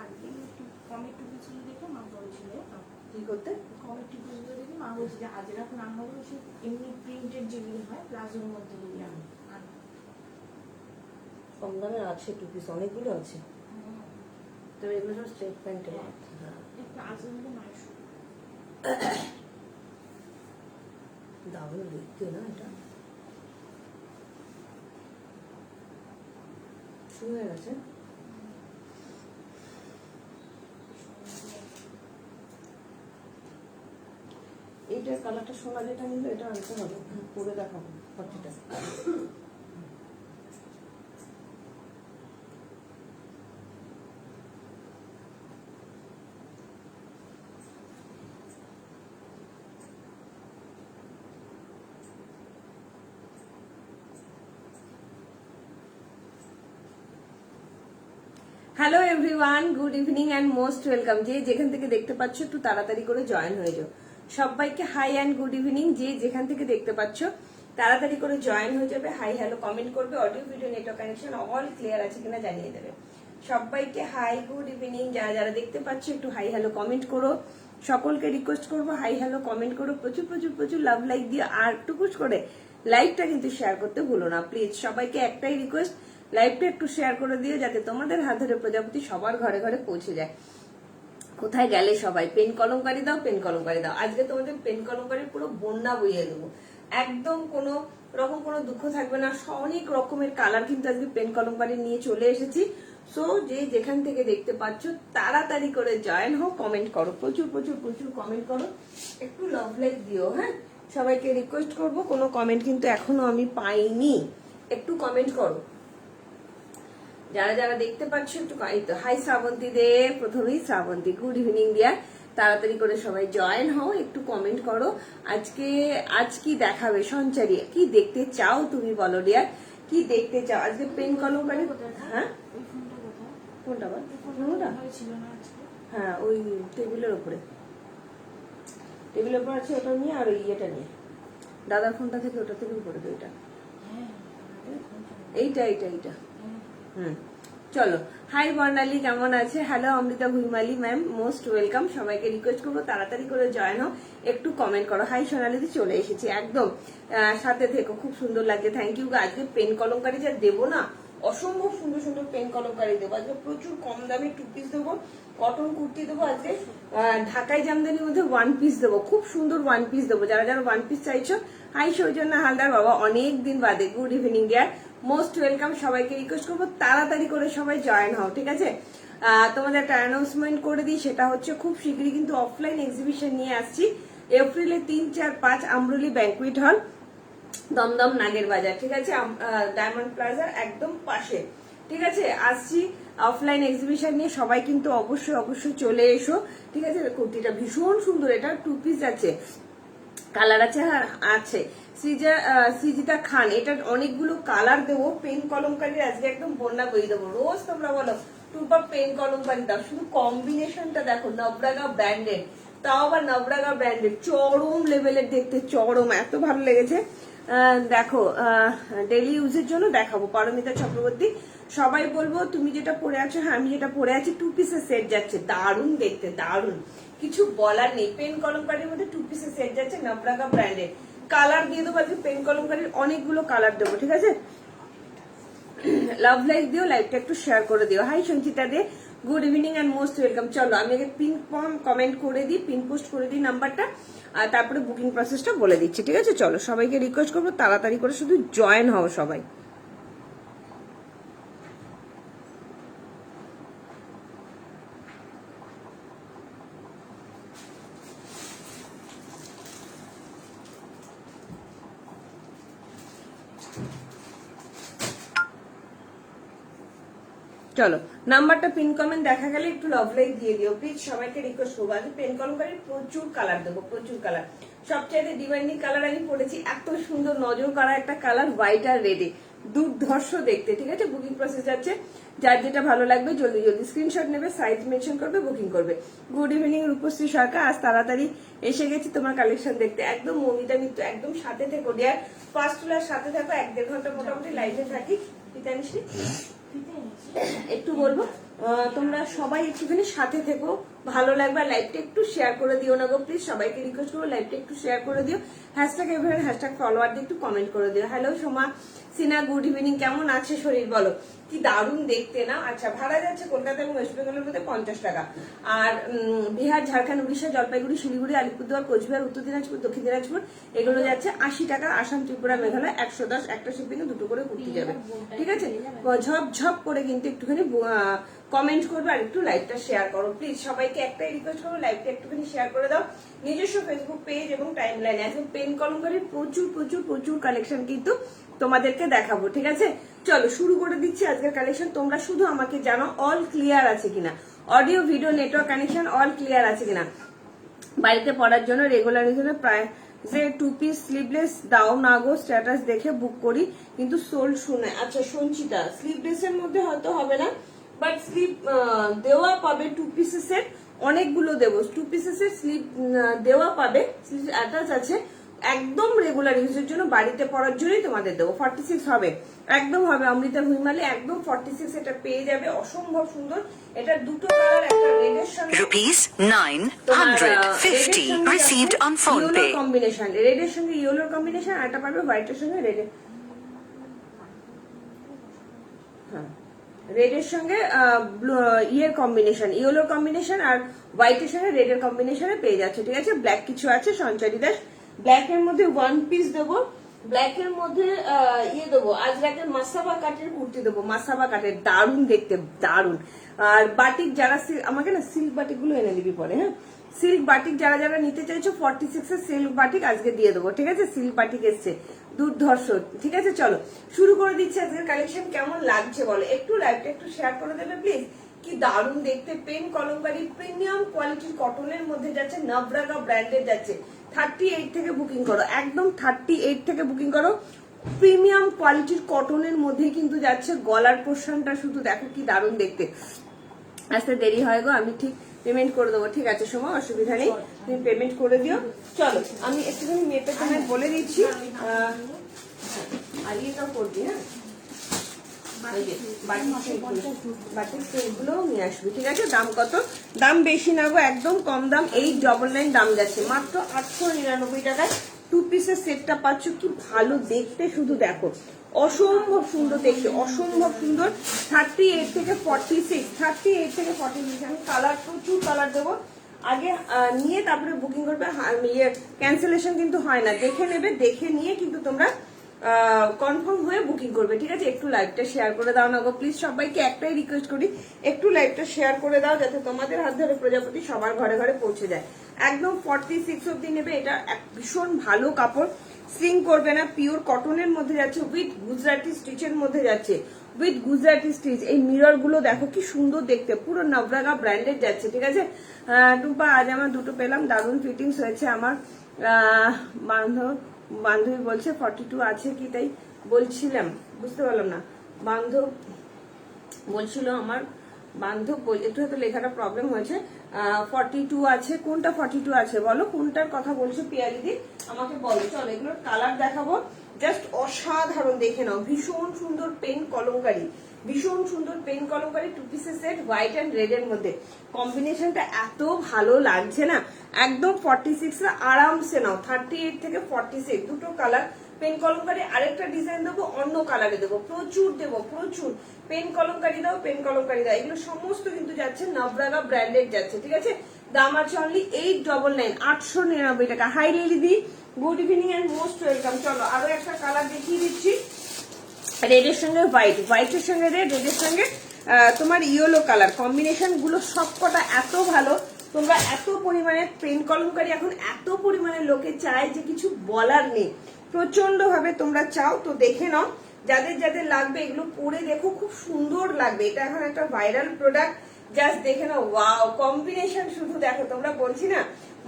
আজকে একটু কমের টুপিগুলো দেখে মা বলছিল কি করতে কমের টুপিগুলো দেখে মা বলছে যে আজ এখন আমরাও সে এমনি প্রিন্টেড যেগুলো হয় প্লাজোর মধ্যে যদি আমি কম দামের আছে টু পিস অনেকগুলো আছে তবে এগুলো সব স্ট্রেট প্যান্টের প্লাজোর মধ্যে মায়ের দারুণ দেখতে না এটা শুরু হয়ে গেছে এইটার কালারটা সোনা যেটা নিল এটা আনতে হবে পরে দেখাবো খরচাটা hello everyone, good evening and most welcome. যে যেখান থেকে দেখতে পাচ্ছ একটু তাড়াতাড়ি করে জয়েন হয়ে যাও। সবাইকে হাই অ্যান্ড গুড ইভিনিং। যে যেখান থেকে দেখতে পাচ্ছ তাড়াতাড়ি করে জয়েন হয়ে যাবে। হাই হ্যালো কমেন্ট করবে। Audio video network connection all clear আছে কিনা জানিয়ে দেবে। সবাইকে হাই গুড ইভিনিং। যারা যারা দেখতে পাচ্ছ একটু হাই হ্যালো কমেন্ট করো। সকলকে রিকোয়েস্ট করবো হাই হ্যালো কমেন্ট করো, প্রচুর প্রচুর প্রচুর লাভ লাইক দিয়ে আর টুকুস করে লাইভটা কিন্তু শেয়ার করতে ভুলো না প্লিজ। সবাইকে একটাই রিকোয়েস্ট, লাইভটা একটু শেয়ার করে দিও যাতে তোমাদের হাত ধরে প্রজাপতি সবার ঘরে ঘরে পৌঁছে যায়। কোথায় গেলে সবাই পেন কলমকারি দাও, পেন কলমকারি দাও। আজকে তোমাদের পেন কলমকারির পুরো বন্যা বইয়ে দেবো। একদম কোনো রকম কোনো দুঃখ থাকবে না। অনেক রকমের কালার কিন্তু আজকে পেন কলমকারি নিয়ে চলে এসেছি। সো যে যেখান থেকে দেখতে পাচ্ছ তাড়াতাড়ি করে জয়েন হও, কমেন্ট করো, প্রচুর প্রচুর প্রচুর কমেন্ট করো, একটু লাভ লাইক দিও। হ্যাঁ, সবাইকে রিকোয়েস্ট করবো, কোনো কমেন্ট কিন্তু এখনো আমি পাইনি, একটু কমেন্ট করো। যারা যারা দেখতে পাচ্ছ একটু হাই শ্রাবন্তী দে, প্রথমেই শ্রাবন্তী গুড ইভিনিং দিয়া। তাড়াতাড়ি করে সবাই জয়েন হও, একটু কমেন্ট করো। আজ কি দেখাবে সঞ্চারী? কি দেখতে চাও তুমি বলো ডিয়ার, কি দেখতে চাও আজকে? পেন কলমকারি। হ্যাঁ কোনটা বল? হ্যাঁ ওই টেবিলের উপরে আছে, ওটা নিয়ে আর ওই ইয়েটা নিয়ে দাদার ফোনটা থেকে ওটা থেকে উপরে তো এটা এইটা এইটা এইটা চলো। হাই বর্ণালী কেমন আছে? Hello Amrita Bhuimali ma'am, most welcome. সবাইকে রিকোয়েস্ট করবো তাড়াতাড়ি করে জয়েন হও, একটু কমেন্ট করো। হাই সোনালিতে চলে এসেছি একদম, সাথে থেকো, খুব সুন্দর লাগছে। Thank you. আজকে পেন কলমকারি যা দেবো না, অসম্ভব সুন্দর সুন্দর পেন কলমকারি দেবো আজকে। প্রচুর কম দামে টু পিস দেবো, কটন কুর্তি দেবো আজকে, ঢাকাই জামদানির মধ্যে ওয়ান পিস দেবো, খুব সুন্দর ওয়ান পিস দেবো। যারা যারা ওয়ান পিস চাইছো, হাই সৌজন্যা হালদার বাবা, অনেক দিন বাদে good evening deer, most welcome. সবাইকে রিকোয়েস্ট করবো তাড়াতাড়ি করে সবাই জয়েন হও, ঠিক আছে? তোমাদের একটা অ্যানাউন্সমেন্ট করে দিই, সেটা হচ্ছে খুব শীঘ্রই কিন্তু অফলাইন এক্সিবিশন নিয়ে আসছি। এপ্রিলের 3, 4, 5 আমরুলি ব্যাংকুয়েট হল, দমদম নাগের বাজার, ঠিক আছে? ডায়মন্ড প্লাজার একদম পাশে, ঠিক আছে? আসছি অফলাইন এক্সিবিশন নিয়ে, সবাই কিন্তু অবশ্যই অবশ্যই চলে এসো, ঠিক আছে? কুর্তিটা ভীষণ সুন্দর, এটা টু পিস আছে, কালার আছে আছে। সৃজিতা খান, এটা অনেকগুলো কালার দেবো। পেন কলমকারির আজকে একদম বন্যা বই দেবো। রোজ তোমরা বলো টুপা পেন কলমকারি দাও, শুধু কম্বিনেশনটা দেখো, নবরাগা ব্র্যান্ডেড, তাও আবার নবরাগা ব্র্যান্ডেড, চরম লেভেলের দেখতে, চরম, এত ভালো লেগেছে। দেখো ডেলি ইউজের জন্য দেখাবো। পারমিতা চক্রবর্তী, সবাই বলবো তুমি যেটা পরে আছো, হ্যাঁ আমি যেটা পরে আছি, টু পিসের সেট যাচ্ছে, দারুণ দেখতে, দারুণ, কিছু বলার নেই। পেন কলমকারির মধ্যে টু পিসের সেট যাচ্ছে, নবরাগা ব্র্যান্ডের। কালার দিয়ে দেবো আজকে, পেন কলমকারির অনেকগুলো কালার দেবো, ঠিক আছে? লাভ লাইক দিও, লাইভটা একটু শেয়ার করে দিও। Hi Sanchita De, good evening and most welcome. চলো আমি আগে পিন কমেন্ট করে দিই, পিন পোস্ট করে দিই নাম্বারটা, আর তারপরে বুকিং প্রসেসটা বলে দিচ্ছি, ঠিক আছে? চলো সবাইকে রিকোয়েস্ট করবো তাড়াতাড়ি করে শুধু জয়েন হও সবাই। চলো নাম্বারটা পিন কমেন্ট দেখা গেলে একটু লাভ লাইক দিয়ে দিও প্লিজ। সবাইকে রিকোয়েস্ট করবো, আজকে পেন কলমকারির প্রচুর কালার দেবো, প্রচুর কালার। সবচাইতে ডিমান্ডিং কালার আমি পড়েছি, এত সুন্দর নজর করা একটা কালার, হোয়াইট আর রেডে, দুর্ধর্ষ দেখতে, ঠিক আছে? বুকিং প্রসেস যাচ্ছে, যার যেটা ভালো লাগবে জলদি জলদি স্ক্রিনশট নেবে, সাইজ মেনশন করবে, বুকিং করবে। গুড ইভিনিং রূপশ্রী সরকার, আজ তাড়াতাড়ি এসে গেছি তোমার কালেকশন দেখতে। একদম মমিতা মিত্র, একদম সাথে থেকো ডিয়ার, ফার্স্ট ক্লাস সাথে থাকো, 1-1.5 ঘন্টা মোটামুটি লাইভে থাকি। পিতানিশ্রী একটু বলবো তোমরা সবাই একটুখানি সাথে থেকো, ভালো লাগবে। লাইভটা একটু শেয়ার করে দিও না গো প্লিজ, সবাইকে রিকোয়েস্ট করবো লাইভটা একটু শেয়ার করে দিও। হ্যাশট্যাগ এভারেন হ্যাশট্যাগ ফলোয়ার দিয়ে একটু কমেন্ট করে দিও। হ্যালো সোমা সিনা, গুড ইভিনিং, কেমন আছে শরীর বলো? কি দারুণ দেখতে না? আচ্ছা, ভাড়া যাচ্ছে কলকাতা এবং ওয়েস্ট বেঙ্গলের মধ্যে 50 টাকা, আর বিহার, ঝাড়খণ্ড, উড়িষ্যা, জলপাইগুড়ি, শিলিগুড়ি, আলিপুরদুয়ার, কোচবিহার, উত্তর দিনাজপুর, দক্ষিণ দিনাজপুর এগুলো যাচ্ছে 80 টাকা। আসাম, ত্রিপুরা, মেঘালয় 110, একটা শিপিং এ দুটো করে কুর্তি যাবে, ঠিক আছে? ঝপ ঝপ করে কিন্তু একটুখানি কমেন্ট করবে আর একটু লাইভটা শেয়ার করো প্লিজ। সবাইকে একটাই রিকোয়েস্ট করবো, লাইভটা একটুখানি শেয়ার করে দাও। নিজস্ব ফেসবুক পেজ এবং টাইম লাইনে এখন পেন কলমকারীর প্রচুর প্রচুর প্রচুর কালেকশন কিন্তু তোমাদেরকে দেখাবো, ঠিক আছে? চলো শুরু করে দিচ্ছি আজকের কালেকশন। তোমরা শুধু আমাকে জানো অল ক্লিয়ার আছে কিনা, audio video network connection all clear আছে কিনা। বাড়িতে পড়ার জন্য রেগুলার হিসেবে প্রায় যে 2 পিস স্লিভলেস দাও না গো, স্ট্যাটাস দেখে বুক করি কিন্তু সোল শুনে। আচ্ছা সঞ্চিতা, স্লিভলেস এর মধ্যে হয়তো হবে না, বাট স্লিভ দেওয়া পাবে 2 পিসের, অনেকগুলো দেবো 2 পিসের স্লিভ দেওয়া পাবে, স্লিভ অ্যাটাচ আছে। একদম রেগুলার ইউজের জন্য বাড়িতে পড়ার জন্যই তোমাদের দেবো। 46 হবে, একদম হবে অমৃতা ভুইমালি, একদম 46 এটা পেয়ে যাবে। অসম্ভব সুন্দর, এটা দুটো কালার, একটা রেডের সঙ্গে ₹950 received on phone pay combination, রেডের সঙ্গে ইয়েলোর কম্বিনেশন, আর একটা পাবে হোয়াইটের সঙ্গে রেডের, হ্যাঁ রেডের সঙ্গে ইয়ের কম্বিনেশন, ইয়েলোর কম্বিনেশন আর হোয়াইটের সঙ্গে রেডের কম্বিনেশনে পেয়ে যাচ্ছে, ঠিক আছে? ব্ল্যাক কিছু আছে সঞ্চারী দাস, ব্ল্যাক এর মধ্যে 1 পিস দেবো, ব্ল্যাক এর মধ্যে ইয়ে দেবো, আজরাকের মাসাবা কাটের কুর্তি দেবো, মাসাবা কাটের, দারুণ দেখতে, দারুণ। আর বাটিক যারা, আমাকে না সিল্ক বাটিক গুলো এনে দিবি পরে, হ্যাঁ সিল্ক বাটিক যারা যারা নিতে চাইছো 46 এর সিল্ক বাটিক আজকে দিয়ে দেবো, ঠিক আছে? সিল্ক বাটিক এসছে দুর্ধর্ষ, ঠিক আছে? চলো শুরু করে দিচ্ছি আজকের কালেকশন। কেমন লাগছে বলো, একটু লাইভটা একটু শেয়ার করে দেবে প্লিজ। কি দারুণ দেখতে, পেন কলমকারী প্রিমিয়াম কোয়ালিটির কটনের মধ্যে যাচ্ছে, নবরাগা ব্র্যান্ডের যাচ্ছে। 38 থেকে বুকিং করো, একদম 38 থেকে বুকিং করো। প্রিমিয়াম কোয়ালিটির কটনের মধ্যে কিন্তু যাচ্ছে। গলার পোর্শনটা শুধু দেখো কি দারুণ দেখতে। আসতে দেরি হয় গো, আমি ঠিক পেমেন্ট করে দেবো, ঠিক আছে সময় অসুবিধা নেই, তুমি পেমেন্ট করে দিও। চলো আমি একটুখানি মেপে তোমায় বলে দিচ্ছি, আর ইয়েটাও করবি, হ্যাঁ বাটিক সেটগুলো নিয়ে আসবি, ঠিক আছে? দাম কত? দাম বেশি না গো, একদম কম দাম, 899 দাম যাচ্ছে, মাত্র 899 টাকায় 2 পিসের সেটটা পাচ্ছ। কি ভালো দেখতে শুধু দেখো, অসম্ভব সুন্দর দেখতে, অসম্ভব সুন্দর। 38 থেকে 46, 38 থেকে 46, আমি কালার প্রচুর কালার দেবো। আগে নিয়ে তারপরে বুকিং করবে, ইয়ে ক্যান্সেলেশন কিন্তু হয় না, দেখে নেবে, দেখে নিয়ে কিন্তু তোমরা কনফার্ম হয়ে বুকিং করবে, ঠিক আছে? একটু লাইভটা শেয়ার করে দাও না গো প্লিজ, সবাইকে একটাই রিকোয়েস্ট করি, একটু লাইভটা শেয়ার করে দাও যাতে তোমাদের হাত ধরে প্রজাপতি সবার ঘরে ঘরে পৌঁছে যায়। একদম 46 অব্দি নেবে, এটা ভীষণ ভালো কাপড়, স্লিং করবে না, পিওর কটনের মধ্যে যাচ্ছে, উইথ গুজরাটি স্টিচের মধ্যে যাচ্ছে, উইথ গুজরাটি স্টিচ। এই মিরর গুলো দেখো কি সুন্দর দেখতে, পুরো নবরাগা ব্র্যান্ডেড যাচ্ছে, ঠিক আছে? টুম্পা আজ আমার দুটো পেলাম, দারুণ ফিটিংস হয়েছে। আমার বান্ধবী বলছে 42 আছে কি, তাই বলছিলাম, বুঝতে পারলাম না। বান্ধব বলছিল, আমার বান্ধব একটু হয়তো লেখাটা প্রবলেম হয়েছে, 42 আছে। কোনটা 42 আছে বলো, কোনটার কথা বলছো পিয়ালিদি, আমাকে বলো। চলো এগুলোর কালার দেখাবো, জাস্ট অসাধারণ, দেখে নাও। ভীষণ সুন্দর পেন কলমকারী, ভীষণ সুন্দর পেন কলমকারী 2 পিসের সেট, হোয়াইট অ্যান্ড রেড এর মধ্যে। কম্বিনেশনটা এত ভালো লাগছে না, একদম 46 আরামসে নাও। 38 থেকে 46 দুটো কালার পেন কলমকারী। আরেকটা ডিজাইন দেবো, অন্য কালারে দেবো, প্রচুর দেবো, প্রচুর। পেন কলমকারী দাও, পেন কলমকারী দাও, এগুলো সমস্ত কিন্তু যাচ্ছে নবরাগা ব্র্যান্ডেড যাচ্ছে, ঠিক আছে? দাম আছে অনলি 899, 899 টাকা। Hi Lily, good evening and most welcome. চলো আরো একটা কালার দেখিয়ে দিচ্ছি, রেডের সঙ্গে হোয়াইট, হোয়াইটের সঙ্গে রেড, রেডের সঙ্গে তোমার ইয়েলো কালার। কম্বিনেশন গুলো সবকটা এত ভালো, তোমরা এত পরিমাণে পেন কলমকারী এখন এত পরিমাণে লোকে চায় যে কিছু বলার নেই, প্রচন্ড ভাবে তোমরা চাও। তো দেখে নাও, যাদের যাদের লাগবে এগুলো পরে দেখো, খুব সুন্দর লাগবে। এটা এখন একটা ভাইরাল প্রোডাক্ট, জাস্ট দেখে নাও, ওয়াও কম্বিনেশন শুধু দেখো। তোমরা বলছি না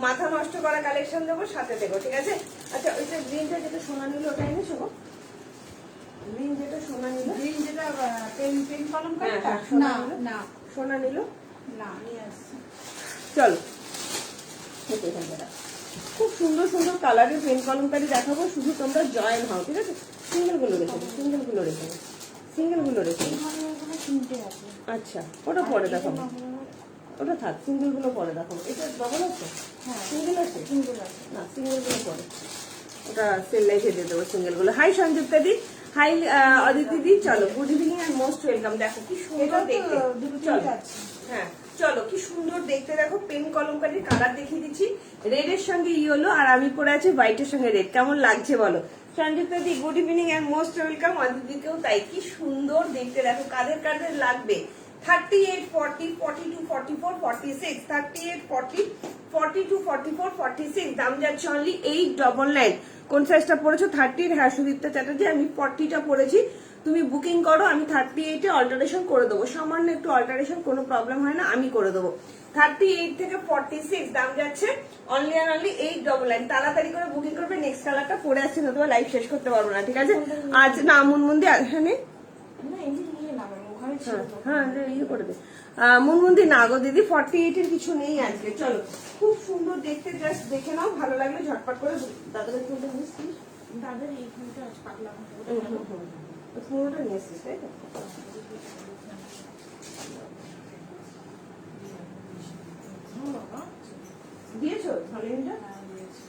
মাথা নষ্ট করা কালেকশন দেবো, সাথে দেবো, ঠিক আছে? আচ্ছা ওইটা গ্রিনটা যেটা সোনা নিল ওটা এনেছো? গ্রিন যেটা সোনা নিল, গ্রিন যেটা পেন কলমকারী, না না সোনা নিল না নিয়ে আসছি। চলো খুব সুন্দর সুন্দর কালারের পেন কলমকারী দেখাবো, শুধু তোমরা জয়েন হও, ঠিক আছে? সিঙ্গেল গুলো রেখে, সিঙ্গেল গুলো রেখে, সিঙ্গেল গুলো রেখে এখানে এখানে 3টে আছে। আচ্ছা, ওটা পরে দেখাবো, ওটা থাক, সিঙ্গেল গুলো পরে দেখাবো। এটা ডবল আছে, হ্যাঁ সিঙ্গেল আছে, সিঙ্গেল আছে। না সিঙ্গেল গুলো পরে, ওটা সেল লাইফে দিয়ে দেবো সিঙ্গেল গুলো। হাই সংযুক্তা দি, হাই অদিতি দি, চলো good evening and most welcome. দেখো কি সুন্দর এটাও তো দেখতে, দুটো চলো। তিনটে আছে। হ্যাঁ চলো, কি সুন্দর দেখতে দেখো। পেন কলমকারির কালার দেখিয়ে দিচ্ছি, রেড এর সঙ্গে ইয়েলো, আর আমি পরে আছি হোয়াইটের সঙ্গে রেড। কেমন লাগছে বলো? সংযুক্তা দি good evening and most welcome. অদিতিকেও তাই, কি সুন্দর দেখতে দেখো। কাদের কাদের লাগবে? 38, 40, 42, 44, 46, 38, 40, 42, 44, 46, দাম যাচ্ছে অনলি 899। কোন সাইজটা পড়েছো? 30। হ্যাঁ সুদীপ্তা চ্যাটার্জি, আমি 40টা পড়েছি। তুমি বুকিং করো, আমি 38-এ অল্টারেশন করে দেবো, সামান্য একটু অল্টারেশন, কোনো প্রবলেম হয় না, আমি করে দেবো। 38 থেকে 46 দাম যাচ্ছে অনলি অ্যান্ড অনলি 899। তাড়াতাড়ি করে বুকিং করবে, নেক্সট কালারটা পরে আসছে, নতুবা লাইভ শেষ করতে পারবো না, ঠিক আছে? আজ না মুনমুন্দি এখানে, না এমনি নিয়ে নাও, ওখানে ছিল তো। হ্যাঁ ইয়ে করে দে। মুনমুন্দি না গো দিদি, 48-এর কিছু নেই আজকে। চলো, খুব সুন্দর দেখতে, জাস্ট দেখে নাও, ভালো লাগলে ঝটপট করে দাদাদের খুলতে নিচ্ছিস, তাদের এইখানটা আছে পাতলা করে। পুরোটা নিয়ে এসছিস তাই তো? বাবা দিয়েছো ধরেনটা? হ্যাঁ, দিয়েছি।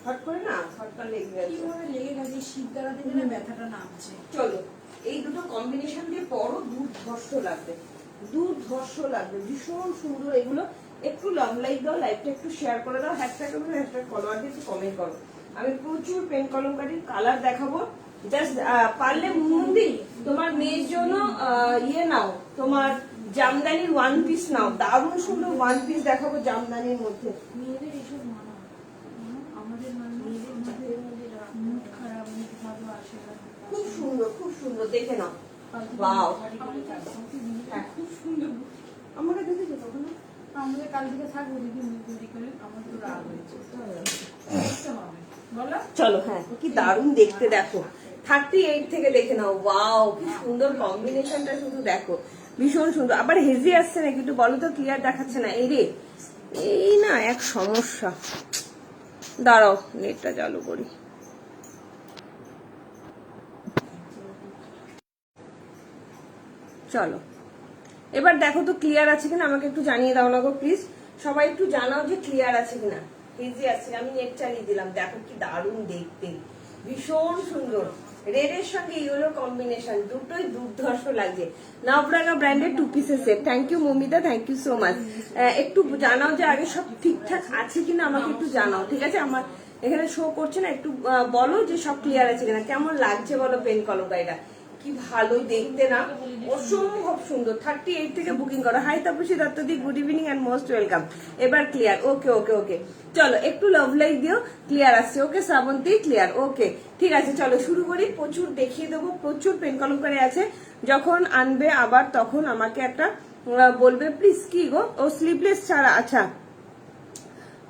হট করে না, হটটা লেগে গেছে। কিভাবে লেগে গেছে, শীত দ্বারা থেকে না ব্যথাটা নামছে। চলো, এই দুটো কম্বিনেশন দিয়ে পরো, দুর্ধর্ষ লাগবে, দুর্ধর্ষ লাগবে, ভীষণ সুন্দর এগুলো। একটু লং লাইক দাও, লাইভটা একটু শেয়ার করে দাও, হ্যাশট্যাগ ফলোয়ার দিয়ে একটু কমেন্ট করো। আমি প্রচুর পেন কলমকারির কালার দেখাবো, জাস্ট পারলে মুন্দি তোমার মেয়ের জন্য ইয়ে নাও, তোমার জামদানির ওয়ান পিস নাও, দারুণ সুন্দর ওয়ান পিস দেখাবো জামদানির মধ্যে। মেয়েদের এইসব মানা, আমাদের মেয়েদের মধ্যে মুড খারাপ, মুড ভালো আসে না। খুব সুন্দর, খুব সুন্দর, দেখে নাও। Wow. হ্যাঁ, খুব সুন্দর। আমাকে দেখেছো কখনো? আমাদের কাল থেকে থাকবো দিদি, মুখ তৈরি করে। আমার তো রাগ হয়েছে, দেখতে হবে বলো। চলো, হ্যাঁ কি দারুণ দেখতে দেখো। 38 থেকে দেখে নাও, ওয়াও কি সুন্দর কম্বিনেশনটা, শুধু দেখো, ভীষণ সুন্দর। আবার হেজি আসছে নাকি একটু বলো তো, ক্লিয়ার দেখাচ্ছে না। এই রে, এই না এক সমস্যা, দাঁড়াও নেটটা চালু করি। চলো, এবার দেখো তো ক্লিয়ার আছে কিনা, আমাকে একটু জানিয়ে দাও না গো প্লিজ। সবাই একটু জানাও যে ক্লিয়ার আছে কিনা। হেজি আছে, আমি নেট চালিয়ে দিলাম, দেখো কি দারুণ দেখতে, ভীষণ সুন্দর। রেড এর সঙ্গে ইয়েলো কম্বিনেশন, দুটোই দুর্ধর্ষ লাগছে। নবরাঙা ব্র্যান্ডের 2 পিসের set. Thank you Mamita, thank you so much. একটু জানাও যে আগে সব ঠিকঠাক আছে কিনা, আমাকে একটু জানাও, ঠিক আছে? আমার এখানে শো করছে না, একটু বলো যে সব ক্লিয়ার আছে কিনা। কেমন লাগছে বলো পেন কলমকারিটা, কি ভালো দেখতে না, অসম্ভব সুন্দর। 38 থেকে বুকিং করো। হাই তাপসী দত্তদি, good evening and most welcome. এবার ক্লিয়ার, ওকে ওকে ওকে। চলো একটু লাভ লাইক দিও, ক্লিয়ার আসছে। ওকে শ্রাবন্তী, ক্লিয়ার, ওকে ঠিক আছে। চলো শুরু করি, প্রচুর দেখিয়ে দেবো, প্রচুর পেন কলমকারি আছে। যখন আনবে আবার তখন আমাকে একটা বলবে প্লিজ। কি গো, ও স্লিভলেস ছাড়া? আচ্ছা,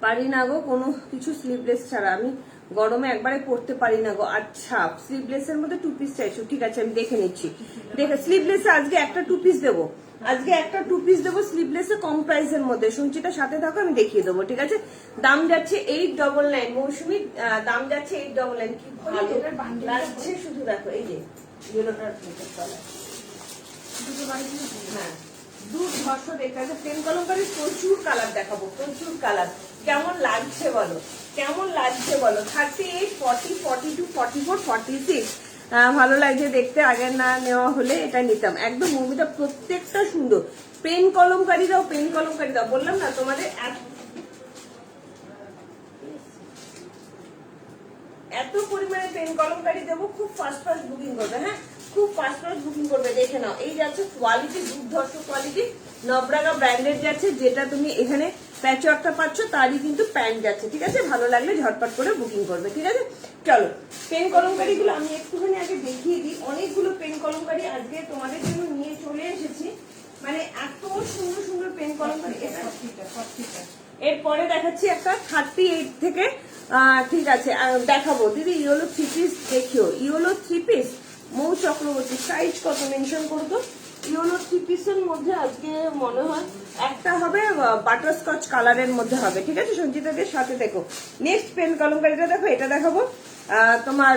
পারি না গো কোনো কিছু স্লিভলেস ছাড়া, আমি গরমে একবারে পরতে পারি না গো। আচ্ছা, স্লিভলেস এর মধ্যে 2 পিস চাইছো, ঠিক আছে আমি দেখে নিচ্ছি। দেখে স্লিভলেস আজকে একটা 2 পিস দেবো, আজকে একটা 2 পিস দেবো স্লিভলেস এ, কম প্রাইসের মধ্যে। সঞ্চিতা সাথে থাকো, আমি দেখিয়ে দেবো, ঠিক আছে? দাম যাচ্ছে 899। মৌসুমী দাম যাচ্ছে 899। কি ভালো লাগছে শুধু দেখো, এই যে ইয়েলোটার কালার, দুটো বাড়ি থেকে হ্যাঁ দুর্ধর্ষ দেখতে আছে। পেন কলমকারির প্রচুর কালার দেখাবো, প্রচুর কালার। কেমন লাগছে বলো, কেমন লাগছে বলো? 38, 40, 42, 44, 46 ভালো লাগছে দেখতে। আগে না নেওয়া হলে এটা নিতাম একদম। মুভিটা প্রত্যেকটা সুন্দর। পেন কলমকারি দাও, পেন কলমকারি দাও, বললাম না তোমাদের এত পরিমাণে পেন কলমকারি দেবো। খুব ফাস্ট ফাস্ট বুকিং করবে, হ্যাঁ খুব ফাস্ট ফাস্ট বুকিং করবে। দেখে নাও, এই যাচ্ছে কোয়ালিটি, দুর্ধর্ষ কোয়ালিটি। নবরাঙা ব্র্যান্ডের যাচ্ছে, যেটা তুমি এখানে প্যাচওয়ার্কটা পাচ্ছ তারই কিন্তু প্যান্ট যাচ্ছে, ঠিক আছে? ভালো লাগলে ঝটপট করে বুকিং করবে, ঠিক আছে? চলো, পেন কলমকারি গুলো আমি একটুখানি আগে দেখিয়ে দিই। অনেকগুলো পেন কলমকারি আজকে তোমাদের জন্য নিয়ে চলে এসেছি, মানে এত সুন্দর সুন্দর পেন কলমকারি। এরপরে দেখাচ্ছি একটা 38 থেকে, ঠিক আছে দেখাবো দিদি। ইয়েলো 3 পিস দেখিও, ইয়েলো 3 পিস। মৌ চক্রবর্তী, সাইজ কত মেনশন করতো? ইয়েলো 3 পিসের মধ্যে আজকে মনে হয় একটা হবে বাটারস্কচ কালারের মধ্যে হবে, ঠিক আছে? সঞ্চিতাদের সাথে দেখো। নেক্সট পেন কলমকারিটা দেখো, এটা দেখাবো তোমার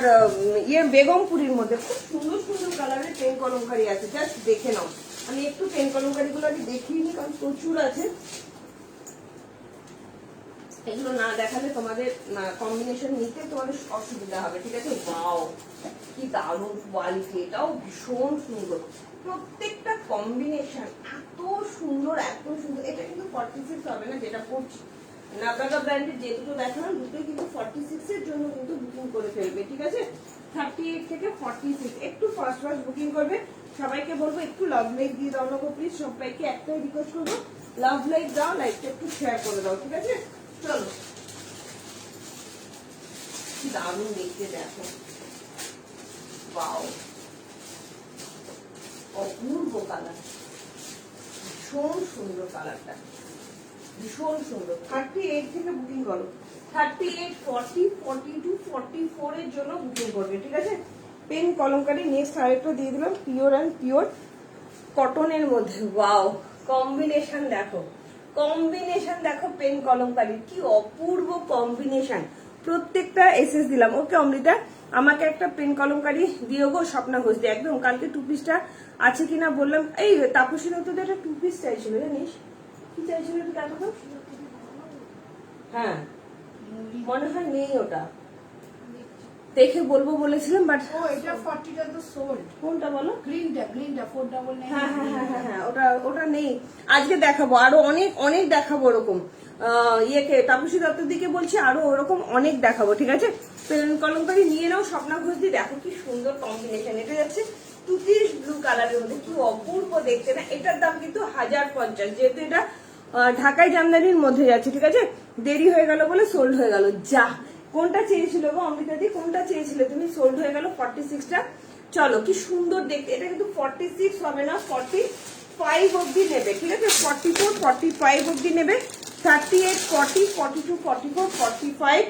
ইয়ে বেগমপুরীর মধ্যে খুব সুন্দর সুন্দর কালারের পেন কলমকারি আছে, জাস্ট দেখে নাও। আমি একটু পেন কলমকারি গুলো আমি দেখিয়ে নি, কারণ প্রচুর আছে, এগুলো না দেখালে তোমাদের কম্বিনেশন নিতে তোমাদের অসুবিধা হবে, ঠিক আছে। ওয়াও কি দারুণ কোয়ালিটি, এটাও ভীষণ সুন্দর, প্রত্যেকটা কম্বিনেশন এত সুন্দর এত সুন্দর। এটা কিন্তু 46 হবে না যেটা পড়ছি, নাগাগা ব্র্যান্ডের যে দুটো দেখালাম দুটোই কিন্তু 46 এর জন্য কিন্তু বুকিং করে ফেলবে, ঠিক আছে। 38 থেকে 46 একটু ফার্স্ট বুকিং করবে। সবাইকে বলবো একটু লাভ লাইক দিয়ে দাও না প্লিজ, সবাইকে একটাই রিকোয়েস্ট করবো, লাভ লাইক দাও, লাইকটা একটু শেয়ার করে দাও, ঠিক আছে। চলো, দারুণ দেখতে দেখো, ওয়াও অপূর্ব কালার, ভীষণ সুন্দর কালারটা, ভীষণ সুন্দর। 38 থেকে বুকিং করো, 38, 40, 42, 44 এর জন্য বুকিং করবে, ঠিক আছে। পেন কলমকারি নেক্সট আরেকটা দিয়ে দিলাম, পিওর অ্যান্ড পিওর কটনের মধ্যে। ওয়াও কম্বিনেশন দেখো, কম্বিনেশন দেখো, পেন কলমকারি কি অপূর্ব কম্বিনেশন, প্রত্যেকটা এসএস দিলাম। ওকে অমৃতা, আমাকে একটা পেন কলমকারি দিও গো, স্বপ্না ঘোষ দিয়ে একদম। কালকে 2 পিসটা আছে কিনা বললাম, এই তাপসী দত্তদের একটা 2 পিস চাইছিল, জানিস কি চাইছিল একটু দেখো তো। হ্যাঁ মনে হয় নেই, ওটা দেখে বলবো বলেছিলাম, বাট ও এটা 40টা তো সোল্ড। কোনটা বলো? গ্রিনটা 499। হ্যাঁ হ্যাঁ হ্যাঁ হ্যাঁ হ্যাঁ, ওটা নেই। আজকে দেখাবো, আরো অনেক অনেক দেখাবো ওরকম। ইয়েকে তাপসী দত্তর দিকে বলছি, আরো ওরকম অনেক দেখাবো, ঠিক আছে। পেন কলমকারি নিয়ে নাও, স্বপ্না ঘোষ দিয়ে দেখো কি সুন্দর কম্বিনেশন। এটা যাচ্ছে তুতিশ ব্লু কালারের মধ্যে, কি অপূর্ব দেখতে না। এটার দাম কিন্তু 1050, যেহেতু এটা ঢাকায় জামদানির মধ্যে যাচ্ছে, ঠিক আছে। দেরি হয়ে গেল বলে সোল্ড হয়ে গেল। যা, কোনটা চেয়েছিল গো অমৃতা দি, কোনটা চেয়েছিলে তুমি? সোল্ড হয়ে গেল 46টা। চলো কি সুন্দর দেখতে, এটা কিন্তু 46 হবে না, 45 অব্দি নেবে, ঠিক আছে। 44, 45 অব্দি নেবে। 38, 40, 42, 44, 45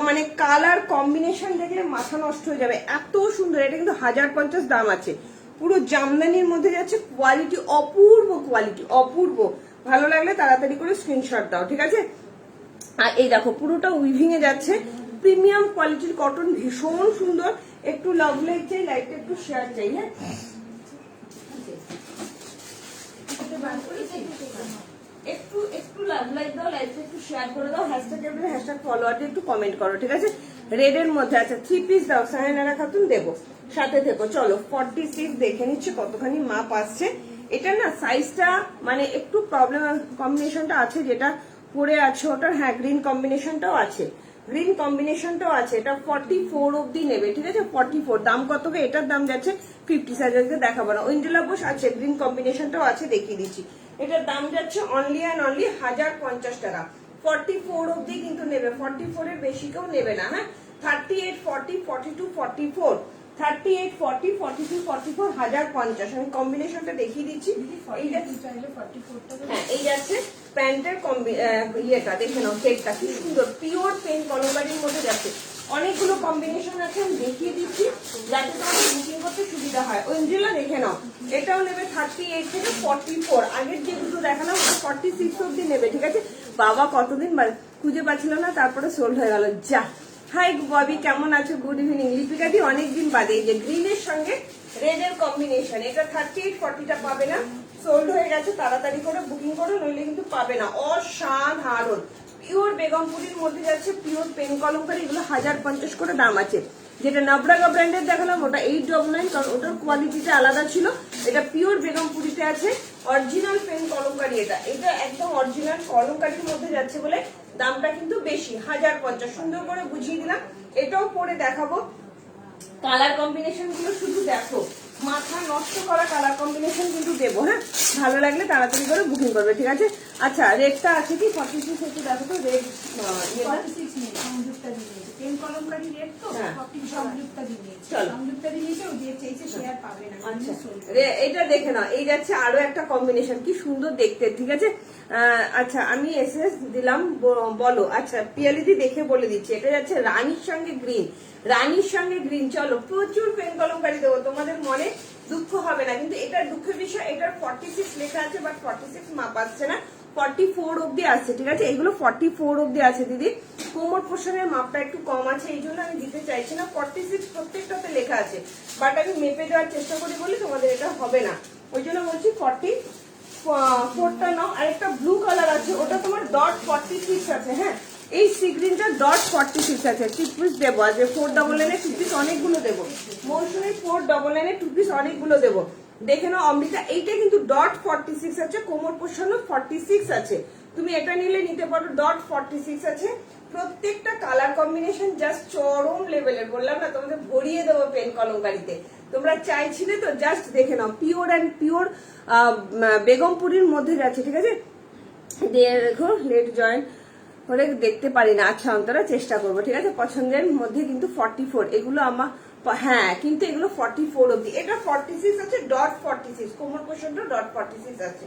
মানে কালার কম্বিনেশন দেখলে মাথা নষ্ট হয়ে যাবে, এত সুন্দর। এটা কিন্তু 1050 দাম আছে, পুরো জামদানির মধ্যে যাচ্ছে, কোয়ালিটি অপূর্ব, কোয়ালিটি অপূর্ব। ভালো লাগলে তাড়াতাড়ি করে স্ক্রিনশট দাও, ঠিক আছে। আর এই দেখো পুরোটা উইভিং এ যাচ্ছে, প্রিমিয়াম কোয়ালিটির কটন, ভীষণ সুন্দর। একটু লাভ লাইক চাই, লাইকটা একটু শেয়ার চাই, হ্যাঁ একটু একটু লাভ লাইক দাও, লাইকটা একটু শেয়ার করে দাও, হ্যাশট্যাগ ফলোয়ারটা একটু কমেন্ট করো, ঠিক আছে। রেড এর মধ্যে আছে, 3 পিস দাও, সাহেনারা খাতুন দেবো, সাথে থেকো। চলো 46 দেখে নিচ্ছে কতখানি মাপ আসছে। এটা না সাইজটা মানে একটু প্রবলেম, কম্বিনেশনটা আছে যেটা পরে আছে ওটার, হ্যাঁ গ্রিন কম্বিনেশনটাও আছে, গ্রিন কম্বিনেশনটাও আছে। এটা 44 অব্দি নেবে, ঠিক আছে। 44 দাম কত? এটার দাম যাচ্ছে 50, সাইজকে দেখাবো না। উইন্ডোলা বোস আছে, গ্রিন কম্বিনেশনটাও আছে, দেখিয়ে দিচ্ছি। এটার দাম যাচ্ছে অনলি অ্যান্ড অনলি 1050 টাকা। 44 অব্দি কিন্তু নেবে, 44 এর বেশি কেউ নেবে না, হ্যাঁ। 38, 40, 42, 44, 38, 40, 42, 44, 1050। আমি কম্বিনেশনটা দেখিয়ে দিচ্ছি। হ্যাঁ এই যাচ্ছে প্যান্টের ইয়েটা, দেখে নাও সেটটা কি সুন্দর, পিওর পেন কলমকারির মধ্যে যাচ্ছে। অনেকগুলো কম্বিনেশন আছে, আমি দেখিয়ে দিচ্ছি যাতে তোমাদের বুকিং করতে সুবিধা হয়। ওয়েঞ্জেলা দেখে নাও, এটাও নেবে 38 থেকে 44। আগের যে দুটো দেখালাম 46 অব্দি নেবে, ঠিক আছে। বাবা কতদিন খুঁজে পাচ্ছিলাম না, তারপরে সোল্ড হয়ে গেল। যা, হাই ববি কেমন আছো? Good evening. লিপিকা দি অনেকদিন বাদে, এই যে গ্রিনের সঙ্গে রেড এর কম্বিনেশন, এটা 38, 40টা পাবে না, সোল্ড হয়ে গেছে। তাড়াতাড়ি করে বুকিং করো, নইলে কিন্তু পাবে না। অসাধারণ পিওর বেগমপুরির মধ্যে যাচ্ছে, পিওর পেন কলমকারি, এগুলো 1050 করে দাম আছে। যেটা নাবরাগা ব্র্যান্ডের দেখালাম ওটা 899, কারণ ওটার কোয়ালিটিটা আলাদা ছিল। এটা পিওর বেগমপুরিতে আছে, অরিজিনাল পেন কলমকারি। এটা একদম অরিজিনাল কলমকারির মধ্যে যাচ্ছে বলে দামটা কিন্তু বেশি, 1050। সুন্দর করে বুঝিয়ে দিলাম, এটাও পরে দেখাবো। কালার কম্বিনেশন গুলো শুধু দেখো, মাথা নষ্ট করা কালার কম্বিনেশন কিন্তু দেবো, হ্যাঁ। ভালো লাগলে তাড়াতাড়ি করে বুকিং করবে, ঠিক আছে। আচ্ছা রেডটা আছে কি 46 একটু দেখো তো, রেড 46 নেই, সংযুক্তা দিয়ে দিয়েছে। পেন কলমকারি রেড তো 40 সংযুক্তা দিয়ে দিয়েছে, সংযুক্তা দিয়ে দিয়েছে। ও যে চাইছে সে আর পাবে না। আচ্ছা এটা দেখে নাও, এই যাচ্ছে আরো একটা কম্বিনেশন, কি সুন্দর দেখতে, ঠিক আছে। আচ্ছা আমি এসএস দিলাম, বলো। আচ্ছা পিয়ালিদি দেখে বলে দিচ্ছি, এটা যাচ্ছে রানীর সঙ্গে গ্রিন, রানীর সঙ্গে গ্রিন। চলো প্রচুর পেন কলমকারি দেবো, তোমাদের মনে দুঃখ হবে না। কিন্তু এটার দুঃখের বিষয়, এটার 46 লেখা আছে, বাট 46 মাপ আসছে না, 44 অব্দি আছে, ঠিক আছে, এইগুলো 44 অব্দি আছে দিদি। কোমর পোর্শনের মাপটা একটু কম আছে, এই জন্য আমি দিতে চাইছি না। 46 প্রত্যেকটাতে লেখা আছে, বাট আমি মেপে দেওয়ার চেষ্টা করি বলে তোমাদের এটা হবে না, ওই জন্য বলছি 44টা নাও। আর একটা ব্লু কালার আছে, ওটা তোমার ডট 46 আছে। হ্যাঁ, এই সি গ্রিনটা ডট 46 আছে। 2 পিস দেবো, আজ 499 এ 2 পিস অনেকগুলো দেবো, মৌসুমী 499 এ 2 পিস অনেকগুলো দেবো। দেখে নাও অমৃতা, এইটা কিন্তু ডট 46 আছে, কোমর পোর্শনও 46 আছে। তুমি এটা নিলে নিতে পারো, ডট 46 আছে। প্রত্যেকটা কালার কম্বিনেশন জাস্ট চরম লেভেলের, বললাম না তোমাদের ভরিয়ে দেবো পেন কলমকারিতে। তোমরা চাইছিলে তো, জাস্ট দেখে নাও, পিওর অ্যান্ড পিওর বেগমপুরীর মধ্যে যাচ্ছে, ঠিক আছে। দিয়ে দেখো লেট জয়েন করে দেখতে পারি না, আচ্ছা অন্তরা চেষ্টা করবো, ঠিক আছে। পছন্দের মধ্যে কিন্তু 44, এগুলো আমার, হ্যাঁ কিন্তু এগুলো 44 অব্দি। এটা 46 আছে, ডট 46, কোমর পোর্শনটা ডট 46 আছে।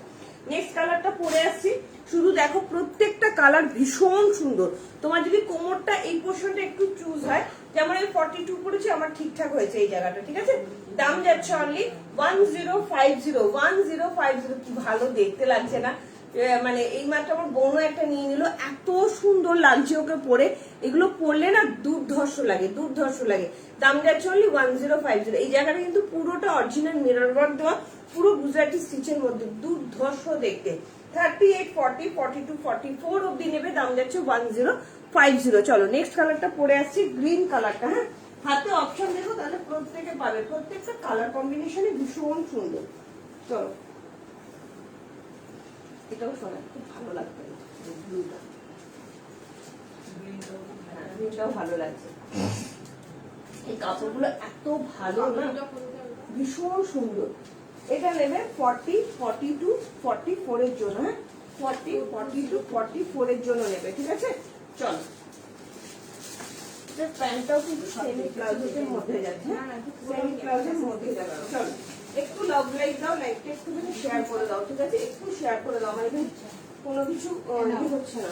নেক্সট কালারটা পরে আসছি, শুধু দেখো প্রত্যেকটা কালার ভীষণ সুন্দর। তোমার যদি কোমরটা এই পোর্শনটা একটু চুজ হয়, যেমন আমি 42 পরেছি, আমার ঠিকঠাক হয়েছে এই জায়গাটা, ঠিক আছে। দাম যাচ্ছে অনলি 1050, কি ভালো দেখতে লাগছে না? মানে এই মাত্র আমার বোনও একটা নিয়ে নিল, এত সুন্দর লাগছে ওকে পরে। এগুলো পরলে না দুর্ধর্ষ লাগে, দুর্ধর্ষ লাগে। দাম যাচ্ছে অনলি 1050। এই জায়গাটা কিন্তু পুরোটা অরিজিনাল মিরর ওয়ার্ক দেওয়া, পুরো গুজরাটি স্টিচের মধ্যে, দুর্ধর্ষ দেখতে। 38, 40, 42, 44 অব্দি নেবে, দাম যাচ্ছে 1050। চলো নেক্সট কালারটা পরে আসছি, গ্রিন কালারটা। হ্যাঁ, হাতে অপশন দেখো, তাহলে প্রত্যেকে পাবে। প্রত্যেকটা কালার কম্বিনেশনে ভীষণ সুন্দর। চলো, এটাও শোনা খুব ভালো লাগবে, ব্লুটা, গ্রিনটাও ভালো লাগছে। এই কাপড়গুলো এত ভালো না, ভীষণ সুন্দর। এটা নেবে 40, 42, 44 এর জন্য। হ্যাঁ, 40, 42, 44 এর জন্য নেবে, ঠিক আছে। চলো, প্যান্টটাও কিন্তু সেমি প্লাজোর মধ্যে যাচ্ছে, সেমি প্লাজোর মধ্যে যাচ্ছে। চলো একটু লাভ লাইক দাও, লাইকটা একটুখানি শেয়ার করে দাও, ঠিক আছে, একটু শেয়ার করে দাও। আমার এখানে কোনো কিছু হচ্ছে না,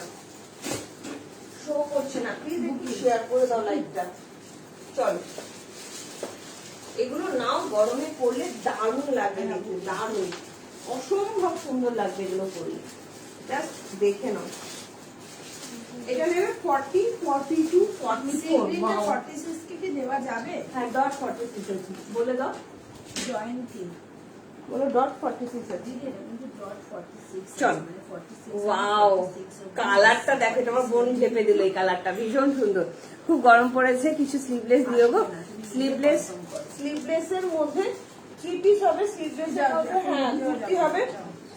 শো করছে না, প্লিজ একটু শেয়ার করে দাও লাইকটা। চলো, এগুলো নাও, গরমে পরলে দারুণ লাগবে, কিন্তু দারুণ, অসম্ভব সুন্দর লাগবে এগুলো পরলে, জাস্ট দেখে নাও। এটা নেবে 40, 42, 44। 46 কি দেওয়া যাবে? হ্যাঁ, ডট 46 আছে, বলে দাও। জয়েন্টি বলো ডট 46 আছে। দিদি, এটা কিন্তু ডট 46। চল, ওয়াও, কালারটা দেখো, তোমার বোন ঝেপে দিল এই কালারটা, ভীষণ সুন্দর। খুব গরম পড়েছে, কিছু স্লিভলেস দিয়ে গো, স্লিভলেস এর মধ্যে 3 পিস হবে, স্লিভলেস এর মধ্যে হ্যাঁ কুর্তি হবে,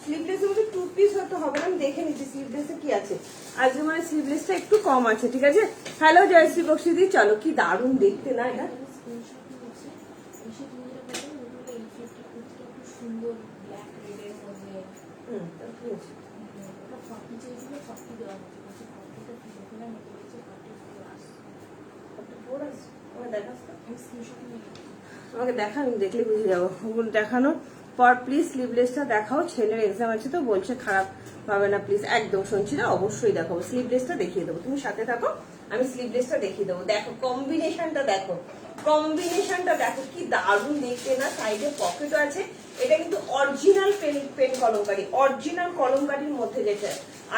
স্লিভলেস এর মধ্যে 2 পিস হতে হবে। আমি দেখে নিচ্ছি স্লিভলেস এ কি আছে, আজকে মানে স্লিভলেসটা একটু কম আছে, ঠিক আছে। হ্যালো জয়শ্রী বক্সিদি, চলো কি দারুণ দেখতে না এটা। সুন্দর ব্ল্যাক রেডের মধ্যে, আমাকে দেখান, দেখলে বুঝে যাবো। ওগুলো দেখানো পর প্লিজ স্লিভলেসটা দেখাও, ছেলের এক্সাম আছে তো বলছে খারাপ পাবে না প্লিজ। একদম শুনছি না, অবশ্যই দেখাবো, স্লিভলেসটা দেখিয়ে দেবো, তুমি সাথে থাকো, আমি স্লিভলেসটা দেখিয়ে দেবো। দেখো কম্বিনেশনটা দেখো, কম্বিনেশনটা দেখো কি দারুণ দেখতে না। সাইডে পকেটও আছে, এটা কিন্তু অরিজিনাল পেন কলমকারি, অরিজিনাল কলমকারির মধ্যে যেটা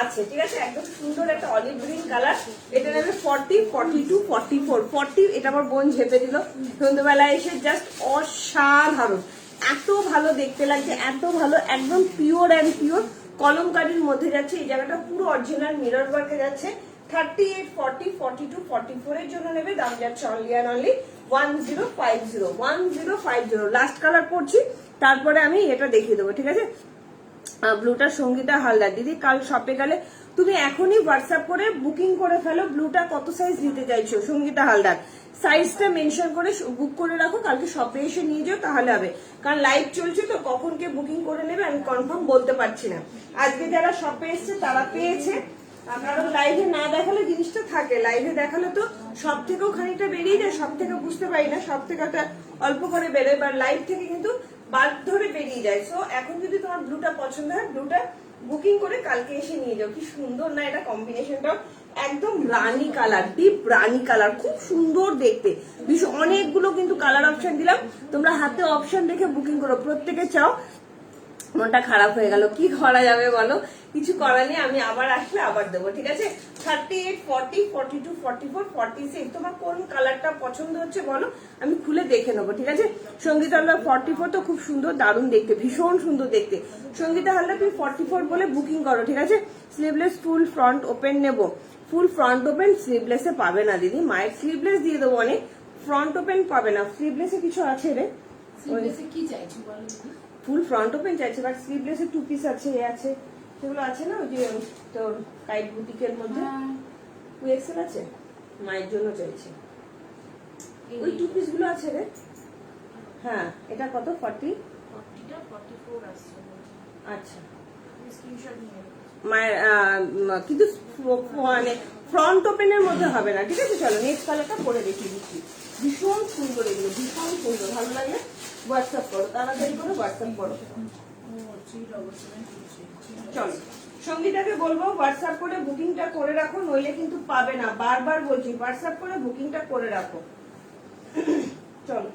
আছে, ঠিক আছে। একদম সুন্দর একটা অলিভ গ্রিন কালার। এটা নেবে 40, 42, 44, 40। এটা আমার বোন ঝেপে দিল সন্ধ্যেবেলা এসে, জাস্ট অসাধারণ, এত ভালো দেখতে লাগছে, এত ভালো, একদম পিওর অ্যান্ড পিওর কলমকারির মধ্যে যাচ্ছে। এই জায়গাটা পুরো অরিজিনাল মিরর ওয়ার্কে যাচ্ছে। 38, 40, 42, 44 এর জন্য নেবে, দাম যাচ্ছে only and only 1050, 1050। Last colour পড়ছি, তারপরে আমি এটা দেখিয়ে দেবো, ঠিক আছে। ব্লুটার সঙ্গীতা হালদার দিদি, কাল শপে গেলে তুমি এখনই হোয়াটসঅ্যাপ করে বুকিং করে ফেলো, ব্লুটা কত সাইজ নিতে চাইছো। সঙ্গীতা হালদার, সাইজটা মেনশন করে বুক করে রাখো, কালকে শপে এসে নিয়ে যাও, তাহলে হবে। কারণ লাইভ চলছে তো, কখন কে বুকিং করে নেবে আমি কনফার্ম বলতে পারছি না। আজকে যারা শপে এসছে তারা পেয়েছে, কারণ লাইভে না দেখালে জিনিসটা থাকে, লাইভে দেখালে তো সব থেকেও খানিকটা বেরিয়ে যায়, সব থেকে বুঝতে পারি না, সব থেকে অল্প করে বেরোয়, বা লাইভ থেকে কিন্তু বাদ ধরে বেরিয়ে যায়। সো এখন যদি তোমার ব্লুটা পছন্দ হয়, ব্লুটা বুকিং করে কালকে এসে নিয়ে যাও। কি সুন্দর না এটা কম্বিনেশনটা, একদম রানী কালার, ডিপ রানী কালার, খুব সুন্দর দেখতে। অনেকগুলো কিন্তু কালার অপশন দিলাম, তোমরা হাতে অপশন দেখে বুকিং করো। প্রত্যেকে চাও মনটা খারাপ হয়ে গেল, কি করা যাবে বলো, কিছু করার নেই, আমি আবার আসলে আবার দেবো, ঠিক আছে। 38, 40, 42, 44, 46, তোমার কোন কালারটা পছন্দ হচ্ছে বলো, আমি খুলে দেখে নেবো, ঠিক আছে। সঙ্গীতা হালদার 44 তো খুব সুন্দর, দারুণ দেখতে, ভীষণ সুন্দর দেখতে। সঙ্গীতা হালদার তুমি 44 বলে বুকিং করো, ঠিক আছে। স্লিভলেস ফুল ফ্রন্ট ওপেন নেবো, ফুল ফ্রন্ট ওপেন স্লিভলেসে পাবে না দিদি, মায়ের স্লিভলেস দিয়ে দেবো অনেক, ফ্রন্ট ওপেন পাবে না। স্লিভলেসে কিছু আছে রে, স্লিভলেসে কি চাইছো বলো দিদি? ফুল ফ্রন্ট ওপেন চাইছে, বাট স্লিভলেসে 2 পিস আছে, এ আছে, সেগুলো আছে না, ওই যে তোর কাইট বুটিকের মধ্যে 2XL আছে, মায়ের জন্য চাইছে, ওই 2 পিস গুলো আছে রে। হ্যাঁ, এটা কত? 40? 40টা 44 আসছে। আচ্ছা, স্ক্রিনশট নিয়ে নেবো। মায়ের কিন্তু মানে ফ্রন্ট ওপেনের মধ্যে হবে না, ঠিক আছে। চলো নেক্সট কালারটা পরে দেখিয়ে দিচ্ছি, ভীষণ সুন্দর এগুলো, ভীষণ সুন্দর, ভালো লাগলে হোয়াটসঅ্যাপ করো, তাড়াতাড়ি করে হোয়াটসঅ্যাপ করো। চলো, সঙ্গীতাকে বলবো হোয়াটসঅ্যাপ করে বুকিংটা করে রাখো, নইলে কিন্তু পাবে না, বারবার বলছি হোয়াটসঅ্যাপ করে বুকিংটা করে রাখো। চলো,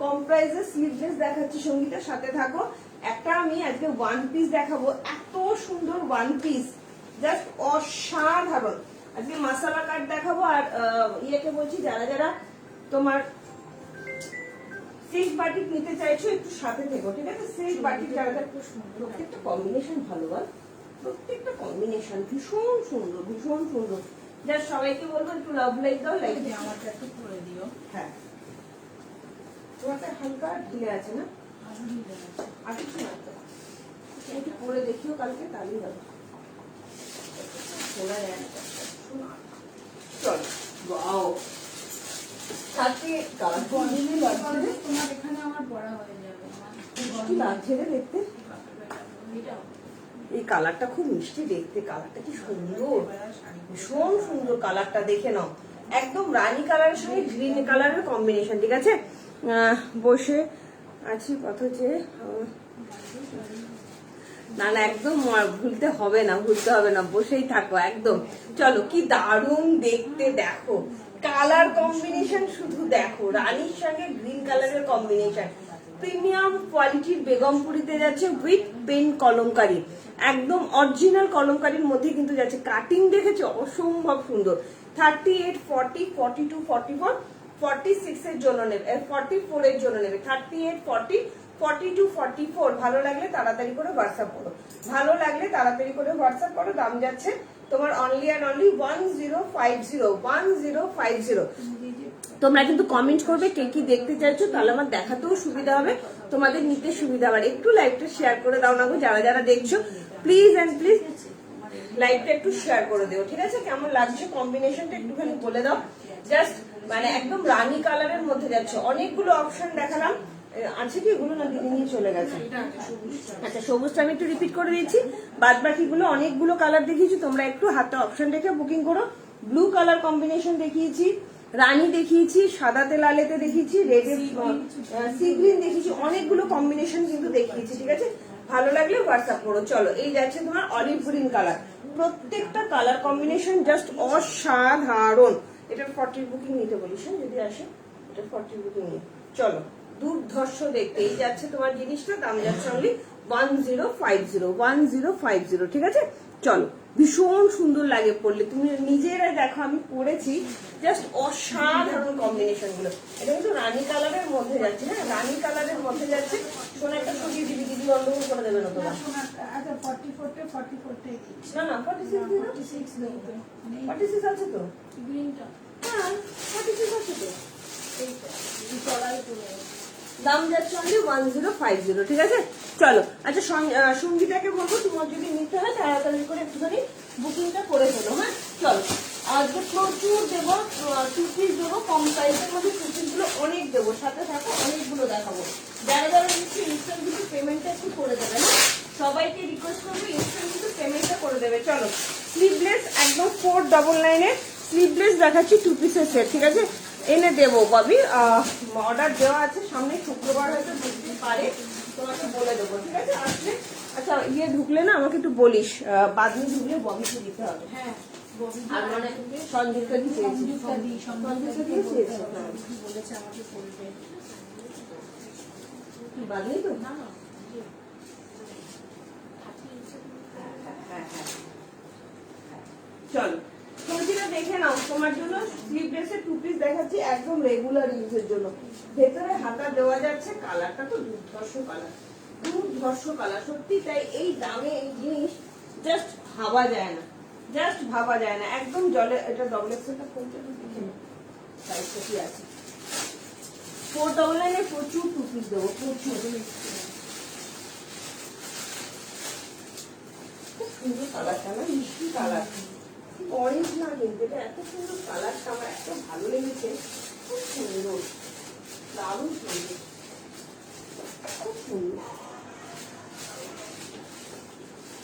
কম প্রাইসে স্লিভলেস দেখাচ্ছি, সঙ্গীতার সাথে থাকো। একটা আমি আজকে 1 পিস দেখাবো, এত সুন্দর 1 পিস, জাস্ট অসাধারণ। আজকে মাসালা কাট দেখাবো, আর ইয়েকে বলছি যারা যারা তোমার সিল্ক বাটিক নিতে চাইছো একটু সাথে থেকো, ঠিক আছে। সিল্ক বাটিক যারা প্রত্যেকটা কম্বিনেশন ভালো, বল, প্রত্যেকটা কম্বিনেশন ভীষণ সুন্দর, ভীষণ সুন্দর। জাস্ট সবাইকে বলবো একটু লাভ লাইক দাও, লাইক দিয়ে আমারটা একটু করে দিও। হ্যাঁ, তোমারটা হালকা ঢিলে আছে না, আর কিছু না তো, একটু পরে দেখিও কালকে, তাহলেই হবে। চল, ওয়াও, সাথে কালার বডিলে লাগছে, তোমার এখানে আমার বড় হয়ে যাবে, কি লাগছে রে দেখতে, এটাও এই কালারটা খুব মিষ্টি দেখতে, কালারটা কি সুন্দর, ভীষণ সুন্দর কালারটা, দেখে নাও, একদম রানী কালারের সঙ্গে গ্রিন কালারের কম্বিনেশন, ঠিক আছে। বসে আছি কত যে, না না একদম ভুলতে হবে না, ভুলতে হবে না, বসেই থাকো একদম। চলো, কি দারুণ দেখতে, দেখো কালার কম্বিনেশন, শুধু দেখো, রানীর সঙ্গে গ্রিন কালারের কম্বিনেশন, প্রিমিয়াম কোয়ালিটির বেগমপুরিতে যাচ্ছে উইথ পেন কলমকারি, একদম অরিজিনাল কলমকারির মধ্যে কিন্তু যাচ্ছে, কাটিং দেখেছো অসম্ভব সুন্দর। 38, 40, 42, 44, 46 এর জন্য নেবে, 44 এর জন্য নেবে, 38, 40, 42, 44, ভালো লাগলে তাড়াতাড়ি করে হোয়াটসঅ্যাপ করো, ভালো লাগলে তাড়াতাড়ি করে হোয়াটসঅ্যাপ করো। দাম যাচ্ছে তোমার অনলি অ্যান্ড অনলি 1050, 1050। তোমরা কিন্তু কমেন্ট করবে কে কি দেখতে চাইছো, তাহলে আমার দেখাতেও সুবিধা হবে, তোমাদের নিতে সুবিধা হবে। একটু লাইভটা শেয়ার করে দাও না গো, যারা যারা দেখছো প্লিজ এন্ড প্লিজ লাইভটা একটু শেয়ার করে দিও, ঠিক আছে। কেমন লাগছে কম্বিনেশনটা একটুখানি বলে দাও, জাস্ট মানে একদম রানী কালারের মধ্যে যাচ্ছে, অনেকগুলো অপশন দেখালাম, আছে কি এগুলো, না দিদি নিয়ে চলে গেছে। আচ্ছা, সবুজটা আমি একটু রিপিট করে দিচ্ছি, বাদ বাকিগুলো অনেকগুলো কালার দেখিয়েছি, তোমরা একটু হাতে অপশন রেখে বুকিং করো। ব্লু কালার কম্বিনেশন দেখিয়েছি, রানী দেখিয়েছি, সাদাতে লালেতে দেখিয়েছি, রেডে সি গ্রিন দেখিয়েছি, অনেকগুলো কম্বিনেশন কিন্তু দেখিয়েছি, ঠিক আছে। ভালো লাগলে হোয়াটসঅ্যাপ করো। চলো, এই যাচ্ছে তোমার অলিভ গ্রিন কালার, প্রত্যেকটা কালার কম্বিনেশন জাস্ট অসাধারণ। এটার 40 বুকিং নিতে বলিস যদি আসে, এটার 40 বুকিং নিয়ে চলো, দুর্ধর্ষ দেখতে। এই যাচ্ছে তোমার জিনিসটা, দাম যাচ্ছে অনলি 1050, 1050, ঠিক আছে। চলো, ভীষণ সুন্দর লাগে পরলে, তুমি নিজেরাই দেখো, আমি পরেছি, জাস্ট অসাধারণ কম্বিনেশন গুলো। এটা কিন্তু রানী কালারের মধ্যে যাচ্ছে, হ্যাঁ রানী কালারের মধ্যে যাচ্ছে। সোনা একটা সরিয়ে দিবি, দিদি গন্ডগোল করে দেবে না তোমার। আচ্ছা 44 না না 46 নেই, 46 আছে তো, গ্রিনটা, হ্যাঁ 46 আছে তো, এইটা এই তলায় চলে যাবে। দাম যাচ্ছে অনলি 1050, ঠিক আছে। চলো, আচ্ছা সঙ্গীতাকে বলবো তোমার যদি নিতে হয় তাড়াতাড়ি করে একটুখানি বুকিংটা করে ফেলো, হ্যাঁ। চলো, আজকে প্রচুর দেবো, 2 পিস দেবো, কম প্রাইসের মধ্যে 2 পিস গুলো অনেক দেবো, সাথে থাকো, অনেকগুলো দেখাবো। যারা যারা নিচ্ছে ইনস্ট্যান্ট কিন্তু পেমেন্টটা একটু করে দেবে, হ্যাঁ সবাইকে রিকোয়েস্ট করবো ইনস্ট্যান্ট কিন্তু পেমেন্টটা করে দেবে। চলো, স্লিভলেস একদম 499 স্লিভলেস দেখাচ্ছি, 2 পিসের সেট, ঠিক আছে। এনে দেবো ববি, অর্ডার দেওয়া আছে, সামনে শুক্রবার হয়তো ঢুকতে পারে, তোমাকে বলে দেবো, ঠিক আছে আসলে। আচ্ছা, ইয়ে ঢুকলে না আমাকে একটু বলিস, বাদনি ঢুকলে ববিকে দিতে হবে, হ্যাঁ আর মানে সঞ্জিতটা কি চেয়েছি, সঞ্জুক্তা দিয়ে চেয়েছি, বলেছে আমাকে করবে। বাদনি তো না না চলো সঞ্চিতা দেখে নাও, তোমার জন্য স্লিভলেসের 2 পিস দেখাচ্ছি একদম রেগুলার ইউজের জন্য। ভেতরে হাতা দেওয়া যাচ্ছে, কালারটা তো দুর্ধর্ষ কালার, দুর্ধর্ষ কালার সত্যি। তাই এই দামে এই জিনিস জাস্ট ভাবা যায় না, জাস্ট ভাবা যায় না একদম। জলে এটা ডবল এক্সেলটা কোনটা দেখে নাও, সাইজটা কি আছে। 499 প্রচুর 2 পিস দেবো, প্রচুর। খুব সুন্দর কালারটা না, মিষ্টি কালার, অরেঞ্জ না কিন্তু এটা এত সুন্দর কালারটা আমার এত ভালো লেগেছে। খুব সুন্দর, দারুণ সুন্দর, খুব সুন্দর।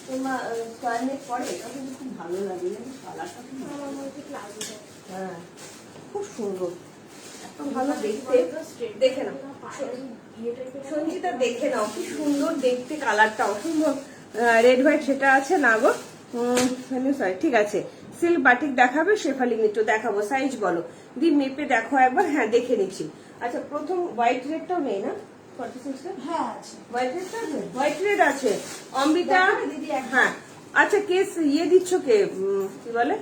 তোমার টয়লেট পরে এটা কিন্তু খুব ভালো লাগে, কালারটা খুব হ্যাঁ খুব সুন্দর, এত ভালো দেখতে। দেখে নাও সঞ্চিতা, দেখে নাও কি সুন্দর দেখতে কালারটা, অসম্ভব। রেড হোয়াইট সেটা আছে না গো, সরি ঠিক আছে। সিল্ক বাটিক দেখাবে, শেফালি নিটো দেখাবো, সাইজ বলো দি, মেপে দেখো একবার। হ্যাঁ দেখে নিচ্ছি। আচ্ছা প্রথম হোয়াইট রেডটাও নেই না, 46 হ্যাঁ আছে, হোয়াইট রেডটা আছে, হোয়াইট রেড আছে অমৃতা দিদি। হ্যাঁ আচ্ছা কেস ইয়ে দিচ্ছ কে, কি বলে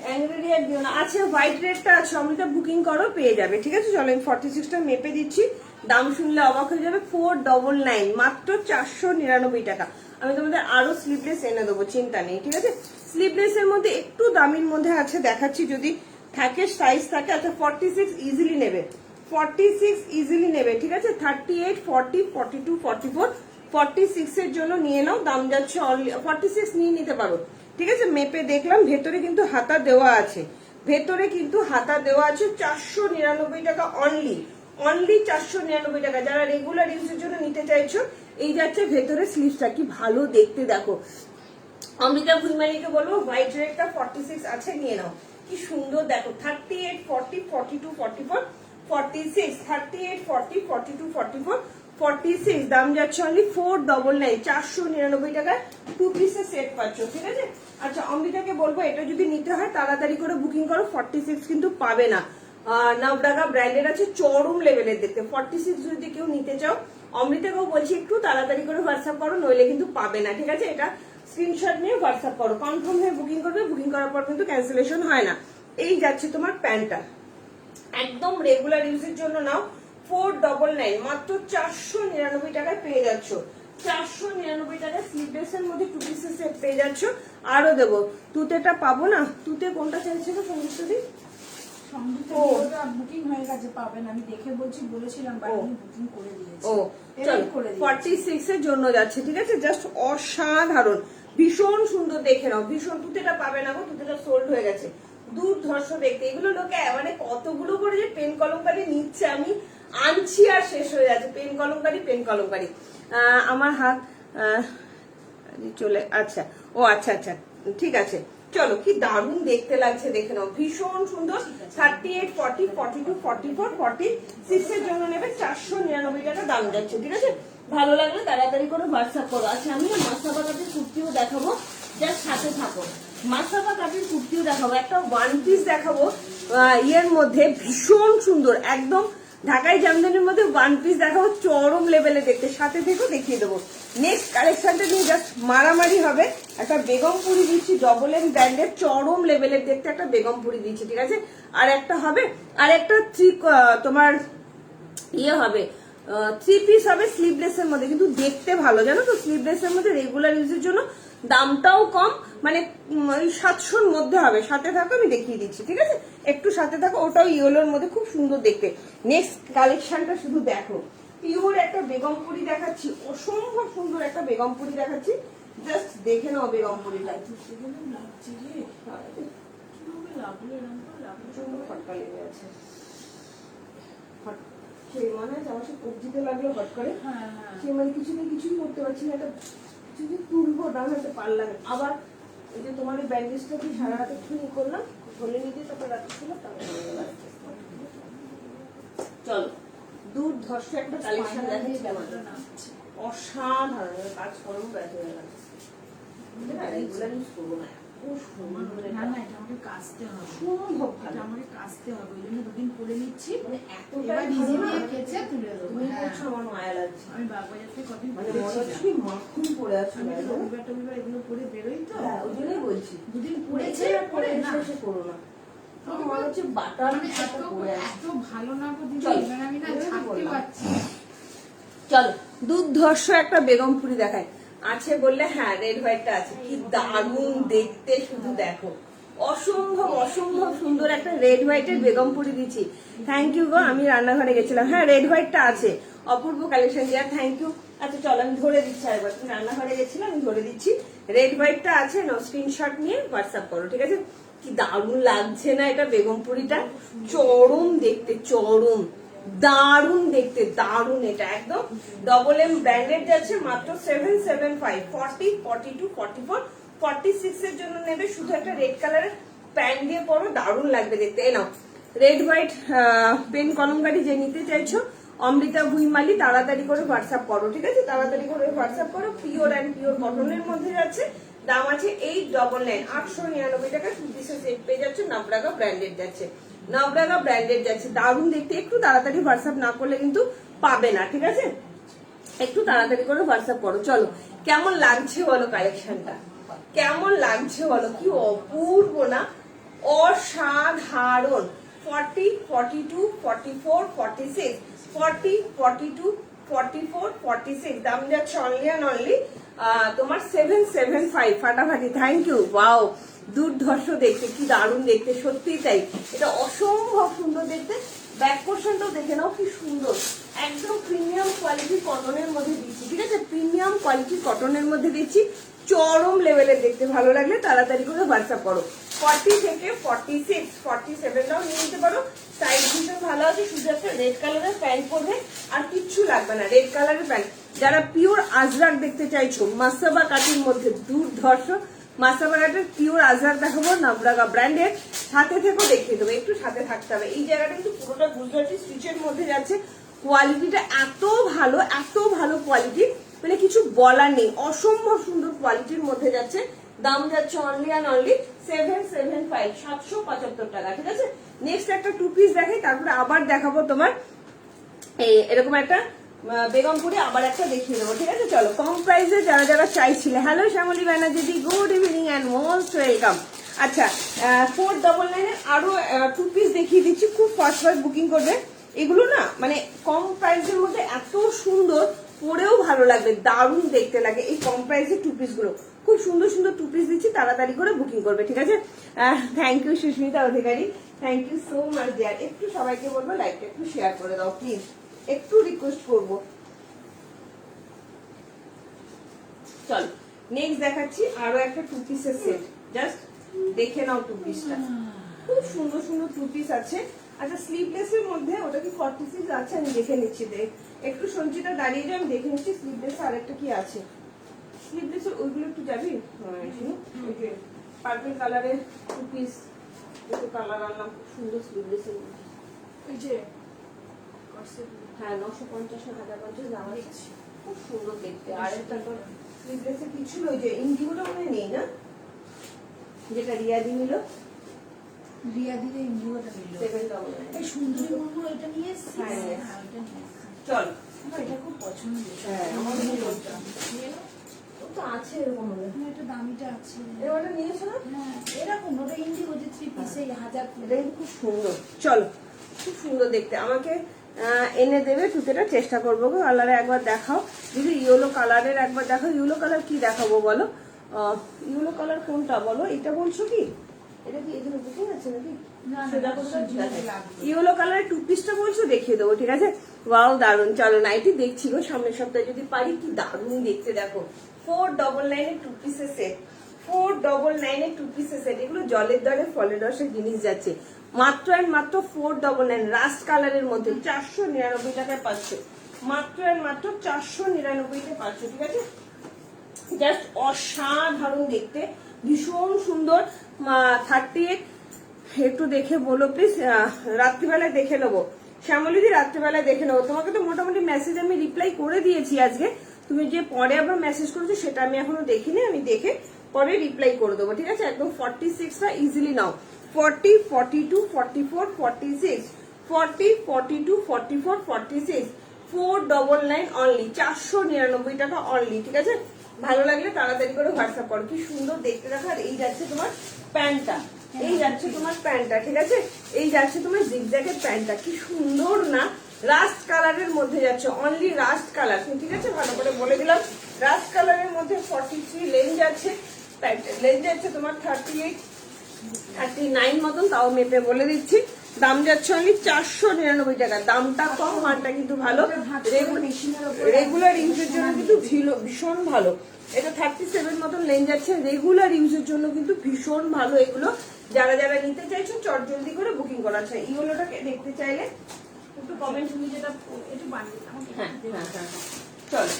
অ্যাংরেরিয়ার দিও না। আচ্ছা হোয়াইট রেডটা আছে অমৃতা, বুকিং করো পেয়ে যাবে, ঠিক আছে। চলো আমি 46টা মেপে দিচ্ছি, দাম শুনলে অবাক হয়ে যাবে। 499 মাত্র 499 টাকা। আমি তোমাদের আরো স্লিভলেস এনে দেবো, চিন্তা নেই, ঠিক আছে। স্লিভলেস এর মধ্যে একটু দামির মধ্যে আছে, দেখাচ্ছি যদি থাকে, সাইজ থাকে। আচ্ছা 46 ইজিলি নেবে, 46 ইজিলি নেবে, ঠিক আছে। 38, 40, 42, 44, 46 এর জন্য নিয়ে নাও, দাম যাচ্ছে 46 নিয়ে নিতে পারো, ঠিক আছে। মেপে দেখলাম, ভেতরে কিন্তু হাতা দেওয়া আছে, ভেতরে কিন্তু হাতা দেওয়া আছে। 499 টাকা অনলি, অনলি 499 টাকা। যারা রেগুলার ইউজের জন্য নিতে চাইছো, এই যাচ্ছে ভেতরে স্লিভসটা, কি ভালো দেখতে দেখো। অমৃতা ভুইমালিকে বলবো হোয়াইট রেডটা 46 আছে, নিয়ে নাও, কি সুন্দর দেখো। 38, 40, 42, 44, 46, 38, 40, 42, 44, 46, দাম যাচ্ছে অনলি 499, 499 টাকায় 2 পিসের সেট পাচ্ছ, ঠিক আছে। আচ্ছা অমৃতাকে বলবো এটা যদি নিতে হয় তাড়াতাড়ি করে বুকিং করো, 46 কিন্তু পাবে না। নাওডাগা ব্র্যান্ডের আছে, চরম লেভেলের দেখতে। 46 যদি কেউ নিতে চাও, অমৃতাকেও বলছি একটু তাড়াতাড়ি করে হোয়াটসঅ্যাপ করো, নইলে কিন্তু পাবে না, ঠিক আছে। এটা স্ক্রিনশট নিয়ে হোয়াটসঅ্যাপ করো, কনফার্ম হয়ে বুকিং করবে, বুকিং করার পর কিন্তু ক্যান্সেলেশন হয় না। এই যাচ্ছে তোমার প্যান্টটা, একদম রেগুলার ইউজের জন্য নাও, 499 মাত্র 499 টাকায় পেয়ে যাচ্ছ। 499 টাকায় স্লিভলেস এর মধ্যে 2 পিসের সেট পেয়ে যাচ্ছ। আরো দেবো, তুতেটা পাবো না, তুতে কোনটা চাইছিল সঙ্গীত দি? বুকিং হয়ে গেছে, পাবেন, আমি দেখে বলছি, বলেছিলাম বুকিং করে দিয়েছি। ও চলো 46 এর জন্য যাচ্ছে, ঠিক আছে। জাস্ট অসাধারণ, ভীষণ সুন্দর, দেখে নাও, ভীষণ। তুতেটা পাবে না গো, তুতেটা সোল্ড হয়ে গেছে, দুর্ধর্ষ দেখতে। এগুলো লোকে মানে কতগুলো করে যে পেন কলমকারি নিচ্ছে, আমি আনছি আর শেষ হয়ে যাচ্ছে, পেন কলমকারি, পেন কলমকারি। আমার হাত চলে, আচ্ছা ও আচ্ছা আচ্ছা ঠিক আছে। চলো কি দারুণ দেখতে লাগছে, দেখে নাও, ভীষণ সুন্দর। 38, 40, 42, 44, 46 এর জন্য নেবে 499 টাকা দাম যাচ্ছে, ঠিক আছে। ভালো লাগলে তাড়াতাড়ি করে হোয়াটসঅ্যাপ করো। আচ্ছা আমি না মাসাবা কাটের কুর্তিও দেখাবো, জাস্ট সাথে থাকো। মাসাবা কাটের কুর্তিও দেখাবো, একটা 1 পিস দেখাবো ইয়ের মধ্যে, ভীষণ সুন্দর একদম ঢাকাই জামদানির মধ্যে 1 পিস দেখাবো, চরম লেভেলে দেখতে। সাথে থেকেও দেখিয়ে দেবো। নেক্সট কালেকশনটা নিয়ে জাস্ট মারামারি হবে। একটা বেগমপুরি দিচ্ছি, ডবল এম ব্র্যান্ডের, চরম লেভেলের দেখতে একটা বেগমপুরি দিচ্ছি, ঠিক আছে। আর একটা হবে, আর একটা তোমার ইয়ে হবে, 3 পিস হবে স্লিভলেস এর মধ্যে, কিন্তু দেখতে ভালো, জানো তো। স্লিভলেস এর মধ্যে রেগুলার ইউজের জন্য দামটাও কম, মানে ওই 700-র মধ্যে হবে। সাথে থাকো, আমি দেখিয়ে দিচ্ছি, ঠিক আছে। একটু সাথে থাকো, ওটাও ইয়েলোর মধ্যে খুব সুন্দর দেখতে। নেক্সট কালেকশনটা শুধু দেখো, পিওর একটা বেগমপুরি দেখাচ্ছি, অসম্ভব সুন্দর একটা বেগমপুরি দেখাচ্ছি, জাস্ট দেখে নাও বেগমপুরিটা। ফটকা লেগে আছে, সেই মনে আছে আমার সে কবজিতে লাগলো হট করে, সে মানে কিছুই করতে পারছি না, একটা কিছু তুলবো ডান হাতে পারলাম। আবার এই যে তোমার এই ব্যান্ডেজটা কি সারা রাতে একটু করলাম, ধরে নিয়ে দিয়ে তারপর রাখতে ছিল, চলো দুর্ধর্ষ একটা কালেকশন দেখাচ্ছি, অসাধারণ কাজ করবো, ব্যাস হয়ে গেছে, রেগুলার ইউজ করবো না। খুব সুন্দর না না এটা আমাকে কাচতে হবে, সম্ভব এটা ভালো আমাকে কাচতে হবে, ওই জন্য দুদিন পরে নিচ্ছি। মানে এতটা এবার ভিজে দিয়ে কেচে তুলে দেবো। তুমি হ্যাঁ। বলছো আমার মায়া লাগছে আমি বাগবাজার থেকে কদিন মানে মনে পরেছি হচ্ছে কি মাখন পড়ে আছো আমি তো রবিবার টবিবার এগুলো পরে বেরোই তো, হ্যাঁ ওই জন্যই বলছি দুদিন পড়েছে পরেছে পরে না শেষে করো না আমার মনে হচ্ছে বাটার মানে সাথে পড়ে আছে এত ভালো না গো দিদি, চল, এবার আমি না এবার ছাড়তে বললাম। পারছি না। চলো দুর্ধর্ষ একটা বেগমপুরি দেখায় আছে বললে হ্যাঁ রেড হোয়াইটটা আছে কি দারুণ দেখতে শুধু দেখো অসম্ভব অসম্ভব সুন্দর একটা রেড হোয়াইটের বেগমপুরি দিচ্ছি থ্যাংক ইউ গো আমি রান্নাঘরে গেছিলাম হ্যাঁ রেড হোয়াইটটা আছে অপূর্ব কালেকশন দেওয়া থ্যাংক ইউ আচ্ছা চলো আমি ধরে দিচ্ছি একবার তুমি রান্নাঘরে গেছিলাম আমি ধরে দিচ্ছি রেড হোয়াইটটা আছে নাও স্ক্রিনশট নিয়ে হোয়াটসঅ্যাপ করো ঠিক আছে কি দারুণ লাগছে না এটা বেগমপুরিটা চরম দেখতে চরম দারুণ দেখতে দারুণ এটা একদম ডবল এম ব্র্যান্ডেড যাচ্ছে মাত্র 775 40 42 44 46 এর জন্য নেবে শুধু একটা রেড কালারের প্যান্ট দিয়ে পরো দারুণ লাগবে দেখতে এই নাও রেড হোয়াইট পেন কলমকারি যে নিতে চাইছো অমৃতা ভুইমালি তাড়াতাড়ি করে হোয়াটসঅ্যাপ করো ঠিক আছে তাড়াতাড়ি করে হোয়াটসঅ্যাপ করো পিওর অ্যান্ড পিওর কটনের মধ্যে যাচ্ছে দাম আছে 899 899 টাকা 2 পিসের সেট পেয়ে যাচ্ছে নবরাগা ব্র্যান্ডেড যাচ্ছে নবরাগা ব্র্যান্ডেড যাচ্ছে দারুণ দেখতে একটু তাড়াতাড়ি হোয়াটসঅ্যাপ না করলে কিন্তু পাবে না ঠিক আছে একটু তাড়াতাড়ি করে হোয়াটসঅ্যাপ করো চলো কেমন লাগছে বলো কালেকশনটা কেমন লাগছে বলো কি অপূর্ব না অসাধারণ 40 42 44 46 40 42 44 46 দাম যাচ্ছে অনলি অ্যান্ড অনলি তোমার 775 ফাটাফাটি থ্যাংক ইউ ওয়াও দুর্ধর্ষ দেখতে কি দারুণ দেখতে সত্যি তাই এটা অসম্ভব সুন্দর দেখতে ব্যাক পোর্শনটাও দেখে নাও কি সুন্দর একদম প্রিমিয়াম কোয়ালিটির কটনের মধ্যে দিচ্ছি ঠিক আছে প্রিমিয়াম কোয়ালিটির কটনের মধ্যে দিচ্ছি চরম লেভেলের দেখতে ভালো লাগলে তাড়াতাড়ি করে হোয়াটসঅ্যাপ করো 40 থেকে 46 47 টাও নিয়ে নিতে পারো সাইজ ভীষণ ভালো আছে শুধু একটা রেড কালারের প্যান্ট পরবে আর কিচ্ছু লাগবে না রেড কালারের প্যান্ট যারা পিওর আজরাক দেখতে চাইছো মাসাবা কাটির মধ্যে দুর্ধর্ষ মাসাবা কাটের পিওর আজরাক দেখাবো নবরাগা ব্র্যান্ডের সাথে থেকেও দেখিয়ে দেবো একটু সাথে থাকতে হবে এই জায়গাটা কিন্তু পুরোটা গুজরাটি স্টিচের মধ্যে যাচ্ছে কোয়ালিটিটা এত ভালো কোয়ালিটি মানে কিছু বলার নেই অসম্ভব সুন্দর কোয়ালিটির মধ্যে যাচ্ছে দাম যাচ্ছে অনলি অ্যান্ড অনলি 775 775 টাকা ঠিক আছে নেক্সট একটা 2 পিস দেখাই তারপরে আবার দেখাবো তোমার এই এরকম একটা বেগমপুরি আবার একটা দেখিয়ে দেবো ঠিক আছে চলো কম প্রাইসে যারা যারা চাইছিলে hello Shyamali Banerjee good evening and most welcome আচ্ছা 499 এর আরো 2 পিস দেখিয়ে দিচ্ছি খুব ফাস্ট বুকিং করবে এগুলো না মানে কম প্রাইসের মধ্যে এত সুন্দর পরেও ভালো লাগবে দারুণ দেখতে লাগে এই কম প্রাইসের 2 পিস গুলো খুব সুন্দর সুন্দর 2 পিস দিচ্ছি তাড়াতাড়ি করে বুকিং করবে ঠিক আছে thank you Susmita Adhikari thank you so much dear একটু সবাইকে বলবো লাইকটা একটু শেয়ার করে দাও প্লিজ একটু রিকোয়েস্ট করবো চল নেক্সট দেখাচ্ছি আরো একটা 2 পিসের সেট জাস্ট দেখে নাও 2 পিসটা খুব সুন্দর সুন্দর 2 পিস আছে আচ্ছা স্লিভলেস এর মধ্যে ওটা কি 46 আছে আমি দেখে নিচ্ছি একটু সঞ্চিতা দাঁড়িয়ে যাও আমি দেখে নিচ্ছি স্লিভলেস আরেকটা কি আছে স্লিভলেস ওইগুলো একটু যাবি পার্পল কালারের 2 পিস একটু কালার আনলাম খুব সুন্দর স্লিভলেস এর মধ্যে এই যে হ্যাঁ 950 না 1050 দাম আছে খুব সুন্দর দেখতে আর একটা তো স্লিভলেসে কি ছিল ওই যে ইন্ডিগোটা মনে নেই না যেটা রিয়াদি নিল রিয়া দিলে ইন্ডিগোটা নিল 799 এই সুন্দরী মনে এটা নিয়ে এসেছি হ্যাঁ, নিয়ে হ্যাঁ এটা নিয়ে এসেছি চল আমার এটা খুব পছন্দ হ্যাঁ, আমারও খুব পছন্দ। নিয়ে নাও। ও তো আছে এরকম হলে না, এটা দামিটা আছে এবারে নিয়েছো না হ্যাঁ এরকম ওটা ইন্ডিগো যে 3 পিসে 1000 এটা কিন্তু খুব সুন্দর চলো খুব সুন্দর দেখতে আমাকে এনে দেবে টুকেটা চেষ্টা করবো গো কালারে একবার দেখাও যদি ইয়েলো কালারের একবার দেখাও ইয়েলো কালার কি দেখাবো বলো ইয়েলো কালার কোনটা বলো এটা বলছো কি এটা কি এখানে বুকিং আছে নাকি না, না, সোজা না, করে সোজা দেখাই। লাগবে। ইয়েলো কালারের 2 পিসটা বলছো দেখিয়ে দেবো ঠিক আছে ওয়াও দারুন চলো নাইটি দেখছি গো সামনের সপ্তাহে যদি পারি কি দারুন দেখতে দেখো 499 এর 2 পিসের সেট 499 এর 2 পিসের সেট এগুলো জলের দরে ফলের রসের জিনিস যাচ্ছে মাত্র আর মাত্র 499 রাস্ট কালারের মধ্যে 499 টাকায় পাচ্ছ মাত্র আর মাত্র 499 তে পাচ্ছ ঠিক আছে জাস্ট অসাধারণ দেখতে ভীষণ সুন্দর 38 একটু দেখে বলো প্লিজ রাত্রিবেলায় দেখে নেবো শ্যামলীদি রাত্রিবেলায় দেখে নেবো তোমাকে তো মোটামুটি মেসেজ আমি রিপ্লাই করে দিয়েছি আজকে তুমি যে পরে আবার মেসেজ করেছো সেটা আমি এখনো দেখিনি, আমি দেখে পরে রিপ্লাই করে দেবো, ঠিক আছে? একদম 46টা ইজিলি নাও, 40, 42, 44, 46, 40, 42, 44, 46, 499 অনলি, 499 টাকা অনলি, ঠিক আছে? ভালো লাগলে তাড়াতাড়ি করে হোয়াটসঅ্যাপ করো। কি সুন্দর দেখতে দেখো। আর এই যাচ্ছে তোমার প্যান্টটা, এই যাচ্ছে তোমার প্যান্টটা, ঠিক আছে? এই যাচ্ছে তোমার জিগজ্যাগের প্যান্টটা, কি সুন্দর না, রাস্ট কালারের মধ্যে যাচ্ছে, অনলি রাস্ট কালার, ঠিক আছে? ভালো করে বলে দিলাম, রাস্ট কালারের মধ্যে 43 লেন্থ আছে, প্যান্টের লেন্থ যাচ্ছে তোমার 38, 39 মতন, তাও মেপে বলে দিচ্ছি। দাম যাচ্ছে অনলি 499 টাকা। দামটা কম, মানটা কিন্তু ভালো, রেগুলার ইউজের জন্য কিন্তু ভীষণ ভালো। এটা 37 মতন লেন্থ যাচ্ছে, রেগুলার ইউজের জন্য কিন্তু ভীষণ ভালো। এগুলো যারা যারা নিতে চাইছো চট জলদি করে বুকিং করা আছে। ইয়েলোটাকে দেখতে চাইলে একটু কমেন্ট, তুমি যেটা একটু বানিয়ে হ্যাঁ হ্যাঁ হ্যাঁ চলো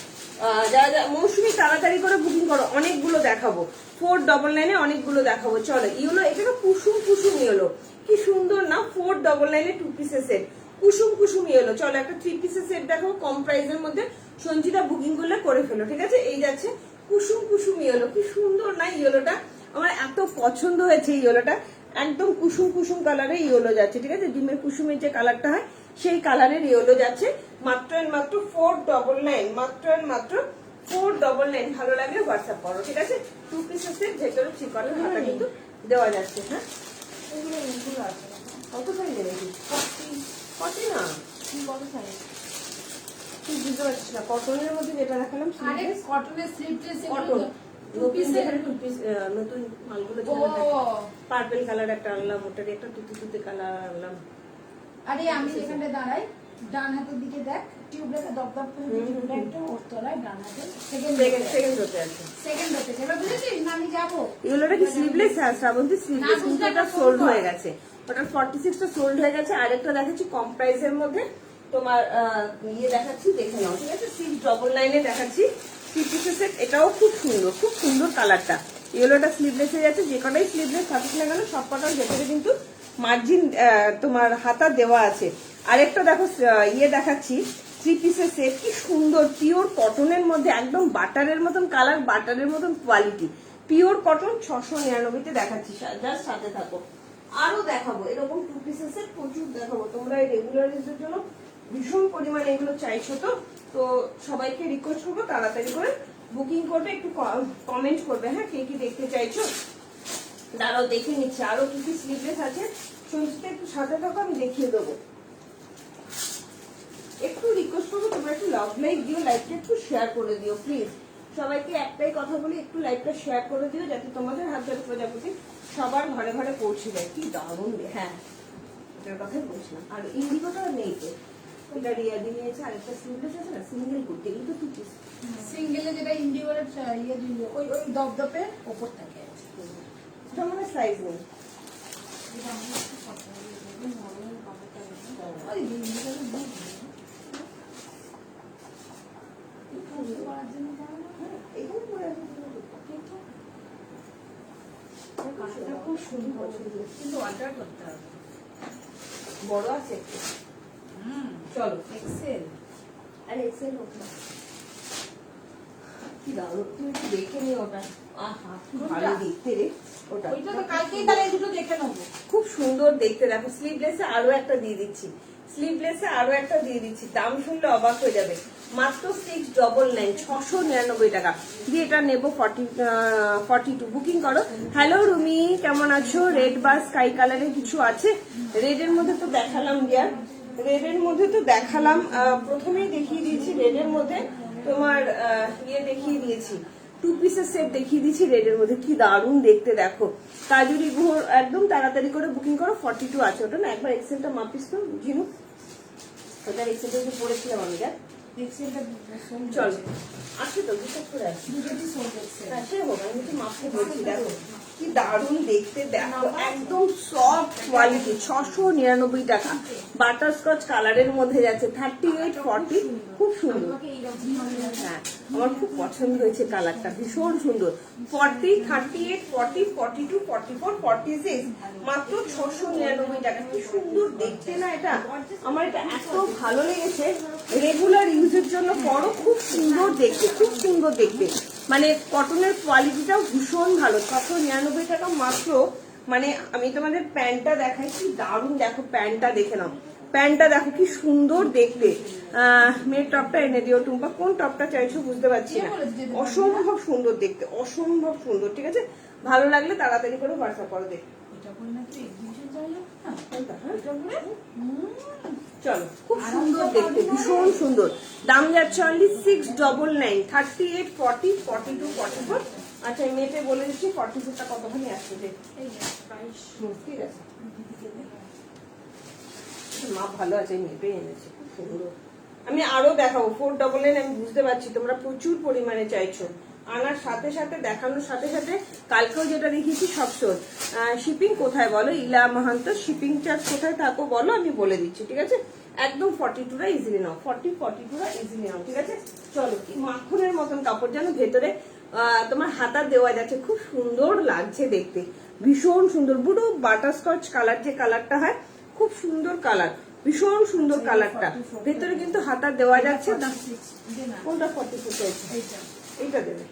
যারা যা মৌসুমি তাড়াতাড়ি করে বুকিং করো, অনেকগুলো দেখাবো, 499 অনেকগুলো দেখাবো। চলো ইয়েলো, এটা তো কুসুম কুসুম ইয়েলো, কি সুন্দর না, 499 2 পিসের সেট, কুসুম কুসুম ইয়েলো। চলো একটা 3 পিসের সেট দেখো কম প্রাইসের মধ্যে, সঞ্চিতা বুকিং করলে করে ফেলো, ঠিক আছে? এই যাচ্ছে কুসুম কুসুম ইয়েলো, কি সুন্দর না ইয়েলোটা, আমার এত পছন্দ হয়েছে ইয়েলোটা, একদম কুসুম কুসুম কালারের ইয়েলো যাচ্ছে, ঠিক আছে? ডিমের কুসুমের যে কালারটা হয় সেই কালারের ইয়েলো যাচ্ছে, মাত্র মাত্র 499, মাত্র মাত্র 499। ভালো লাগলে হোয়াটসঅ্যাপ করো, ঠিক আছে? 2 পিসের সেট, ভেতরে চিকনের হাতা কিন্তু দেওয়া যাচ্ছে। হ্যাঁ এগুলো এগুলো আছে, কত সাইজ এনেছি? 40 না, কত সাইজ তুই বুঝতে পারছিস না। কটনের মধ্যে যেটা দেখালাম, কটনের স্লিপলেস, কটন নতুন মালগুলো, পার্পল কালার একটা আনলাম, ওটার একটা তুতে তুতে কালার আনলাম। আরে আমি এখানে দাঁড়াই, ডান হাতের দিকে দেখ, টিউবলাইটে দপদপ করে টিউবলাইটটা ওর তলায় ডান হাতে সেকেন্ড হতে আছে, সেকেন্ড হতে এবার বুঝেছিস না? আমি যাবো, এগুলোটা কি স্লিভলেস? হ্যাঁ শ্রাবন্তী স্লিভলেস, কিন্তু এটা সোল্ড হয়ে গেছে, ওটা 46টা সোল্ড হয়ে গেছে। আরেকটা দেখাচ্ছি কম প্রাইসের মধ্যে, তোমার ইয়ে দেখাচ্ছি, দেখে নাও, ঠিক আছে? 699 দেখাচ্ছি 3 পিসের সেট, এটাও খুব সুন্দর, খুব সুন্দর কালারটা। ইয়েলোটা স্লিভলেস হয়ে যাচ্ছে, যে কটাই স্লিভলেস থাকুক না কেন সব কটার ভেতরে কিন্তু মার্জিন তোমার হাতা দেওয়া আছে। আরেকটা দেখো ইয়ে দেখাচ্ছি 3 পিসের সেট, কি সুন্দর, পিওর কটনের মধ্যে, একদম বাটারের মতন কালার, বাটারের মতন কোয়ালিটি, পিওর কটন, 699 দেখাচ্ছি, জাস্ট সাথে থাকো। আরো দেখাবো এরকম 2 পিসের সেট, প্রচুর দেখাবো। তোমরা এই রেগুলার ইউজের জন্য ভীষণ পরিমাণে এগুলো চাইছো, তো সবাইকে রিকোয়েস্ট করবো তাড়াতাড়ি করে বুকিং করবে, একটু কমেন্ট করবে, হ্যাঁ কে কি দেখতে চাইছো। দাঁড়াও দেখে নিচ্ছি আরো কি কি স্লিভলেস আছে, সঞ্চিতা একটু সাথে থাকো, আমি দেখিয়ে দেবো। একটু রিকোয়েস্ট করবো তোমরা একটু লাভ লাইক দিও, লাইকটা একটু শেয়ার করে দিও প্লিজ। সবাইকে একটাই কথা বলি, একটু লাইকটা শেয়ার করে দিও, যাতে তোমাদের হাত ধরে প্রজাপতি সবার ঘরে ঘরে পৌঁছে যায়। কি দারুণ, হ্যাঁ এটার কথাই বলছিলাম। আর ইন্ডিগোটা নেই তো, এটা রিয়াদি নিয়েছে, আরেকটা স্লিভলেস আছে না, সিঙ্গেল কুর্তি, এগুলো তো 2 পিস। সিঙ্গেলে যেটা ইন্ডিওর ইয়ে দিল, ওই ওই দপদপের ওপর থাকে, এটা মানে সাইজ নেই। খুব সুন্দর, কিন্তু অর্ডার করতে হবে, বড় আছে চলো এক্সেল, আর এক্সেল হোক না, কি দারুণ, তুমি একটু দেখে নিও ওটা, আহা কি ভালো দেখতে রে ওটা, ওইটা তো কালকেই তাহলে এই দুটো দেখে নেবো, খুব সুন্দর দেখতে। দেখো স্লিভলেসে আরো একটা দিয়ে দিচ্ছি, স্লিভলেসে আরো একটা দিয়ে দিচ্ছি, দাম শুনলে অবাক হয়ে যাবে, মাত্র 699, 699 টাকা দিয়ে এটা নেবো। 42 বুকিং করো। হ্যালো রুমি, কেমন আছো? রেড বা স্কাই কালারের কিছু আছে? রেডের মধ্যে তো দেখালাম ডিয়ার, রেডের মধ্যে তো দেখালাম, প্রথমেই দেখিয়ে দিয়েছি রেডের মধ্যে, তোমার ইয়ে দেখিয়ে দিয়েছি, 2 পিসের সেট দেখিয়ে দিয়েছি রেডের মধ্যে, কি দারুণ দেখতে দেখো। কাজুরি ঘোর, একদম তাড়াতাড়ি করে বুকিং করো। 42 আছে ওটা না, একবার এক্সেলটা মাপিস তো ঝিনু, ওটা এক্সেলটা যে পড়েছিলাম আমি, দেখ এক্সেলটা চল আছে তো, বিশ্বাস করে আছে, দুটোই সোল্ড এক্সেল, সে হোক, আমি একটু মাপতে বলছি, দেখো কি দারুণ দেখতে, দেখো একদম সফট কোয়ালিটি, 699 টাকা, বাটারস্কচ কালারের মধ্যে যাচ্ছে, 38-40, খুব সুন্দর। হ্যাঁ, আমার খুব পছন্দ হয়েছে কালারটা, ভীষণ সুন্দর। 40, 38, 40, 42, 44, 46, মাত্র 699 টাকা। কি সুন্দর দেখতে না এটা, আমার এটা এত ভালো লেগেছে। রেগুলার ইউজের জন্য পরো, খুব সুন্দর দেখতে, খুব সুন্দর দেখতে, মানে কটনের কোয়ালিটিটাও ভীষণ ভালো। 699 টাকা মাত্র। মানে আমি তোমাদের প্যান্টটা দেখাই, কি দারুণ, দেখো প্যান্টটা দেখে নাও, প্যান্টটা দেখো কি সুন্দর দেখতে। মেয়ের টপটা এনে দিও টুম্পা, কোন টপটা চাইছো বুঝতে পারছি না, অসম্ভব সুন্দর দেখতে, অসম্ভব সুন্দর। ঠিক আছে, ভালো লাগলে তাড়াতাড়ি করে হোয়াটসঅ্যাপ করো। দেখ চলো, খুব সুন্দর দেখতে, ভীষণ সুন্দর। দাম যাচ্ছে অনলি 699, 38, 40, 42, 44। আচ্ছা মেপে বলে দিচ্ছি 44টা কতখানি আসছে। ঠিক আছে, মা ভালো আছে, মেপে এনেছে, খুব সুন্দর। আমি আরো দেখাবো 499, আমি বুঝতে পারছি তোমরা প্রচুর পরিমাণে চাইছো, আনার সাথে সাথে দেখানোর সাথে সাথে কালকেও যেটা দেখিয়েছি সব শোধ। শিপিং কোথায় বলো ইলা মাহান্ত, শিপিং চার্জ কোথায় থাকো বলো, আমি বলে দিচ্ছি। ঠিক আছে, একদম 42টা ইজিলি নাও, 42টা ইজিলি নাও। ঠিক আছে, চলো। মাখনের মতন কাপড় যেন ভেতরে তোমার হাতা দেওয়া যাচ্ছে, খুব সুন্দর লাগছে দেখতে, ভীষণ সুন্দর। পুরো বাটারস্কচ কালার, যে কালারটা হয় খুব সুন্দর কালার, ভীষণ সুন্দর কালারটা, ভেতরে কিন্তু হাতা দেওয়া যাচ্ছে। কোনটা 44 চাইছে? এইটা দেবে,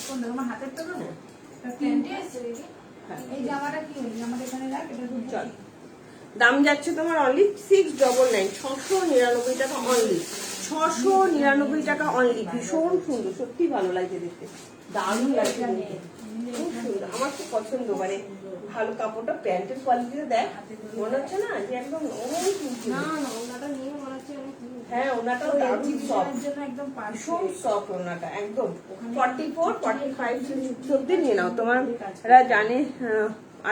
তোমার হাতের তো দেবো। এই জামাটা কি হলো, আমাদের এখানে রাখ, এটা চল। দাম যাচ্ছে তোমার অনলি 699, 699 টাকা অনলি, 699 টাকা অনলি। ভীষণ সুন্দর, সত্যি ভালো লাগছে দেখতে, দারুণ লাগছে দেখতে, খুব সুন্দর, আমার খুব পছন্দ। মানে ভালো কাপড়টা, প্যান্টের কোয়ালিটিটা দেখ, মনে হচ্ছে না যে একদম হ্যাঁ, ওনাটাও দারুণ সফট, ভীষণ সফট ওনাটা, একদম 44, 45 অব্দি নিয়ে নাও, তোমারা জানে।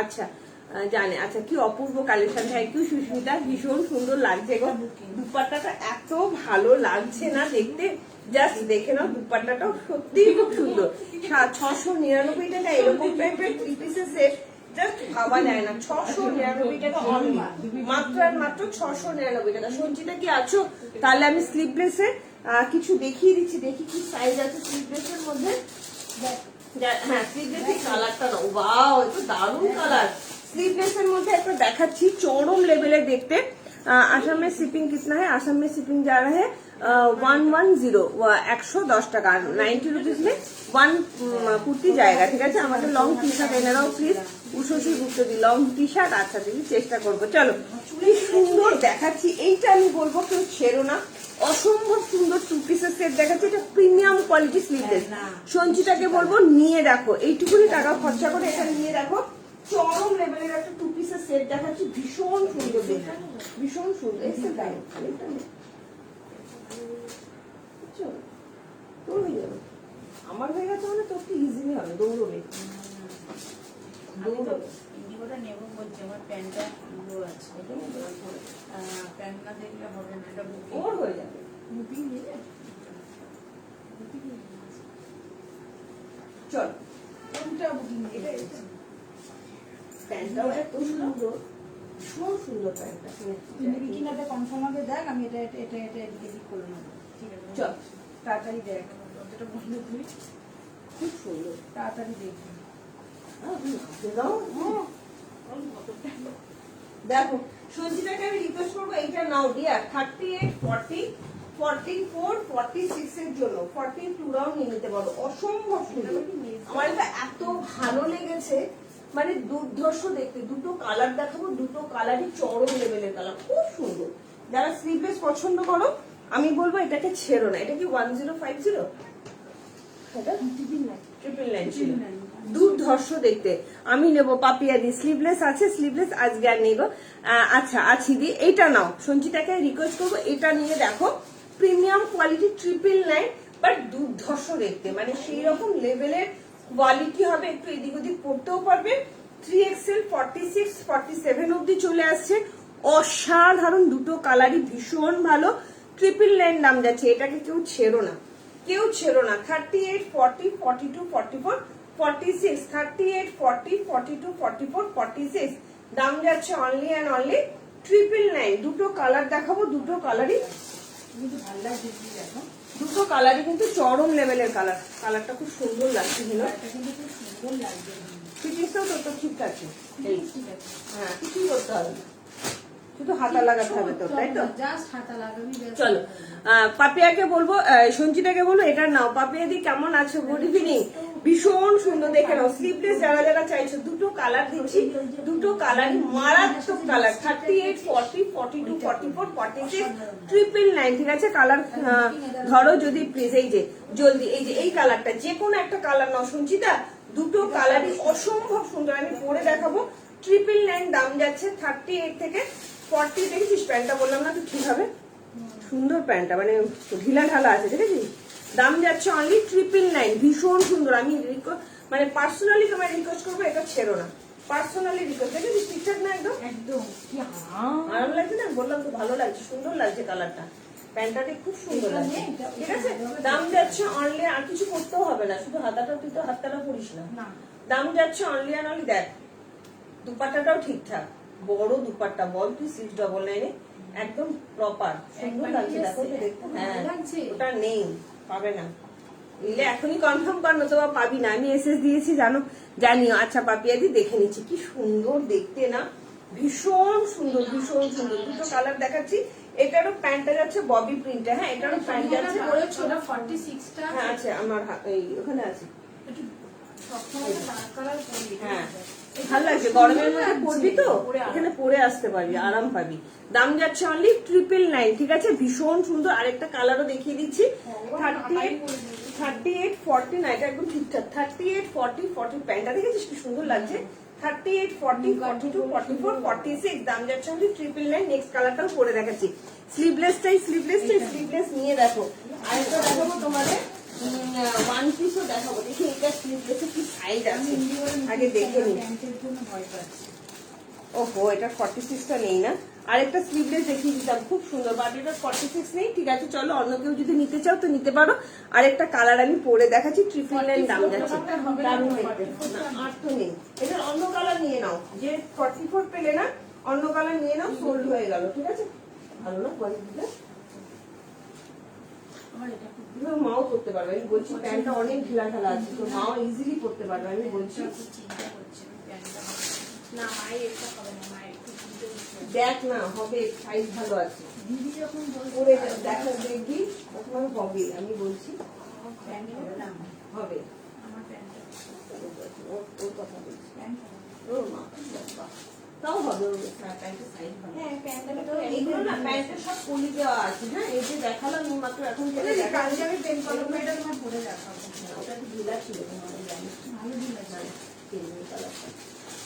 আচ্ছা জানে, আচ্ছা কি অপূর্ব কালেকশন, থ্যাংক ইউ সুস্মিতা, ভীষণ সুন্দর লাগছে গো। দুপাট্টাটা এত ভালো লাগছে না দেখতে, জাস্ট দেখে নাও, দুপাট্টাটাও সত্যি খুব সুন্দর। 699 টাকা এরকম টাইপের 3 পিসের সেট জাস্ট ভাবা যায় না। 699 টাকা অনলি, মাত্র আর মাত্র 699 টাকা। সঞ্চিতা কি আছো? তাহলে আমি স্লিভলেসের কিছু দেখিয়ে দিচ্ছি, দেখি কি সাইজ আছে স্লিভলেসের মধ্যে। হ্যাঁ, স্লিভলেসের কালারটা না, ওয়াও, এত দারুণ কালার। स्लीवलेसের মধ্যে একটা দেখাচ্ছি, চরম লেভেলের দেখতে। आसाम में शिपिंग कितना है? आसाम में शिपिंग जा रहा है 110, 110 টাকা, 90 रुपीज में 1 কুর্তি জায়গা। ঠিক আছে, আমাদের লং টি শার্ট এনে দাও please, Ushasi Gupta the long T shirt. আচ্ছা দিদি, চেষ্টা করবো। চলো, কি সুন্দর দেখাচ্ছি, এইটা আমি বলবো কেউ ছেড়ো না, অসম্ভব সুন্দর 2 পিসের সেট দেখাচ্ছি, এটা প্রিমিয়াম কোয়ালিটি স্লিভলেস। সঞ্চিতাকে বলবো নিয়ে রাখো, এইটুকুনি টাকা খরচা করে এটা নিয়ে রাখো। চরম লেভেলের একটা 2 পিসের সেট দেখাচ্ছি, ভীষণ সুন্দর দেখতে, ভীষণ সুন্দর। এসে দাও, তোর হয়ে যাবে, আমার হয়ে গেছে মানে তোর তো ইজিলি হবে, দৌড়বে দৌড়বে। ওটা নেবো বলছি, আমার প্যান্টটা পুরো আছে, প্যান্ট না দেখলে হবে না, এটা ওর হয়ে যাবে, বুকিং নিয়ে চল। কোনটা বুকিং এটা এটা প্যান্টটাও এত সুন্দর, ভীষণ সুন্দর প্যান্টটা। তুমি কি না কনফার্ম হবে, দেখ আমি এটা এটা এটা এটা এদিকে দিক করে নেবো। ঠিক আছে, চল তাড়াতাড়ি দেখ, ওটা বন্ধ করি, খুব সুন্দর। তাড়াতাড়ি দেখবি। দেখো সঞ্চিতাকে আমি রিকোয়েস্ট করবো, এইটা নাও ডিয়ার, 38, 40, 44, 46 এর জন্য 42রাও নিয়ে নিতে পারো, অসম্ভব সুন্দর। আমার এটা এত ভালো লেগেছে, মানে দুর্ধর্ষ দেখতে। দুটো কালার দেখাবো, দুটো কালারই চরম লেভেলের কালার, খুব সুন্দর। যারা স্লিভলেস পছন্দ করো আমি বলবো এটাকে ছেড়ো না। এটা কি 1050? এটা 999 ছিল, দুর্ধর্ষ দেখতে। আমি নেবো পাপিয়া দি, স্লিভলেস আছে, স্লিভলেস আজকে আর নেবো। আচ্ছা আছি দি, এইটা নাও। সঞ্চিতাকে রিকোয়েস্ট করবো এটা নিয়ে দেখো, প্রিমিয়াম কোয়ালিটি 999, বাট দুর্ধর্ষ দেখতে, মানে সেই রকম লেভেলের কোয়ালিটি হবে। একটু এদিক ওদিক পড়তেও পারবে। 3XL 46, 47 অব্দি চলে আসছে, অসাধারণ দুটো কালারই ভীষণ ভালো। 999 দাম যাচ্ছে, এটাকে কেউ ছেড়ো না, কেউ ছেড়ো না। 38, 40, 42, 44, 46, 38, 40, 42, 44, 46 দাম যাচ্ছে অনলি অ্যান্ড অনলি 999। দুটো কালার দেখাবো, দুটো কালারই কিন্তু ভালো লাগছে দেখো, দুটো কালারই কিন্তু চরম লেভেলের কালার। কালারটা খুব সুন্দর লাগছে, এটা কিন্তু খুব সুন্দর লাগছে। ফিটিংসটাও তো ঠিক আছে। এই ঠিক আছে, হ্যাঁ, কিছুই করতে হবে না, শুধু হাতা লাগাতে হবে তো, তাই তো? জাস্ট হাতা লাগাবি ব্যাস। চলো পাপিয়াকে বলবো, সঞ্চিতাকে বলবো এটা নাও। পাপিয়া দি কেমন আছো? Good evening. ভীষণ সুন্দর, দেখে নাও। স্লিভলেস যারা যারা চাইছো, দুটো কালার দিচ্ছি, দুটো কালারই মারাত্মক কালার। 38, 40, 42, 44, 46, 999। ঠিক আছে, কালার ধরো যদি প্লিজ। এই যে জলদি, এই যে এই কালারটা, যে কোনো একটা কালার নাও সঞ্চিতা। দুটো কালারই অসম্ভব সুন্দর, আমি পরে দেখাবো। 999 দাম যাচ্ছে 38 থেকে 40। দেখেছিস প্যান্টটা, বললাম না তো ঠিক হবে, সুন্দর প্যান্টটা, মানে ঢিলা ঢালা আছে, দেখেছিস? দাম যাচ্ছে অনলি 999। ভীষণ সুন্দর। আমি মানে পার্সোনালি তোমায় রিকোয়েস্ট করবো, এটা ছেড়ো না। পার্সোনালি রিকোয়েস্ট, দেখেছিস ঠিকঠাক না? একদম একদম কি আরাম লাগছে না? বললাম তো ভালো লাগছে, সুন্দর লাগছে কালারটা। প্যান্টটাটি খুব সুন্দর লাগছে। ঠিক আছে, দাম যাচ্ছে অনলি, আর কিছু করতেও হবে না, শুধু হাতাটা, তুই তো হাতটা পরিস না। না, দাম যাচ্ছে অনলি অ্যান্ড অনলি। দেখ দুপাট্টাটাও ঠিকঠাক, বড় দুপাট্টা, বল তুই 699 একদম প্রপার, সুন্দর লাগছে। দেখো তো দেখতে, হ্যাঁ ওটা নেই, পাবে না। নিলে এখনই কনফার্ম কর, না তো পাবি না। আমি এসএস দিয়েছি জানো, জানিও। আচ্ছা পাপিয়াদি দেখে নিচ্ছি, কি সুন্দর দেখতে না, ভীষণ সুন্দর, ভীষণ সুন্দর। দুটো কালার দেখাচ্ছি। এটারও প্যান্টটা যাচ্ছে ববি প্রিন্টে, হ্যাঁ এটারও প্যান্ট যাচ্ছে। ছোট 46টা হ্যাঁ আছে আমার এই ওখানে আছে। সবসময় কালার কালার পরি। হ্যাঁ ভালো লাগছে, গরমের মধ্যে পরবি তো, এখানে পরে আসতে পারবি, আরাম পাবি। দাম যাচ্ছে অনলি 999। ঠিক আছে, ভীষণ সুন্দর। আরেকটা কালারও দেখিয়ে দিচ্ছি। 38, 40 না, এটা একদম ঠিকঠাক। 38, 40, 40 প্যান্টটা দেখেছিস কি সুন্দর লাগছে। 38, 40, 42, 44, 46 দাম যাচ্ছে অনলি 999। নেক্সট কালারটাও পরে দেখাচ্ছি। স্লিভলেসটাই, স্লিভলেস নিয়ে দেখো। আরেকটা দেখাবো তোমাদের, ওয়ান পিসও দেখাবো। দেখি এটা স্লিভলেসে কি সাইজ আছে আগে দেখে নিই। প্যান্টের জন্য ভয় পাচ্ছি। ওহো, এটা 46টা নেই না? আরেকটা স্লিভলেস দেখিয়ে দিতাম, খুব সুন্দর, বাট এটা 46 নেই। ঠিক আছে, চলো অন্য কেউ যদি নিতে চাও তো নিতে পারো। আরেকটা কালার আমি পরে দেখাচ্ছি। 999 দাম যাচ্ছে, দারুণ দেখতে। না, আর তো নেই, এটার অন্য কালার নিয়ে নাও। যে 44 পেলে না, অন্য কালার নিয়ে নাও, সোল্ড হয়ে গেল। ঠিক আছে, ভালো না কোয়ালিটিটা? আমার এটা খুব মাও করতে পারবে, আমি বলছি। প্যান্টটা অনেক ঢিলা ঢালা আছে, তো মাও ইজিলি করতে পারবে, আমি বলছি। চিন্তা করছি প্যান্টটা। না মায়ের এটা হবে না, মায়ের একটু চিন্তা করছে। দেখ না, হবে, সাইজ ভালো আছে। দিদি যখন পরে দেখা দেখবি, তখন হবে, আমি বলছি প্যান্ট হবে না, হবে। আমার প্যান্টটা ওর কথা বলছি, প্যান্ট ওর মা তাও হবে। প্যান্টের সাইজ ভালো। হ্যাঁ, প্যান্টটা তো এইগুলো না, প্যান্টের সব পলি দেওয়া আছে। হ্যাঁ, এই যে দেখালাম মাত্র, এখন থেকে কালকে আমি পেন কলম এটা তোমার পরে দেখাবো। ওটা তো ঢিলা ছিল, তোমাদের জানি। ভালো দিন আছে।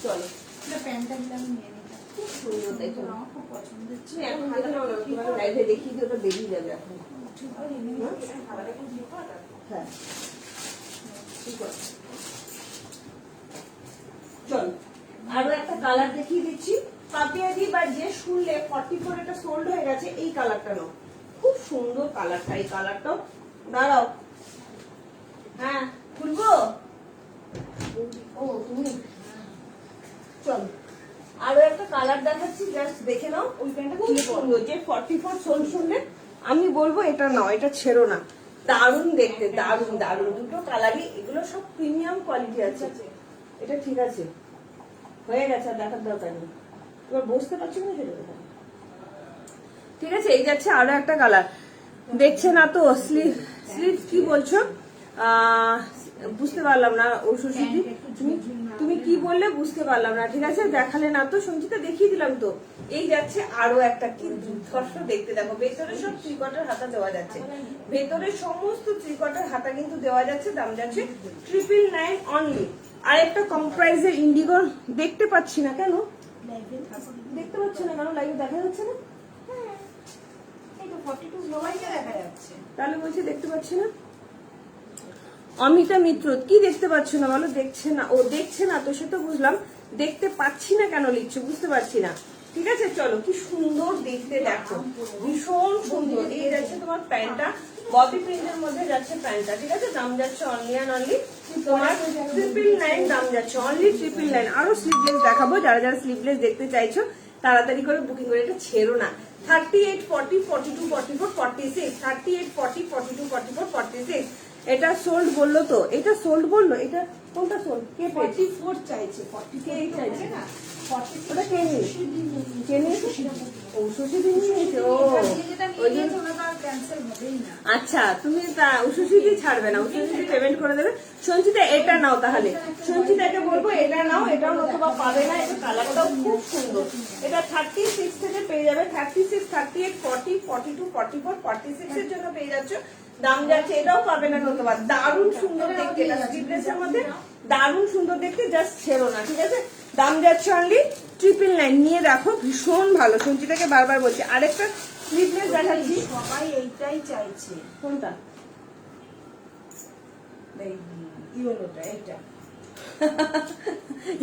চলো, এটা প্যান্টটা দিলে আমি নিয়ে নিতাম। খুব সুন্দর দেখো। আমার খুব পছন্দের ছিল। তুমি এখন দেখে নাও না, তোমার লাইভে দেখিয়ে দিয়ে ওটা বেরিয়ে যাবে এখন। হ্যাঁ, ঠিক আছে। চল, আরো একটা কালার দেখিয়ে দিচ্ছি। পাপিয়াদি বা যে শুনলে 44 এটা সোল্ড হয়ে গেছে, এই কালারটা নাও, খুব সুন্দর কালারটা। এই কালারটাও দাঁড়াও, হ্যাঁ খুলবো। ও তুমি চল, আরো একটা কালার দেখাচ্ছি, জাস্ট দেখে নাও। ওই প্যান্টটা খুব সুন্দর, যে 44 সোল্ড শুনলে আমি বলবো এটা নাও, এটা ছেড়ো না। দারুণ দেখতে, দারুণ দারুণ। দুটো কালারই, এগুলো সব প্রিমিয়াম কোয়ালিটি আছে। এটা ঠিক আছে, হয়ে গেছে, আর দেখার দরকার নেই। এবার বুঝতে পারছো না সেটা? ঠিক আছে, এই যাচ্ছে আরো একটা কালার, দেখছে না তো? স্লিভ, স্লিভ কি বলছো? বুঝতে পারলাম না। ও সুশীতি, তুমি কি বললে বুঝতে পারলাম না। ঠিক আছে, দেখালে না তো সঞ্চিতা, দেখিয়ে দিলাম তো। এই যাচ্ছে আরো একটা, কি দুর্ধর্ষ দেখতে। দেখো, ভেতরে সব 3 কোয়ার্টার হাতা দেওয়া যাচ্ছে, ভেতরে সমস্ত 3 কোয়ার্টার হাতা কিন্তু দেওয়া যাচ্ছে। দাম যাচ্ছে 999 অনলি। আর একটা কম্প্রাইজের ইন্ডিগো দেখতে পাচ্ছি না কেন, দেখতে পাচ্ছি না কেন, লাইভে দেখা যাচ্ছে না? এই তো 42 সবাইকে দেখা যাচ্ছে। তাহলে বলছি দেখতে পাচ্ছি না। অমিতা মিত্র, কি দেখতে পাচ্ছ না বলো? দেখছে না, ও দেখছে না তো, সে তো বুঝলাম। দেখতে পাচ্ছি না কেন লিখছো, বুঝতে পারছি না। ঠিক আছে চলো কি সুন্দর দেখতে দেখো, ভীষণ সুন্দর। এই যাচ্ছে তোমার প্যান্টটা, ববি প্রিন্টের মধ্যে যাচ্ছে প্যান্টটা, ঠিক আছে। দাম যাচ্ছে অনলি অ্যান্ড অনলি তোমার 999, দাম যাচ্ছে অনলি 999। আরো স্লিভলেস দেখাবো, যারা যারা স্লিভলেস দেখতে চাইছো তাড়াতাড়ি করে বুকিং করে, এটা ছেড়ো না। 38, 40, 42, 44, 46, 38, 40, 42, 44, 46। এটা সোল্ড বললো তো, এটা সোল্ড বললো, এটা কোনটা সোল্ড? কে 44 চাইছে, 44 চাইছে না, 46 ওটা কে নিয়েছে? কে নিয়েছে? ও সুশি দি নিয়েছে। ও ওই জন্য। ক্যান্সেল হবেই না। আচ্ছা তুমি উশুসি দিয়ে ছাড়বে না, উশুসি দিয়ে পেমেন্ট করে দেবে। সঞ্চিতা এটা নাও তাহলে, সঞ্চিতাকে বলবো এটা নাও, এটাও নতুবা পাবে না, এটা কালারটাও খুব সুন্দর। এটা 36 থেকে পেয়ে যাবে, 36, 38, 40, 42, 44, 46 এর জন্য পেয়ে যাচ্ছ। দাম যাচ্ছে, এটাও পাবে না নতুবা। দারুণ সুন্দর দেখতে, এটা স্লিভলেসের মধ্যে দারুণ সুন্দর দেখতে, জাস্ট ছেড়ো না, ঠিক আছে। দাম যাচ্ছে অনলি 999, নিয়ে দেখো ভীষণ ভালো। সঞ্চিতাকে বারবার বলছি আরেকটা স্লিভলেস দেখাচ্ছি। সবাই এইটাই চাইছে। কোনটা? ইয়েলোটা, এইটা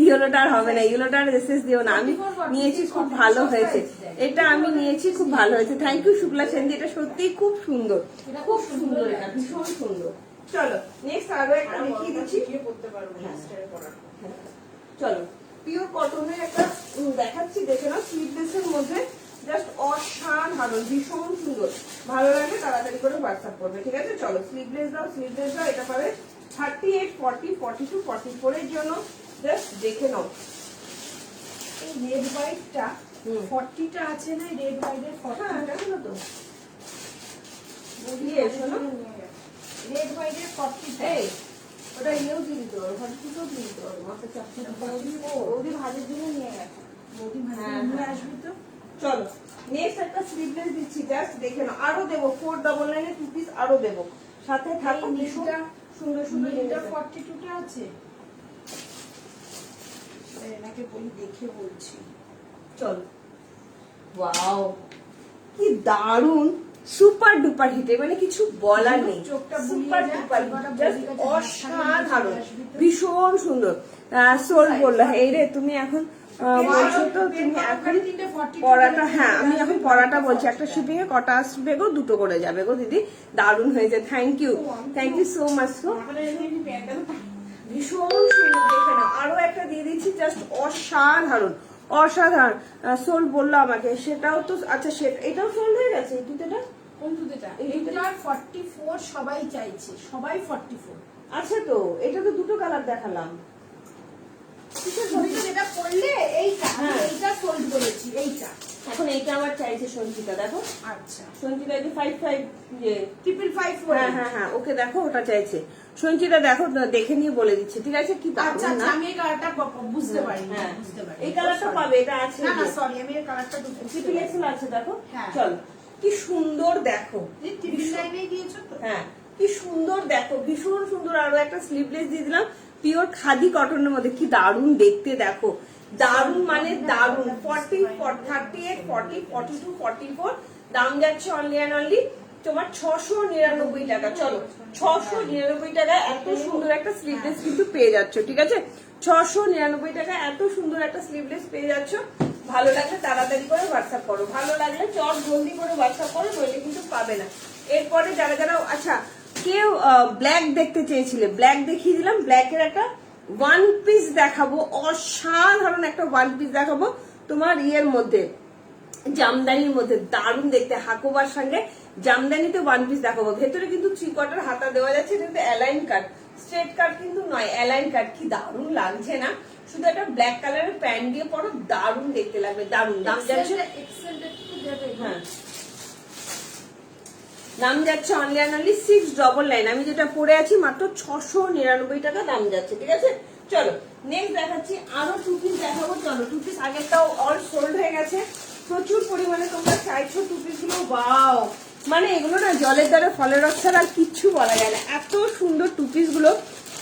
ইয়েলোটা আর হবে না, ইয়েলোটার মেসেজ দিও না। আমি নিয়েছি, খুব ভালো হয়েছে এটা, আমি নিয়েছি খুব ভালো হয়েছে। থ্যাংক ইউ শুক্লা সেনদি, এটা সত্যিই খুব সুন্দর, খুব সুন্দর, এটা ভীষণ সুন্দর। চলো নেক্সট আরো একটা দেখিয়ে দিচ্ছি, করতে পারবো না। চলো পিওর কটনের একটা দেখাচ্ছি, দেখে নাও। স্লিভলেসের মধ্যে জাস্ট অসাধারণ, ভীষণ সুন্দর। ভালো লাগে তাড়াতাড়ি করে হোয়াটসঅ্যাপ করবে, ঠিক আছে। চলো স্লিভলেস দাও, স্লিভলেস দাও। এটা পাবে 38, 40, 42, 44 এর জন্য, জাস্ট দেখে নাও। এই রেড হোয়াইটটা 40টা আছে না, রেড হোয়াইটের 40টা তো রেড হোয়াইটের 40টা। ওটা ইয়েও দিয়ে দিতে পারো, 42 দিয়ে দিতে পারো, মাথায় চাপতে বৌদি ভাজের জন্য নিয়ে গেছে, বৌদি ভাজের নিয়ে আসবি তো। চলো নেক্সট একটা স্লিভলেস দিচ্ছি, জাস্ট দেখে নাও। আরো দেবো 499 এর 2 পিস আরো দেবো, সাথে থাকো। ভীষণ সুন্দর সুন্দর। নীলটা 42টা আছে, এনাকে বলি দেখে বলছি। চলো ওয়াও কি দারুন, সুপার ডুপার হিটে, মানে কিছু বলার নেই। সুপার ডুপার জাস্ট অসাধারণ, ভীষণ সুন্দর। সোল বললো এই রে, তুমি এখন বলছো তো তুমি এখন পড়াটা, হ্যাঁ আমি এখন পড়াটা বলছি। একটা শিপিং এ কটা আসবে গো? 2টো করে যাবে গো দিদি, দারুণ হয়েছে। থ্যাংক ইউ সো মাচ গো, ভীষণ সুন্দর। দেখে নাও আরো একটা দিয়ে দিচ্ছি, জাস্ট অসাধারণ অসাধারণ। সোল বললো আমাকে, সেটাও তো আচ্ছা, সেটা এটাও সোল হয়ে গেছে। এই জুতোটা, কোন জুতোটা? এইটা 44 সবাই চাইছে, সবাই 44 আচ্ছা। তো এটা তো 2টো কালার দেখালাম। তুমি তো যেটা পড়লে এইটা, এইটা সোল্ড করেছি, এইটা। এখন এইটা আমার চাইছে সঞ্চিতা, দেখো। আচ্ছা, সঞ্চিতা যে 55 যে 555, হ্যাঁ হ্যাঁ হ্যাঁ, ওকে দেখো ওটা চাইছে সঞ্চিতা, দেখো দেখে নিয়ে বলে দিচ্ছে, ঠিক আছে। কি দারুণ আচ্ছা, না? আমি এই কালারটা বুঝতে পারি না, হ্যাঁ বুঝতে পারি। এই কালারটা পাবে, এটা আছে। না না সরি, আমি এই কালারটা ট্রিপল এক্সেল আছে, দেখো। হ্যাঁ। চলো কি সুন্দর দেখো, ট্রিপল লাইনে দিয়েছো তো? হ্যাঁ কি সুন্দর দেখো, ভীষণ সুন্দর। আরো একটা স্লিভলেস দিয়ে দিলাম পিওর খাদি কটনের মধ্যে, কি দারুণ দেখতে দেখো, দারুণ মানে দারুণ। 40, 38, 40, 42, 44, দাম যাচ্ছে অনলি অ্যান্ড অনলি তোমার 699 টাকা। চলো 699 টাকায় এত সুন্দর একটা স্লিভলেস কিন্তু পেয়ে যাচ্ছ, ঠিক আছে। 699 টাকায় এত সুন্দর একটা স্লিভলেস পেয়ে যাচ্ছ। ভালো লাগলে তাড়াতাড়ি করে হোয়াটসঅ্যাপ করো, ভালো লাগলে চট জলদি করে হোয়াটসঅ্যাপ করো, নইলে কিন্তু পাবে না। এরপরে যারা যারা, আচ্ছা কেউ ব্ল্যাক দেখতে চেয়েছিলে, ব্ল্যাক দেখিয়ে দিলাম। ব্ল্যাকের একটা ওয়ান পিস দেখাবো, অসাধারণ একটা ওয়ান পিস দেখাবো তোমার ইয়ের মধ্যে, জামদানির মধ্যে, দারুণ দেখতে। হাকোবার সঙ্গে জামদানিতে ওয়ান পিস দেখাবো। ভেতরে কিন্তু 3/4 হাতা দেওয়া যাচ্ছে, কিন্তু অ্যালাইন কাট, স্ট্রেট কাট কিন্তু নয়, অ্যালাইন কাট। কি দারুণ লাগছে না? শুধু একটা ব্ল্যাক কালারের প্যান্ট দিয়ে পরো, দারুণ দেখতে লাগবে, দারুণ। দাম যাচ্ছে, হ্যাঁ দাম যাচ্ছে অনলি অ্যান্ড অনলি 699। আমি যেটা পরে আছি মাত্র 699 টাকা দাম যাচ্ছে, ঠিক আছে। চলো নেক্সট দেখাচ্ছি, আরো 2 পিস দেখাবো। চলো 2 পিস আগেরটাও অল সোল্ড হয়ে গেছে, প্রচুর পরিমাণে তোমরা চাইছো 2 পিস গুলো। ওয়াও, মানে এগুলো না জলের দ্বারা ফলের রস ছাড়া আর কিচ্ছু বলা যায় না, এত সুন্দর 2 পিস গুলো।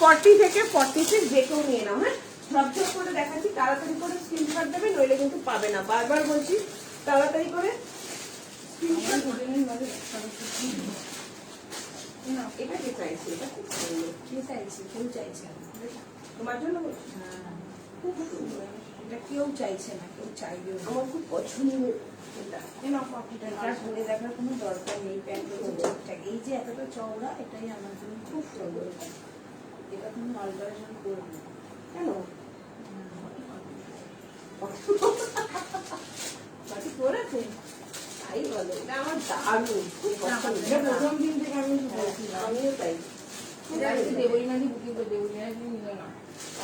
40 থেকে 46 যে কেউ নিয়ে নাও, হ্যাঁ ঝকঝক করে দেখাচ্ছি, তাড়াতাড়ি করে স্ক্রিনশট দেবে, নইলে কিন্তু পাবে না। বারবার বলছি তাড়াতাড়ি করে এটা কে চাইছে, এটা খুব সুন্দর। কে চাইছে? কেউ চাইছে তোমার জন্য বলছি, খুব সুন্দর। এটা কেউ চাইছে না, কেউ চাইবেও না। আমার খুব পছন্দের এটা। না কপিটা এটা বলে দেখার কোনো দরকার নেই। প্যান্ট ঠিকঠাক, এই যে এতটা চওড়া, এটাই আমার জন্য খুব সুন্দর। এটা তুমি অল্টারেশন করবে কেন? বাকি পড়েছে তাই বলে, এটা আমার দারুণ খুব পছন্দ। এটা প্রথম দিন থেকে আমি বলছিলাম। আমিও তাই। দেবইনাদি বুকিং করে দেবইনাদি নিল না,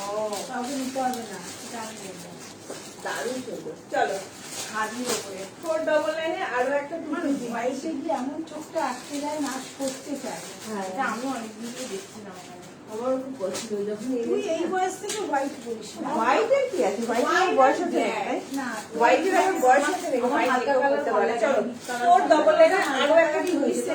ও কাউকে নিতে হবে না, এটা আমি নেবো। দারুণ সুন্দর। চলো হাজির ওপরে 499 এ আরো একটা মানে বয়সে গিয়ে এমন চোখটা আটকে যায়, নাচ করতে চায়। হ্যাঁ। এটা আমি অনেকদিন ধরে দেখছিলাম ওখানে। আমারও খুব পছন্দ। যখন তুই এই বয়স থেকে হোয়াইট করিস না। হোয়াইটের কি আছে? হোয়াইটের বয়স আছে নাকি? না, হোয়াইটের আবার বয়স আছে নাকি? আমার হোয়াইট হালকা মেকআপ করতে পারে। কালার চলো ভালো লাগে। 499 এ আরো একটা কি হয়েছে?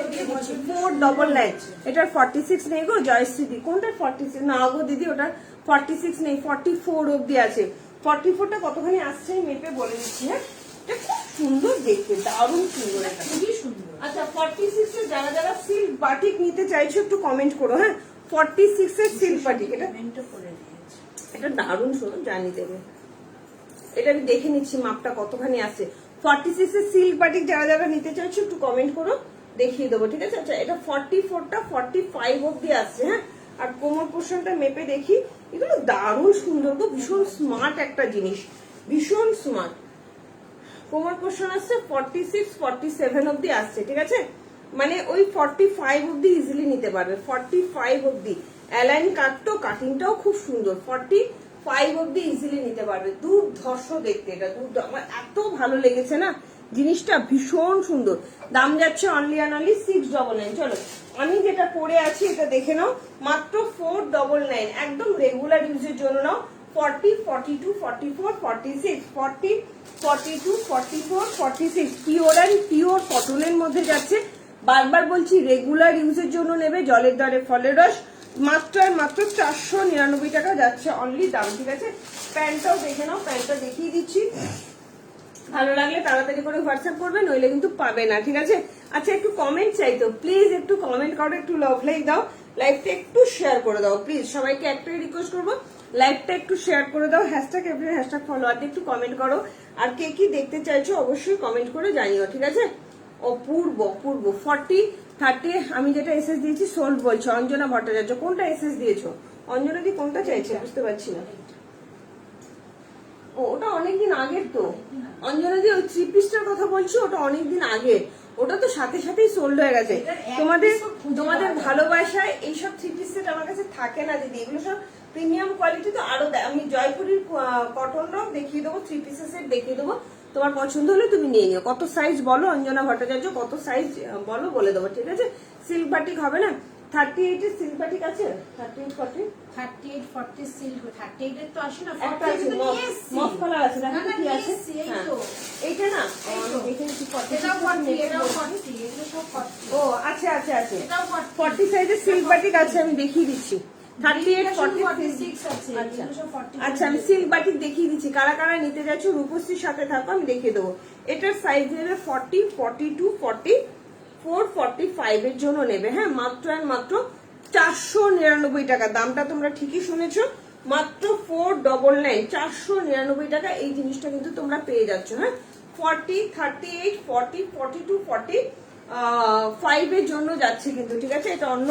499 এটার 46 নেই গো জয়শ্রী। কোনটার 46? না গো দিদি, ওটার 46 নেই, 44 অবধি আছে। 44টা কতখানি আসছে আমি মেপে বলে দিচ্ছি। হ্যাঁ, এটা খুব সুন্দর দেখতে, দারুণ সুন্দর এটা। খুবই সুন্দর। আচ্ছা 46 এ যারা যারা সিল্ক বাটিক নিতে চাইছো একটু কমেন্ট করো। হ্যাঁ, 46 এর সিল্ক বাটিক, এটা কমেন্টও করে দিয়েছে। এটা দারুণ সুন্দর, জানি দেবে। এটা আমি দেখে নিচ্ছি মাপটা কতখানি আছে। 46 এর সিল্ক বাটিক যারা যারা নিতে চাইছো একটু কমেন্ট করো, দেখিয়ে দেবো, ঠিক আছে? আচ্ছা এটা 44টা 45 অবধি আসছে। হ্যাঁ, আর কোমর পোর্শনটা মেপে দেখি। এগুলো দারুণ সুন্দর গো, ভীষণ স্মার্ট একটা জিনিস, ভীষণ স্মার্ট। কোমর পোর্শন আসছে 46 47 অবধি আসছে, ঠিক আছে? মানে ওই 45 অবধি ইজিলি নিতে পারবে। 45 অবধি অ্যালাইন কাটটো, কাটিংটাও খুব সুন্দর। 45 অবধি ইজিলি নিতে পারবে। দুর্ধর্ষ দেখতে এটা, আমার এত ভালো লেগেছে না জিনিসটা, ভীষণ সুন্দর। দাম যাচ্ছে অনলি অ্যান্ড অনলি 699। চলো আমি যেটা পরে আছি এটা দেখে নাও, মাত্র 499। একদম রেগুলার ইউজের জন্য নাও। 40 42 44 46 40 42 44 46 পিওর অ্যান্ড পিওর কটনের মধ্যে যাচ্ছে। বারবার বলছি রেগুলার ইউজের জন্য নেবে, জলের দরে ফলের রস। মাত্র আর মাত্র 499 টাকা যাচ্ছে অনলি দাম, ঠিক আছে? প্যান্টটাও দেখে নাও, প্যান্টটা দেখিয়ে দিচ্ছি। ভালো লাগলে তাড়াতাড়ি করে হোয়াটসঅ্যাপ করবে, নইলে কিন্তু পাবে না, ঠিক আছে? আচ্ছা একটু কমেন্ট চাই তো, প্লিজ একটু কমেন্ট করো, একটু লাভ লাইক দাও, লাইভটা একটু শেয়ার করে দাও প্লিজ। সবাইকে একটাই রিকোয়েস্ট করবো, লাইভটা একটু শেয়ার করে দাও, হ্যাশট্যাগ এভরি হ্যাশট্যাগ ফলোয়ার দিয়ে একটু কমেন্ট করো। আর কে কি দেখতে চাইছো অবশ্যই কমেন্ট করে জানিও, ঠিক আছে? অপূর্ব অপূর্ব। 40 30 আমি যেটা এসএস দিয়েছি সোল্ড বলছো অঞ্জনা ভট্টাচার্য। কোনটা এসএস দিয়েছো অঞ্জনা দি? কোনটা চাইছে বুঝতে পারছি না। ও ওটা অনেকদিন আগের তো অঞ্জনা দি, ওই 3 পিসটার কথা বলছো, ওটা অনেকদিন আগের। ওটা তো সাথে সাথেই সোল্ড হয়ে গেছে। তোমাদের ভালোবাসায় এইসব 3 পিস সেট আমার কাছে থাকে না দিদি, এগুলো সব প্রিমিয়াম কোয়ালিটি। তো আরো আমি জয়পুরের কটনটাও দেখিয়ে দেবো, 3 পিসের সেট দেখিয়ে দেবো। তোমার পছন্দ হলে তুমি নিয়ে নিও। কত সাইজ বলো অঞ্জনা ভট্টাচার্য, কত সাইজ বলো, বলে দেবো, ঠিক আছে? সিল্ক বাটিক হবে না? 38 এর সিল্ক বাটিক আছে? 38 40 38 40 সিল্ক 38 এর তো আসে না, একটা 40 আছে, তো নিয়ে এসেছি। মফ কালার আছে, না, দেখো না, কি নিয়ে আছে। এসেছি, এই হ্যাঁ, তো। এইটা না এই তো। এখানে কি 40 এটাও 40, এটাও 40, এগুলো সব 40। ও আছে আছে আছে, এটাও 40 40 সাইজের সিল্ক বাটিক আছে, আমি দেখিয়ে দিচ্ছি। 38 এটা শুধু 40 46 আছে, আচ্ছা এগুলো সব 40 আচ্ছা, আমি সিল্ক বাটিক দেখিয়ে দিচ্ছি। কারা কারা নিতে যাচ্ছ রূপশ্রীর সাথে থাকো, আমি দেখিয়ে দেবো। এটার সাইজ নেবে 40 42 44 45 এর জন্য নেবে। হ্যাঁ, মাত্র আর মাত্র 499 টাকা। দামটা তোমরা ঠিকই শুনেছো, মাত্র 499, 499 টাকা এই জিনিসটা কিন্তু তোমরা পেয়ে যাচ্ছ। হ্যাঁ, 40 38 40 42 45 এর জন্য যাচ্ছে কিন্তু, ঠিক আছে? এটা অন্য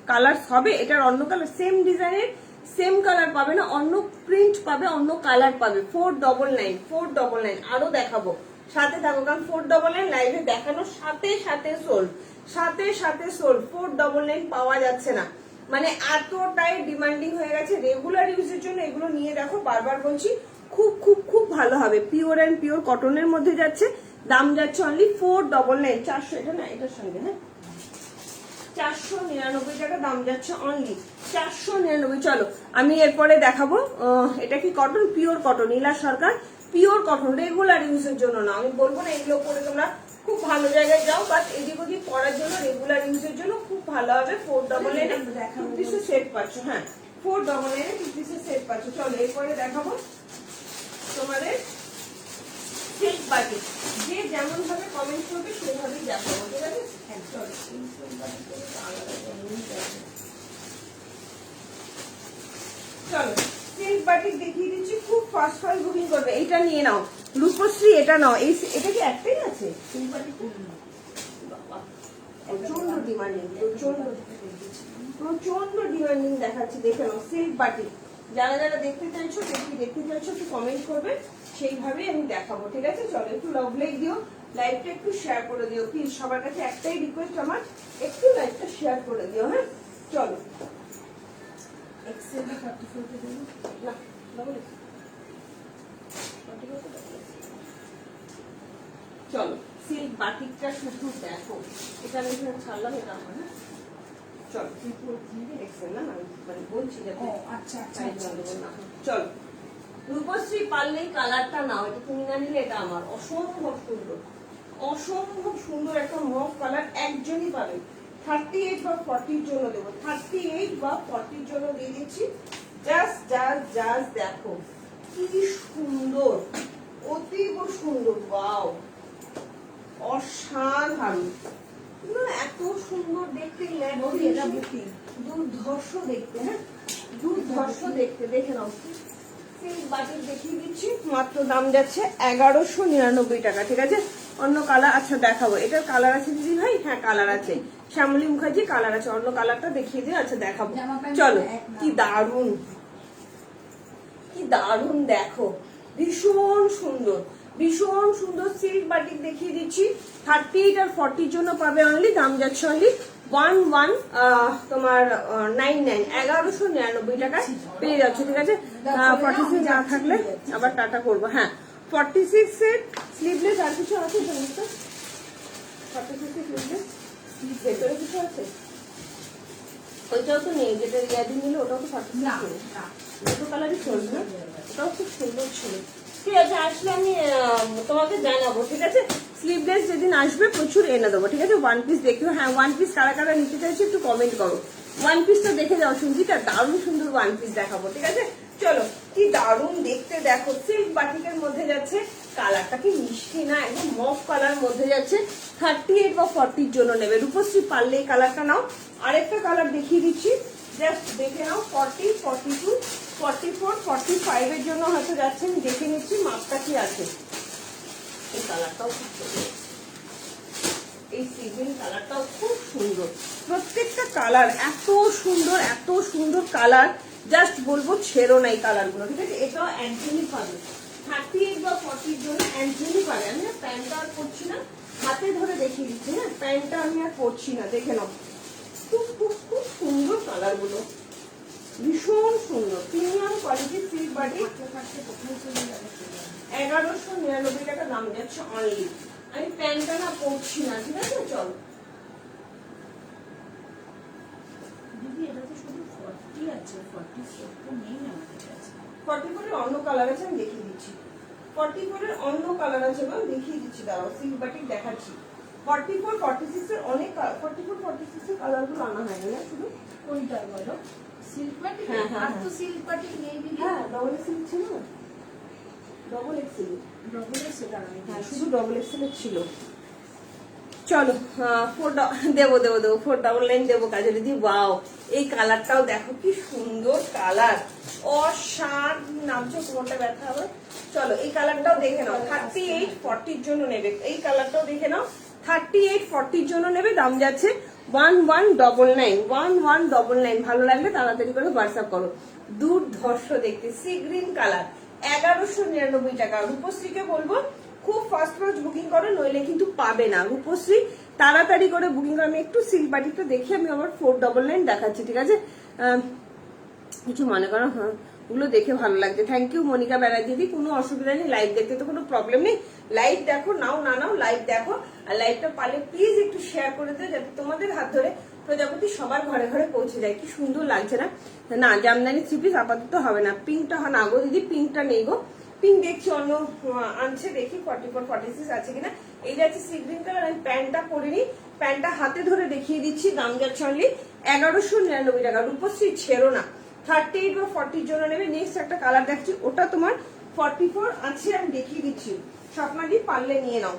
কালার হবে, এটার অন্য কালার, সেম ডিজাইনের সেম কালার পাবে না, অন্য প্রিন্ট পাবে, অন্য কালার পাবে। 499 499 আরো দেখাবো, সাথে থাকো, কারণ 499 লাইভে দেখানোর সাথে সাথে সোল্ড, সাথে সাথে সোল্ড। 499 পাওয়া যাচ্ছে না, মানে এতটাই ডিমান্ডিং হয়ে গেছে। রেগুলার ইউজের জন্য এগুলো নিয়ে দেখো, বারবার বলছি, খুব খুব খুব ভালো হবে। পিওর অ্যান্ড পিওর কটনের মধ্যে যাচ্ছে, দাম যাচ্ছে অনলি 499। 400 এটা না, এটার সঙ্গে হ্যাঁ 499 টাকা দাম যাচ্ছে অনলি 499। চলো আমি এরপরে দেখাবো, এটা কি কটন, পিওর কটন, নীলা সরকার পিওর কটন, রেগুলার ইউজের জন্য না। আমি বলবো না এগুলো পরে তোমরা খুব ভালো জায়গায় যাও, বাট এদিক ওদিক পরার জন্য, রেগুলার ইউজের জন্য খুব ভালো হবে। 499 সেট পাচ্ছ। হ্যাঁ, 499 সেট পাচ্ছ। চলো এরপরে দেখাবো তোমাদের সিল্ক বাটিক। যে যেমন ভাবে কমেন্ট করবে সেভাবেই দেখাবো, ঠিক আছে? চলো বাটিক দেখিয়ে দিচ্ছি, খুব ফাস্ট ফাস্ট বুকিং করবে। এইটা নিয়ে নাও রূপশ্রী, এটা নাও। এটা কি একটাই আছে সিল্ক বাটিক? প্রচন্ড ডিমান্ডিং, প্রচন্ড ডিমান্ডিং দেখাচ্ছি, দেখে নাও সিল্ক বাটিক। যারা যারা দেখতে চাইছো, দেখতে চাইছো একটু কমেন্ট করবে, সেইভাবে আমি দেখাবো, ঠিক আছে? চলো একটু লাভ লাইক দিও, লাইভটা একটু শেয়ার করে দিও প্লিজ। সবার কাছে একটাই রিকোয়েস্ট আমার, একটু লাইভটা শেয়ার করে দিও। হ্যাঁ চলো, এক্সেল 44 তে দেবো না double X। চলো সিল্ক বাটিকটা শুধু দেখো, এটা আমি এখানে ছাড়লাম, এটা আমার। হ্যাঁ চলো এক্সেল না, আমি মানে বলছি যাতে ও আচ্ছা আচ্ছা size গন্ডগোল না হয়। চলো রূপশ্রী, পারলেই কালারটা নাও, এটা তুমি না নিলে এটা আমার। অসম্ভব সুন্দর, অসম্ভব সুন্দর একটা মভ কালার, একজনই পাবে। 38 বা 40 এর জন্য দেবো, 38 বা 40 এর জন্য দিয়ে দিচ্ছি। জাস্ট জাস্ট জাস্ট দেখো কি সুন্দর, অতীব সুন্দর, ওয়াও অসাধারণ না, এত সুন্দর দেখতে, এটা বুকিং দুর্ধর্ষ দেখতে। হ্যাঁ দুর্ধর্ষ দেখতে, দেখে নাও। সিল্ক বাটিক দেখিয়ে দিচ্ছি, মাত্র দাম যাচ্ছে 1199 টাকা, ঠিক আছে? অন্য কালার আচ্ছা দেখাবো, এটার কালার আছে দিদি ভাই? হ্যাঁ কালার আছে, শ্যামলী মুখার্জি কালার আছে, অন্য কালারটা দেখিয়ে দিও। আচ্ছা দেখাবো, চলো। কি দারুন, কি দারুন দেখো, ভীষণ সুন্দর, ভীষণ সুন্দর সিল্ক বাটিক দেখিয়ে দিচ্ছি। 38 আর 40 জন্য পাবে অনলি, দাম যাচ্ছে অনলি 1199, 1199 টাকায় পেয়ে যাচ্ছে, ঠিক আছে? 46 না থাকলে আবার টাটা করবো। হ্যাঁ 46 এর স্লিভলেস আর কিছু আছে সমস্ত? 46 এর স্লিভলেস ভেতরে কিছু আছে? ওইটাও তো নেই, যেটা রিয়াদি নিল ওটাও তো 46 না নেই। না দুটো কালারই চলবে না, ওটাও খুব সুন্দর ছিল। ঠিক আছে, আসলে আমি তোমাকে জানাবো, ঠিক আছে? স্লিভলেস যেদিন আসবে প্রচুর এনে দেবো, ঠিক আছে? ওয়ান পিস দেখতে, হ্যাঁ ওয়ান পিস কারা কারা নিতে চাইছে একটু কমেন্ট করো। ওয়ান পিসটা দেখে যাও সঞ্জিতা, দারুণ সুন্দর ওয়ান পিস দেখাবো, ঠিক আছে? চলো কি দারুণ দেখতে দেখো, সিল্ক বাটিকের মধ্যে যাচ্ছে, কালারটা কি মিষ্টি না, একদম মফ কালার মধ্যে যাচ্ছে। 38 বা 40 জন্য নেবে। রূপশ্রী পারলে এই কালারটা নাও। আরেকটা কালার দেখিয়ে দিচ্ছি, জাস্ট দেখে নাও। 40, 42, 44, 45 এর জন্য হয়তো যাচ্ছে, আমি দেখে নিচ্ছি মাপটা কি আছে। এই কালারটাও খুব সুন্দর, এই সিভিল কালারটাও খুব সুন্দর, প্রত্যেকটা কালার এত সুন্দর, এত সুন্দর কালার, জাস্ট বলবো ছেড়ো না এই কালারগুলো, ঠিক আছে? এটাও অ্যান্টিনি পাবে, 38 বা 40 জন্য অ্যান্টিনি পাবে। আমি না প্যান্টটা আর পরছি না, হাতে ধরে দেখিয়ে দিচ্ছি। হ্যাঁ প্যান্টটা আমি আর পরছি না, দেখে নাও। খুব খুব খুব সুন্দর কালারগুলো, ভীষণ সুন্দর, প্রিমিয়াম কোয়ালিটির সিল্ক বাটিক। 1199 টাকা দাম যাচ্ছে অনলি। আমি প্যান্টটা না পরছি না, ঠিক আছে? চলো দিদি এটা তো শুধু 40 আছে, 44 তো নেই আমাদের কাছে। 44 এর অন্য কালার আছে, আমি দেখিয়ে দিচ্ছি। 44 এর অন্য কালার আছে, আমি দেখিয়ে দিচ্ছি, দাঁড়াও সিল্ক বাটিক দেখাচ্ছি। 44, 46 এর অনেক 44, 46 এর কালারগুলো আনা হয়নি না, শুধু কোনটা বলো? Silk batik? হ্যাঁ, হ্যাঁ, আর তো হ্যাঁ। সিল্ক বাটিক নেই দিদি। হ্যাঁ ডবল এক্সেল ছিল না, ডবল এক্সেল, ডবল সেটা আমি হ্যাঁ শুধু ডবল এক্সেল ছিল। চলো দেবো 499 দেবো কাজে দিদি। ওয়াও এই কালারটাও দেখো কি সুন্দর কালার, অসাধারণ। নামছো কোনটা ব্যথা হবে? চলো এই কালারটাও দেখে নাও, 38, 40 জন্য নেবে। এই কালারটাও দেখে নাও, 38, 40 জন্য নেবে, দাম যাচ্ছে 1199, 1199। ভালো লাগলে তাড়াতাড়ি করে হোয়াটসঅ্যাপ করো। দুর্ধর্ষ দেখতে, সি গ্রিন কালার, 1199 টাকা। রূপশ্রীকে বলবো খুব ফাস্ট বুকিং করো, নইলে কিন্তু পাবে না। রূপশ্রী তাড়াতাড়ি করে বুকিং করো। আমি একটু সিল্ক বাটিকটা দেখি, আমি আবার 499 দেখাচ্ছি, ঠিক আছে? কিছু মনে করো, হ্যাঁ ওগুলো দেখে ভালো লাগছে। থ্যাংক ইউ মনিকা ব্যানার্জি দি, কোনো অসুবিধা নেই, লাইভ দেখতে তো কোনো প্রবলেম নেই। লাইভ দেখো, নাও না নাও লাইভ দেখো। আর লাইভটা পারলে প্লিজ একটু শেয়ার করে দিও, যাতে তোমাদের হাত ধরে প্রজাপতি সবার ঘরে ঘরে পৌঁছে যায়। কি সুন্দর লাগছে না? না জামদানি 3 পিস আপাতত হবে না। পিঙ্কটা না গো দিদি, পিঙ্কটা নেই গো। পিঙ্ক দেখছি অন্য আনছে, দেখি 44, 46 আছে কিনা। এই যাচ্ছে সি গ্রিন কালার। আমি প্যান্টটা পরিনি, প্যান্টটা হাতে ধরে দেখিয়ে দিচ্ছি, দাম যাচ্ছে অনলি 1199 টাকা। রূপশ্রী ছেড়ো না, 38 বা 40 জন্য নেবে। নেক্সট একটা কালার দেখছি, ওটা তোমার 44 আছে, আমি দেখিয়ে দিচ্ছি। স্বপ্নাদি পারলে নিয়ে নাও,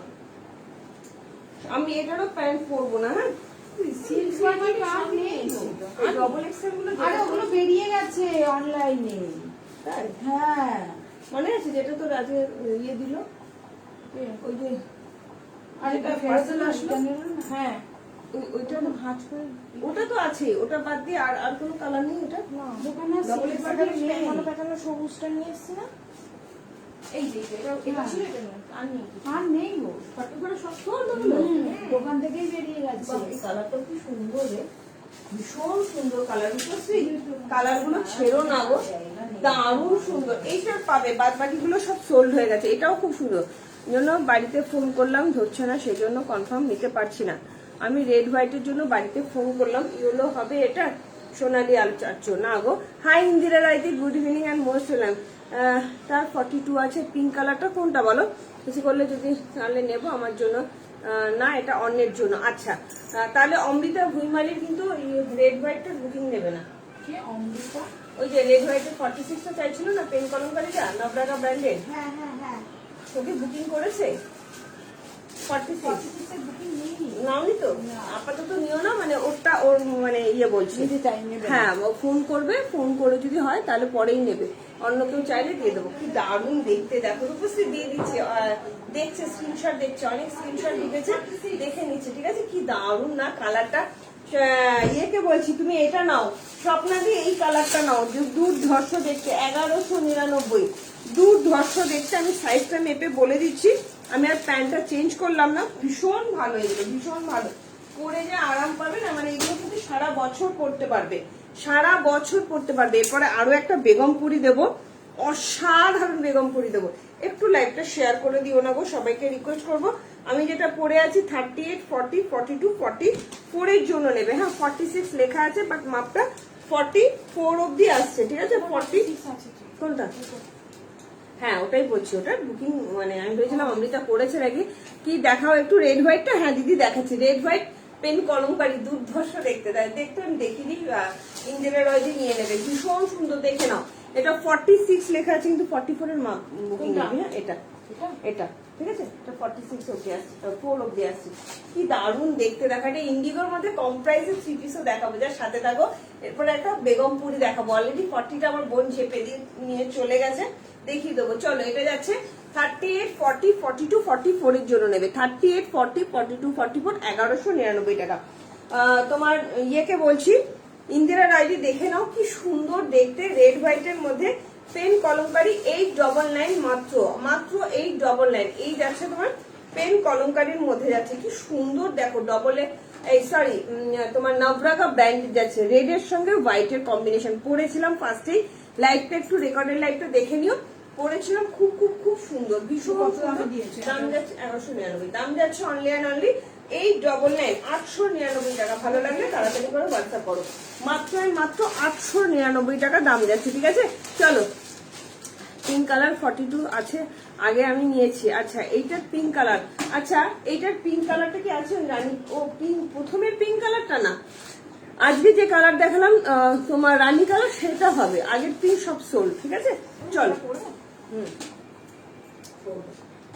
আমি এটারও প্যান্ট পরবো না। হ্যাঁ সিল্ক বাটিক আর নেই। ডবল এক্সেল গুলো আরে ওগুলো বেরিয়ে গেছে অনলাইনে। তাই হ্যাঁ মনে আছে যেটা তো রাজে ইয়ে দিল ওই যে আর এটা parcel আসলো? হ্যাঁ ওইটা তো ভাঁজ করে ওটা তো আছে, ওটা বাদ দিয়ে আর কোনো কালার নেই ওটা? দোকানে Double সিল্ক pattern বাটার নেই। পেন প্যাটার্নের সবুজটা নিয়ে এসেছি না এই যে এটা ছিল, এটা নয়, আর নেই কিছু। আর নেই গো ফটো করে সব সোল্ড হলো। দোকান থেকেই বেরিয়ে গেছে বাহ, এই কালারটা কি সুন্দর রে, ভীষণ সুন্দর কালার। কালার গুলো ছেড়ো না গো, দারুণ সুন্দর। এইটার পাবে, বাদ বাকি গুলো সব সোল্ড হয়ে গেছে। এটাও খুব সুন্দর, জন্য বাড়িতে ফোন করলাম ধরছে না, সেজন্য কনফার্ম নিতে পারছি না। আমি রেড হোয়াইটের জন্য বাড়িতে ফোন করলাম, ইয়েলো হবে এটা, সোনালি আলো চাচ্ছ না গো। Hi Indira Raiti, good evening and most welcome. তার 42 আছে। পিঙ্ক কালারটা কোনটা বলো, কিছু করলে যদি তাহলে নেবো আমার জন্য। না, এটা অন্যের জন্য। আচ্ছা, তাহলে অমৃতা ভুইমালির কিন্তু রেড হোয়াইটটা বুকিং নেবে না। কে অমৃতা? ওই যে রেড হোয়াইটের 46টা চাইছিল না, পেন কলমকারীটা, নবরাগা ব্র্যান্ডের, হ্যাঁ হ্যাঁ হ্যাঁ ওকে বুকিং করেছে 46। বুকিং নেই নাওনি তো? আপাতত নিও না, মানে ওরটা ওর মানে ইয়ে বলছি। যদি টাইম নেবে হ্যাঁ, ও ফোন করবে, ফোন করে যদি হয় তাহলে পরেই নেবে, অন্য কেউ চাইলে দিয়ে দেবো। কি দারুণ দেখতে, দেখো উপস্থিত দিয়ে দিচ্ছে, দেখছে স্ক্রিনশট, দেখছে, অনেক স্ক্রিনশট ঢুকেছে, দেখে নিচ্ছে। ঠিক আছে, কি দারুণ না কালারটা। ইয়েকে বলছি তুমি এটা নাও, স্বপ্নাদি এই কালারটা নাও, দুর্ধর্ষ দেখতে, 1199, দুর্ধর্ষ দেখতে। আমি সাইজটা মেপে বলে দিচ্ছি, আমি আর প্যান্টটা চেঞ্জ করলাম না। ভীষণ ভালো এগুলো, ভীষণ ভালো, পরে যে আরাম পাবে না, মানে এগুলো কিন্তু সারা বছর পরতে পারবে, সারা বছর পরতে পারবে। এরপরে আরো একটা বেগমপুরি দেবো, অসাধারণ বেগমপুরি দেবো। একটু লাইভটা শেয়ার করে দিও না গো, সবাইকে রিকোয়েস্ট করবো। আমি যেটা পরে আছি 38, 40, 42, 44 এর জন্য নেবে। হ্যাঁ, 46 লেখা আছে, বাট মাপটা 44 অব্দি আসছে। ঠিক আছে, 40 কোনটা? হ্যাঁ, ওটাই বলছি, ওটার বুকিং মানে আমি ভেবেছিলাম অমৃতা করেছে নাকি। কি দেখাও একটু রেড হোয়াইটটা? হ্যাঁ দিদি দেখাচ্ছি, রেড হোয়াইট পেন কলমকারি, দুর্ধর্ষ দেখতে। দেখতে আমি দেখিনি, ইন্দিরা রয় নিয়ে নেবে, ভীষণ সুন্দর, দেখে নাও। এটা 46 লেখা আছে, কিন্তু 44 এর মাপ বুকিং নেবে। হ্যাঁ, এটা এটা ঠিক আছে, এটা 46 অব্দি আসছে, 4 অব্দি আসছে। কি দারুণ দেখতে, দেখা। এটা ইন্ডিগোর মধ্যে কম প্রাইসে 3 পিসও দেখাবো, যার সাথে থাকো। এরপরে একটা বেগমপুরি দেখাবো। অলরেডি 40টা আমার বোন চেপে দিয়ে নিয়ে চলে গেছে, দেখিয়ে দেবো। চলো, এটা যাচ্ছে 38, 40, 42, 44 এর জন্য নেবে। 38, 40, 42, 44, 1199 টাকা। তোমার ইয়েকে বলছি, ইন্দিরা রায়দি দেখে নাও, কি সুন্দর দেখতে, রেড হোয়াইটের মধ্যে পেন কলমকারি, 899 মাত্র, মাত্র 899। এই যাচ্ছে তোমার পেন কলমকারির মধ্যে যাচ্ছে, কি সুন্দর দেখো। এই সরি, তোমার নবরাগা ব্র্যান্ড যাচ্ছে, রেড এর সঙ্গে হোয়াইটের কম্বিনেশন। পরেছিলাম ফার্স্টেই, লাইভটা একটু রেকর্ডের লাইভটা দেখে নিও, পরেছিলাম, খুব খুব খুব সুন্দর, ভীষণ সুন্দর। দাম যাচ্ছে 1199, দাম যাচ্ছে অনলি অ্যান্ড অনলি 899, 899 টাকা। ভালো লাগলে তাড়াতাড়ি করে হোয়াটসঅ্যাপ করো, মাত্র মাত্র 899 টাকা দাম যাচ্ছে। ঠিক আছে, চলো। পিঙ্ক কালার 42 আছে, আগে আমি নিয়েছি। আচ্ছা, এইটার পিঙ্ক কালার, আচ্ছা এইটার পিঙ্ক কালারটা কি আছে রানী? ও পিঙ্ক, প্রথমে পিঙ্ক কালারটা না, আজকে যে কালার দেখালাম তোমার রানী কালার, সেটা হবে। আগের পিঙ্ক সব সোল। ঠিক আছে, চলো।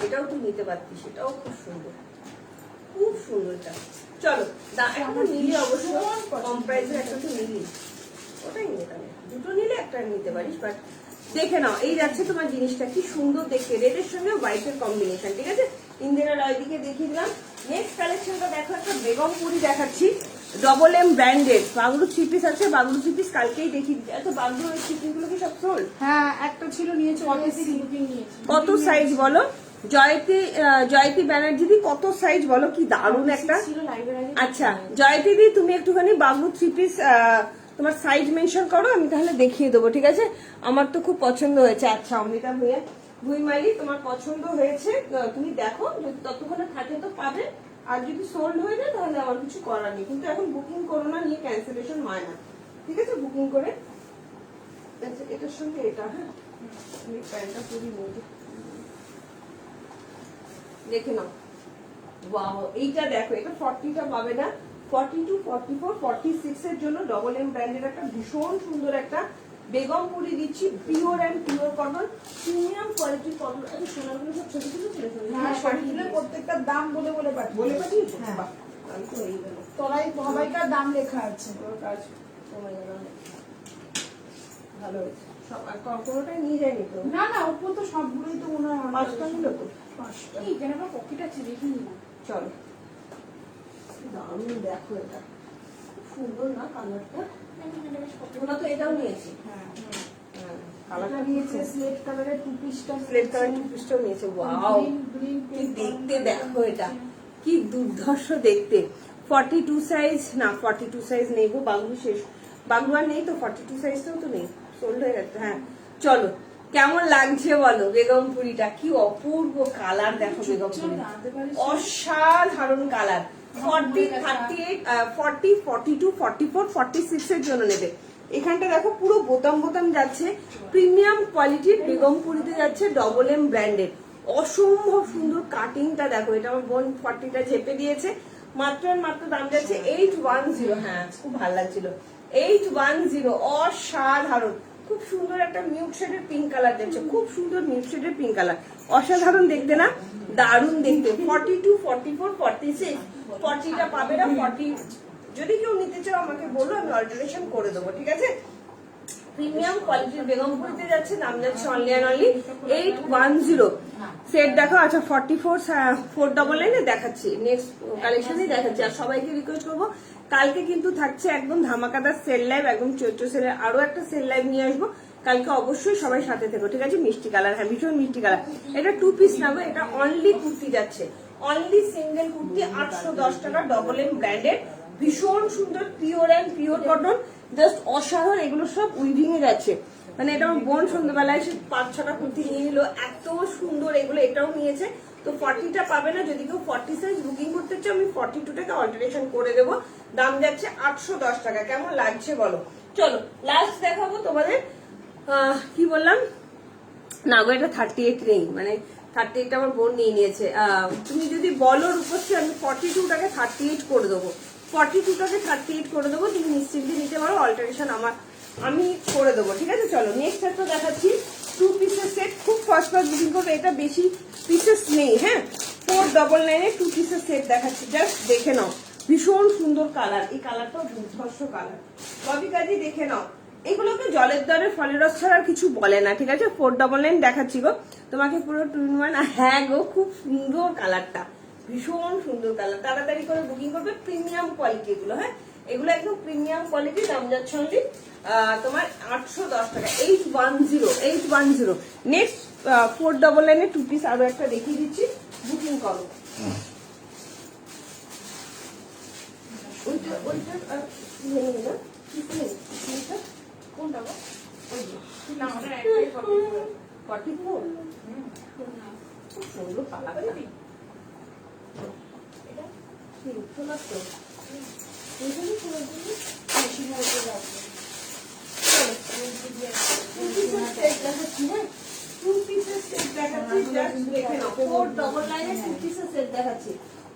এটাও তুই নিতে পারতিস, এটাও খুব সুন্দর, খুব সুন্দর। এটা চলো, একটা নিলে অবশ্য কম প্রাইসের একটা তো নিলি, ওটাই নিতে হবে। দুটো নিলে একটা নিতে পারিস, বাট দেখে নাও। এই যাচ্ছে তোমার জিনিসটা, কি সুন্দর দেখতে, রেডের সঙ্গে হোয়াইটের কম্বিনেশন। ঠিক আছে, ইন্দিরা রায় দিকে দেখিয়ে দিলাম। নেক্সট কালেকশনটা দেখো, একটা বেগমপুরি দেখাচ্ছি, ডবল এম ব্র্যান্ডেড। বাগলু 3 পিস আছে, বাগলু 3 পিস কালকেই দেখিয়ে দিচ্ছি। এত বাগলু ওই 3 পিস গুলো কি সব সোল? হ্যাঁ, একটা ছিল, নিয়েছে, বুকিং নিয়েছে। কত সাইজ বলো? জয়তী ব্যানার্জি দি, কত সাইজ বলো? কি দারুণ একটা। আচ্ছা জয়তী দি, তুমি একটুখানি বাগলু 3 পিস তোমার সাইজ মেনশন করো, আমি তাহলে দেখিয়ে দেবো। ঠিক আছে, আমার তো খুব পছন্দ হয়েছে। আচ্ছা, অমৃতা ভুইমালি, তোমার পছন্দ হয়েছে, তুমি দেখো, যদি ততক্ষণে থাকে তো পাবে, আর যদি সোল্ড হয়ে যায় তাহলে আমার কিছু করার নেই। কিন্তু এখন বুকিং করো না, নিয়ে ক্যান্সেলেশন হয় না। ঠিক আছে, বুকিং করে। এটার সঙ্গে এটা, হ্যাঁ, আমি প্যান্টটা পুরি নেই, দেখে নাও। ওয়াও, এইটা দেখো, এটা 40টা পাবে না, 42, 44, 46 এর জন্য ডবল এম ব্র্যান্ডের একটা ভীষণ সুন্দর একটা বেগমপুরি দিচ্ছি, pure and pure cotton, premium কোয়ালিটির কটন। আচ্ছা, সোনাগুলো সব ছোট ছোট ছিল, প্রত্যেকটার দাম বলে বলে বলে পাঠিয়েছো? হ্যাঁ, বাহ, আমি তো এই গেল তোরাই সবাইকার দাম লেখা আছে। কাজ সময় গেল। ভালো হয়েছে। সব আর কোনোটাই নিয়ে যায়নি তো? না না, ওপর তো সবগুলোই তো ওনার পাঁচটা নিল তো? 5টা। এখানে আবার পকেট আছে, দেখিনি না। চলো, দারুণ দেখো, এটা খুব সুন্দর না কালারটা? ওরা তো এটাও নিয়েছি। হ্যাঁ, কালারটা এটা নিয়েছে স্লেট কালারের টু পিসটা, স্লেট কালার টু পিসটাও নিয়েছে। ওয়াও, কি দেখতে দেখো, এটা কি দুর্ধর্ষ দেখতে। 42 সাইজ না, 42 সাইজ নেই গো, বাংলু শেষ, বাংলু আর নেই তো, 42 সাইজটাও তো নেই, সোল্ড হয়ে গেছে। হ্যাঁ চলো, কেমন লাগছে বলো বেগমপুরিটা? কি অপূর্ব কালার দেখো বেগমপুরি, অসাধারণ কালার। 40, 38, 40, 42, 44, 46 এর জন্য নেবে। এখানটা দেখো পুরো বোতাম বোতাম যাচ্ছে, প্রিমিয়াম কোয়ালিটির বেগমপুরিতে যাচ্ছে, ডবল এম ব্র্যান্ডেড, অসম্ভব সুন্দর কাটিংটা দেখো। এটা আমার বোন 40টা চেপে দিয়েছে, মাত্র আর মাত্র দাম যাচ্ছে 810। হ্যাঁ খুব ভালো লাগছিল, 810, অসাধারণ। খুব সুন্দর একটা মিউট শেডের পিঙ্ক কালার যাচ্ছে, খুব সুন্দর মিউট শেডের পিঙ্ক কালার, অসাধারণ দেখতে না, দারুণ দেখতে। 42, 44, 46, 40টা পাবে না। 40 যদি কেউ নিতে চাও আমাকে বলো, আমি অল্টারেশন করে দেবো, ঠিক আছে? প্রিমিয়াম কোয়ালিটির বেগমপুরিতে যাচ্ছে, দাম যাচ্ছে অনলি অ্যান্ড অনলি 810। সেট দেখো। আচ্ছা 44, 499 দেখাচ্ছি, নেক্সট কালেকশনে দেখাচ্ছি। আর সবাইকে রিকোয়েস্ট করবো, কালকে কিন্তু থাকছে একদম ধামাকাদার সেল লাইভ, একদম চৈত্র সেলের আরো একটা সেল লাইভ নিয়ে আসবো কালকে, অবশ্যই সবাই সাথে থেকো, ঠিক আছে? মিষ্টি কালার, হ্যাঁ ভীষণ মিষ্টি কালার। এটা 2 পিস নেবো, এটা অনলি কুর্তি যাচ্ছে, অনলি সিঙ্গেল কুর্তি 810 টাকা, ডবল এম ব্র্যান্ডেড, ভীষণ সুন্দর, pure and pure cotton, just অসাধারণ। এগুলো সব উইভিং এ যাচ্ছে, মানে এটা আমার বোন সন্ধ্যাবেলায় এসে 5-6টা কুর্তি নিয়ে নিল, এত সুন্দর এগুলো। এটাও নিয়েছে তো 40টা পাবে না, যদি কেউ 40 সাইজ বুকিং করতে চাও আমি 42 টাকা অল্টারেশন করে দেবো, দাম যাচ্ছে 810 টাকা। কেমন লাগছে বলো? চলো লাস্ট দেখাবো তোমাদের, কি বললাম না গো, এটা 38 নেই, মানে 38 আমার বোন নিয়ে নিয়েছে। তুমি যদি বলো রূপশ্রী, আমি 42 টাকা 38 করে দেবো, 42 টাকা 38 করে দেবো, তুমি নিশ্চিন্তে নিতে পারো, অল্টারেশন আমি করে দেবো, ঠিক আছে? চলো নেক্সট একটা দেখাচ্ছি, 2 পিসের সেট, খুব ফার্স্ট বুকিং করবে, এটা বেশি পিসেস নেই। হ্যাঁ 499 2 পিসের সেট দেখাচ্ছি, জাস্ট দেখে নাও, ভীষণ সুন্দর কালার, এই কালারটাও দুর্ধর্ষ কালার, সবই কাজই দেখে নাও। এগুলোকে জলের দরে ফলের রস ছাড়া আর কিছু বলে না, ঠিক আছে? 499 দেখাচ্ছি গো তোমাকে, পুরো 2-in-1। হ্যাঁ গো, খুব সুন্দর কালারটা, ভীষণ সুন্দর কালার, তাড়াতাড়ি করে বুকিং করবে। প্রিমিয়াম কোয়ালিটি এগুলো, হ্যাঁ এগুলো একদম প্রিমিয়াম কোয়ালিটি, দাম যাচ্ছে অনলি তোমার 810 টাকা, 810। নেক্সট 499 2 পিস আরো একটা দেখিয়ে দিচ্ছি, বুকিং করো। কোনটা গো? না ওটা একটাই 44 খুব সুন্দর কালারটা, এটা ঠিক শোনার তো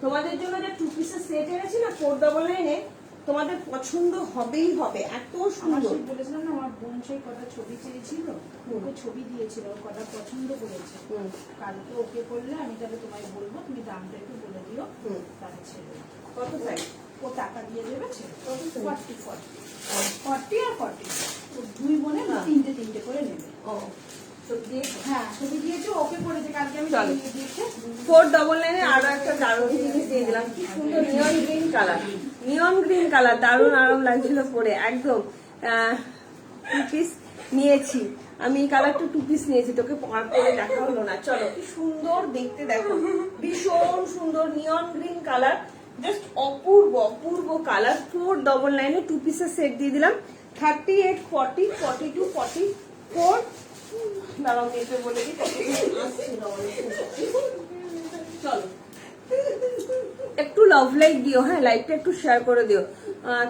তোমাদের জন্য যে 2 পিসের সেট এনেছি না 499, তোমাদের পছন্দ হবেই হবে, এত সুন্দর। বলেছিলাম না, আমার বোন সেই কটা ছবি চেয়েছিল, ওকে ছবি দিয়েছিল, ওর কটা পছন্দ করেছে, কালকে ওকে করলে আমি তাহলে তোমায় বলবো, তুমি দামটা একটু বলে দিও, তাহলে ছেড়ে কত চাই? ও টাকা দিয়ে দেবে, 40 আর 40, দুই বোনে 3টে করে নেবে। ও হ্যাঁ ছবি দিয়েছে, ওকে করেছে, কালকে আমি চলো। ছবি দিয়েছে। 499 আরো একটা দারুণ জিনিস দিয়ে দিলাম, কি সুন্দর নিয়ন গ্রিন কালার, নিয়ন গ্রিন কালার, দারুণ আরাম লাগছিল পরে, একদম 2 পিস নিয়েছি আমি, এই কালারটা 2 পিস নিয়েছি, তোকে পরে দেখা হলো না। চলো কি সুন্দর দেখতে দেখো, ভীষণ সুন্দর নিয়ন গ্রিন কালার, জাস্ট অপূর্ব অপূর্ব কালার। 499 2 পিসের সেট দিয়ে দিলাম, 38, 40, 42, 44। দাঁড়াও মেপে বলে দিই, চলো একটু লাভ লাইক দিও, হ্যাঁ লাইকটা একটু শেয়ার করে দিও।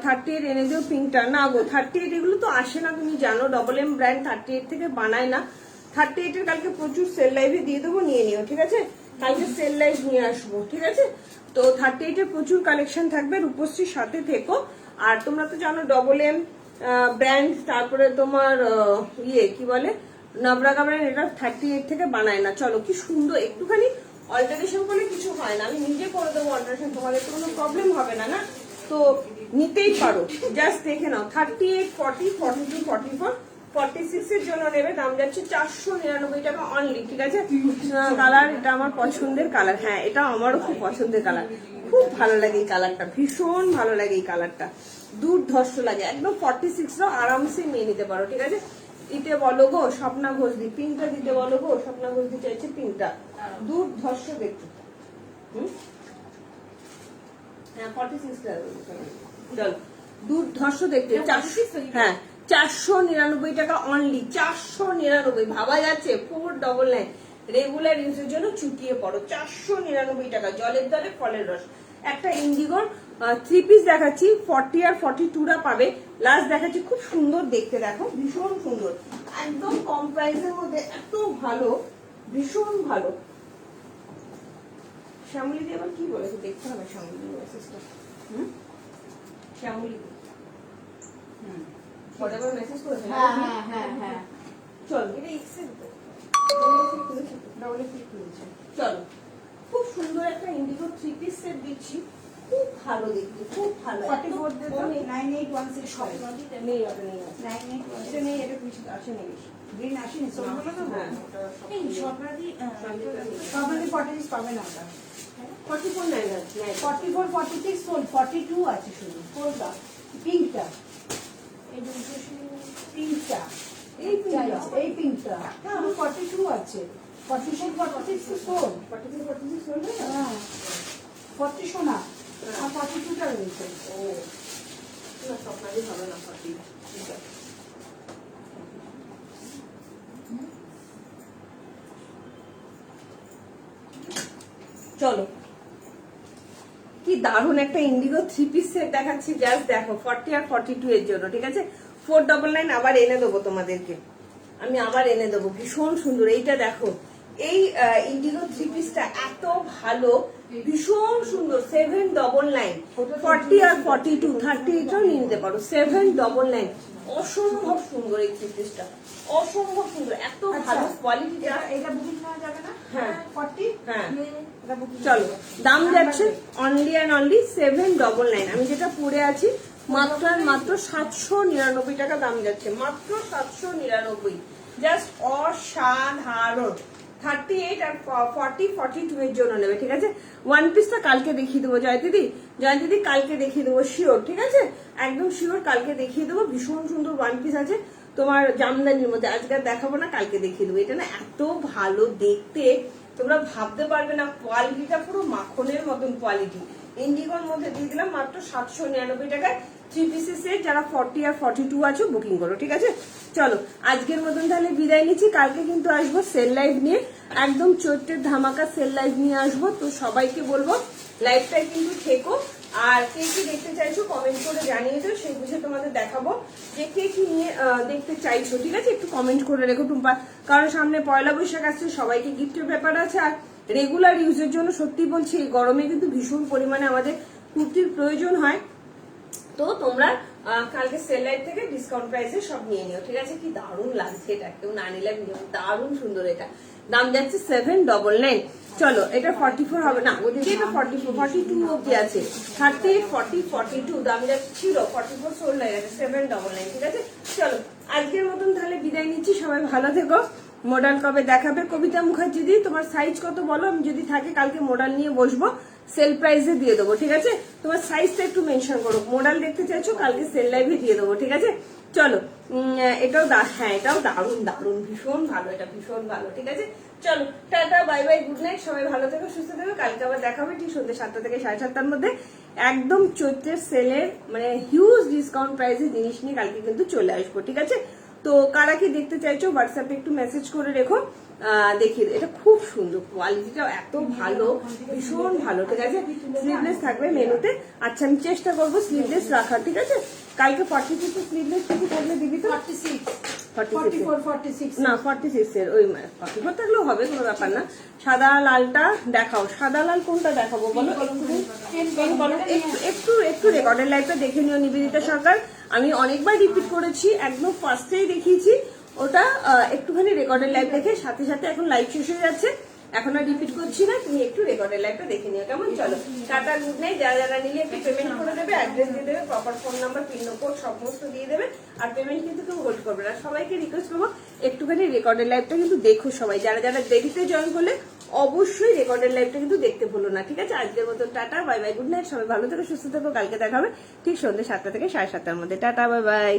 38 এনে দিও পিঙ্কটা, না গো 38 এগুলো তো আসে না, তুমি জানো ডবল এম ব্র্যান্ড 38 থেকে বানায় না। 38 এর কালকে প্রচুর সেল লাইভে দিয়ে দেবো, নিয়ে নিও, ঠিক আছে? কালকে সেল লাইভ নিয়ে আসবো, ঠিক আছে? তো 38 এর প্রচুর কালেকশন থাকবে, রূপশ্রীর সাথে থেকো। আর তোমরা তো জানো ডবল এম ব্র্যান্ড, তারপরে তোমার কি বলে নবরাগা ব্র্যান্ড, এটা 38 থেকে বানায় না। চলো কি সুন্দর, একটুখানি অল্টারেশন করলে কিছু হয় না, আমি নিজে করে দেবো অল্টারেশন, তোমাদের কোনো প্রবলেম হবে না, না তো নিতেই পারো, জাস্ট দেখে নাও। 38, 40, 42, 44, 46 এর জন্য নেবে, দাম যাচ্ছে 499 টাকা অনলি, ঠিক আছে? কালার এটা আমার পছন্দের কালার, হ্যাঁ এটা আমারও খুব পছন্দের কালার, খুব ভালো লাগে এই কালারটা, ভীষণ ভালো লাগে এই কালারটা, দুর্ধর্ষ লাগে, একদম 46 রা আরামসে নিয়ে নিতে পারো, ঠিক আছে? দিতে বলো গো স্বপ্না ঘোষদি, পিঙ্কটা দিতে বলো গো স্বপ্না ঘোষদি চাইছে পিঙ্কটা, দুর্ধর্ষ দেখতে। হ্যাঁ 46 টা চল, দুর্ধর্ষ দেখতে, 400, হ্যাঁ 499 টাকা অনলি, 499, ভাবা যাচ্ছে 499, রেগুলার ইউজের জন্য চুটিয়ে পড়ো, 499 টাকা, জলের দরে ফলের রস। একটা ইন্ডিগোর 3 পিস দেখাচ্ছি, 40 আর 42 রা পাবে, লাস্ট দেখাচ্ছি, খুব সুন্দর দেখতে, দেখো ভীষণ সুন্দর, একদম কম প্রাইসের মধ্যে এত ভালো, ভীষণ ভালো। শ্যামলী দিয়ে আবার কি বলেছে দেখতে হবে, শ্যামলী মেসেজটা, শ্যামলী পরে আবার মেসেজ করেছে, হ্যাঁ চল এটা এক্সেল তো চলো, খুব সুন্দর একটা ইন্ডিগো 3 পিস সেট দিচ্ছি, খুব ভালো দেখতে, খুব ভালো, 44 দিয়ে দাও, 9816 সব নেই, ওটা নেই, 9816 এটা নেই, এটা কিছু আসে নেই, গ্রিন আসেনি সবগুলো তো হ্যাঁ ওটা এই সবরাদি 46 পাবে না ওটা 44 নাই না 44 46 সোল 42 আছে শুধু কোনটা পিঙ্কটা এই দুটো পিঙ্কটা এই পিঙ্কটা, এই পিঙ্কটা হ্যাঁ 42 আছে 44 46 সোল 46 বলবে না, হ্যাঁ 40 সোনা আর 42 টা রয়েছে ও না স্বপ্নাদি হবে না 40, ঠিক আছে? চলো, কি দারুণ একটা ইন্ডিগো 3 পিস সেট দেখাচ্ছি, জাস্ট দেখো 40 আর 42 এর জন্য, ঠিক আছে? 499 আবার এনে দেবো তোমাদেরকে, আমি আবার এনে দেবো, ভীষণ সুন্দর, এইটা দেখো, এই ইন্ডিগো 3 পিসটা এত ভালো, ভীষণ সুন্দর, 799, 40 আর 42, 38টাও নিয়ে নিতে পারো, 799, অসম্ভব সুন্দর এই 3 পিসটা, অসম্ভব সুন্দর, এত ভালো কোয়ালিটিটা। এটা বুকিং নেওয়া যাবে না হ্যাঁ 40 হ্যাঁ এটা বুকিং চলো, দাম যাচ্ছে অনলি অ্যান্ড অনলি 799, আমি যেটা পরে আছি মাত্র আর মাত্র 799 টাকা দাম যাচ্ছে, মাত্র 799, জাস্ট অসাধারণ। 38 আর 40 42 এর জন্য নেবে, ঠিক আছে? ওয়ান পিসটা কালকে দেখিয়ে দেবো জয়দিদি, জয়দিদি কালকে দেখিয়ে দেবো শিওর, ঠিক আছে? একদম শিওর কালকে দেখিয়ে দেবো, ভীষণ সুন্দর ওয়ান পিস আছে তোমার জামদানির মধ্যে, আজকে আর দেখাবো না, কালকে দেখিয়ে দেবো। এটা না এত ভালো দেখতে, তোমরা ভাবতে পারবে না, কোয়ালিটিটা পুরো মাখনের মতন কোয়ালিটি। ইন্ডিগোর মধ্যে দিয়ে দিলাম মাত্র 799 টাকায় 3 পিসের সেট, যারা 40 আর 42 আছো বুকিং করো, ঠিক আছে? চলো আজকের মতন তাহলে বিদায় নিচ্ছি, কালকে কিন্তু আসবো সেল লাইভ নিয়ে, একদম চৈত্রের ধামাকা সেল লাইভ নিয়ে আসবো, তো সবাইকে বলবো লাইভটাই কিন্তু থেকো, আর কে কি দেখতে চাইছো কমেন্ট করে জানিয়ে দিও, সেই বুঝে তোমাদের দেখাবো যে কে কি নিয়ে দেখতে চাইছো, ঠিক আছে? একটু কমেন্ট করে রেখো টুম্পা, কারণ সামনে পয়লা বৈশাখ আসছে, সবাইকে গিফটের ব্যাপার আছে, আর রেগুলার ইউজের জন্য সত্যি বলছি এই গরমে কিন্তু ভীষণ পরিমাণে আমাদের কুর্তির প্রয়োজন হয়, তো তোমরা কালকে সেল লাইভ থেকে ডিসকাউন্ট প্রাইসে সব নিয়ে নিও, ঠিক আছে? কি দারুণ লাগছে এটা, কেউ না নিলে দারুণ সুন্দর, এটা দাম যাচ্ছে 799। চলো এটা 44 হবে না, ওদিকে এটা 44 42 অবধি আছে, 38 40 42 দাম যাচ্ছে, ছিল 44 সোল্ড হয়ে গেছে 799, ঠিক আছে? চলো আজকের মতন তাহলে বিদায় নিচ্ছি, সবাই ভালো থেকো। মডেল কবে দেখাবে কবিতা মুখার্জি দি, তোমার সাইজ কত বলো, আমি যদি থাকে কালকে মডেল নিয়ে বসবো, সেল প্রাইসে দিয়ে দেবো, ঠিক আছে? তোমার সাইজটা একটু মেনশন করো, মডেল দেখতে চাইছো কালকে সেল লাইভে দিয়ে দেবো, ঠিক আছে? চলো এটাও হ্যাঁ এটাও দারুণ দারুণ, ভীষণ ভালো, এটা ভীষণ ভালো, ঠিক আছে? চলো tata bye bye, good night, সবাই ভালো থেকো সুস্থ থেকো, কালকে আবার দেখা হবে ঠিক সন্ধ্যে 7টা থেকে 7:30টার মধ্যে, একদম চৈত্রের সেলের মানে হিউজ ডিসকাউন্ট প্রাইসে জিনিস নিয়ে কালকে কিন্তু চলে আসবো, ঠিক আছে? তো কারা কি দেখতে চাইছো হোয়াটসঅ্যাপে একটু মেসেজ করে রেখো, দেখিয়ে, এটা খুব সুন্দর, কোয়ালিটিটাও এত ভালো, ভীষণ ভালো, ঠিক আছে? স্লিভলেস থাকবে মেনুতে, আচ্ছা আমি চেষ্টা করবো স্লিভলেস রাখার, ঠিক আছে? কালকে 46 স্লিভলেস কিছু থাকলে দিবি তো, 46 না 46 এর ওই 44 থাকলেও হবে, কোনো ব্যাপার না। সাদা লালটা দেখাও, সাদা লাল কোনটা দেখাবো বলো, একটু একটু রেকর্ডের লাইভটা দেখে নিও নিবেদিতা সরকার, আমি অনেকবার রিপিট করেছি, একদম ফার্স্টেই দেখিয়েছি, ওটা একটুখানি রেকর্ডের লাইভ দেখে, সাথে সাথে এখন লাইভ শেষ হয়ে যাচ্ছে, এখন আর রিপিট করছি না, তুমি একটু রেকর্ডের লাইভটা দেখে নিও কেমন। চলো টাটা, গুড নাইট। যারা যারা নিলে একটু পেমেন্ট করে দেবে, অ্যাড্রেস দিয়ে দেবে, proper phone number, pin code সমস্ত দিয়ে দেবে, আর পেমেন্ট কিন্তু কেউ হোল্ড করবে না। সবাইকে রিকোয়েস্ট করবো একটুখানি রেকর্ডের লাইভটা কিন্তু দেখো সবাই, যারা যারা দেরিতে জয়েন করলে অবশ্যই রেকর্ডের লাইভটা কিন্তু দেখতে ভুলো না, ঠিক আছে। আজকের মতো tata, bye bye, good night. সবাই ভালো থেকো, সুস্থ থেকো। কালকে দেখা হবে ঠিক সন্ধ্যে 7টা থেকে 7:30টার মধ্যে। Tata, bye bye.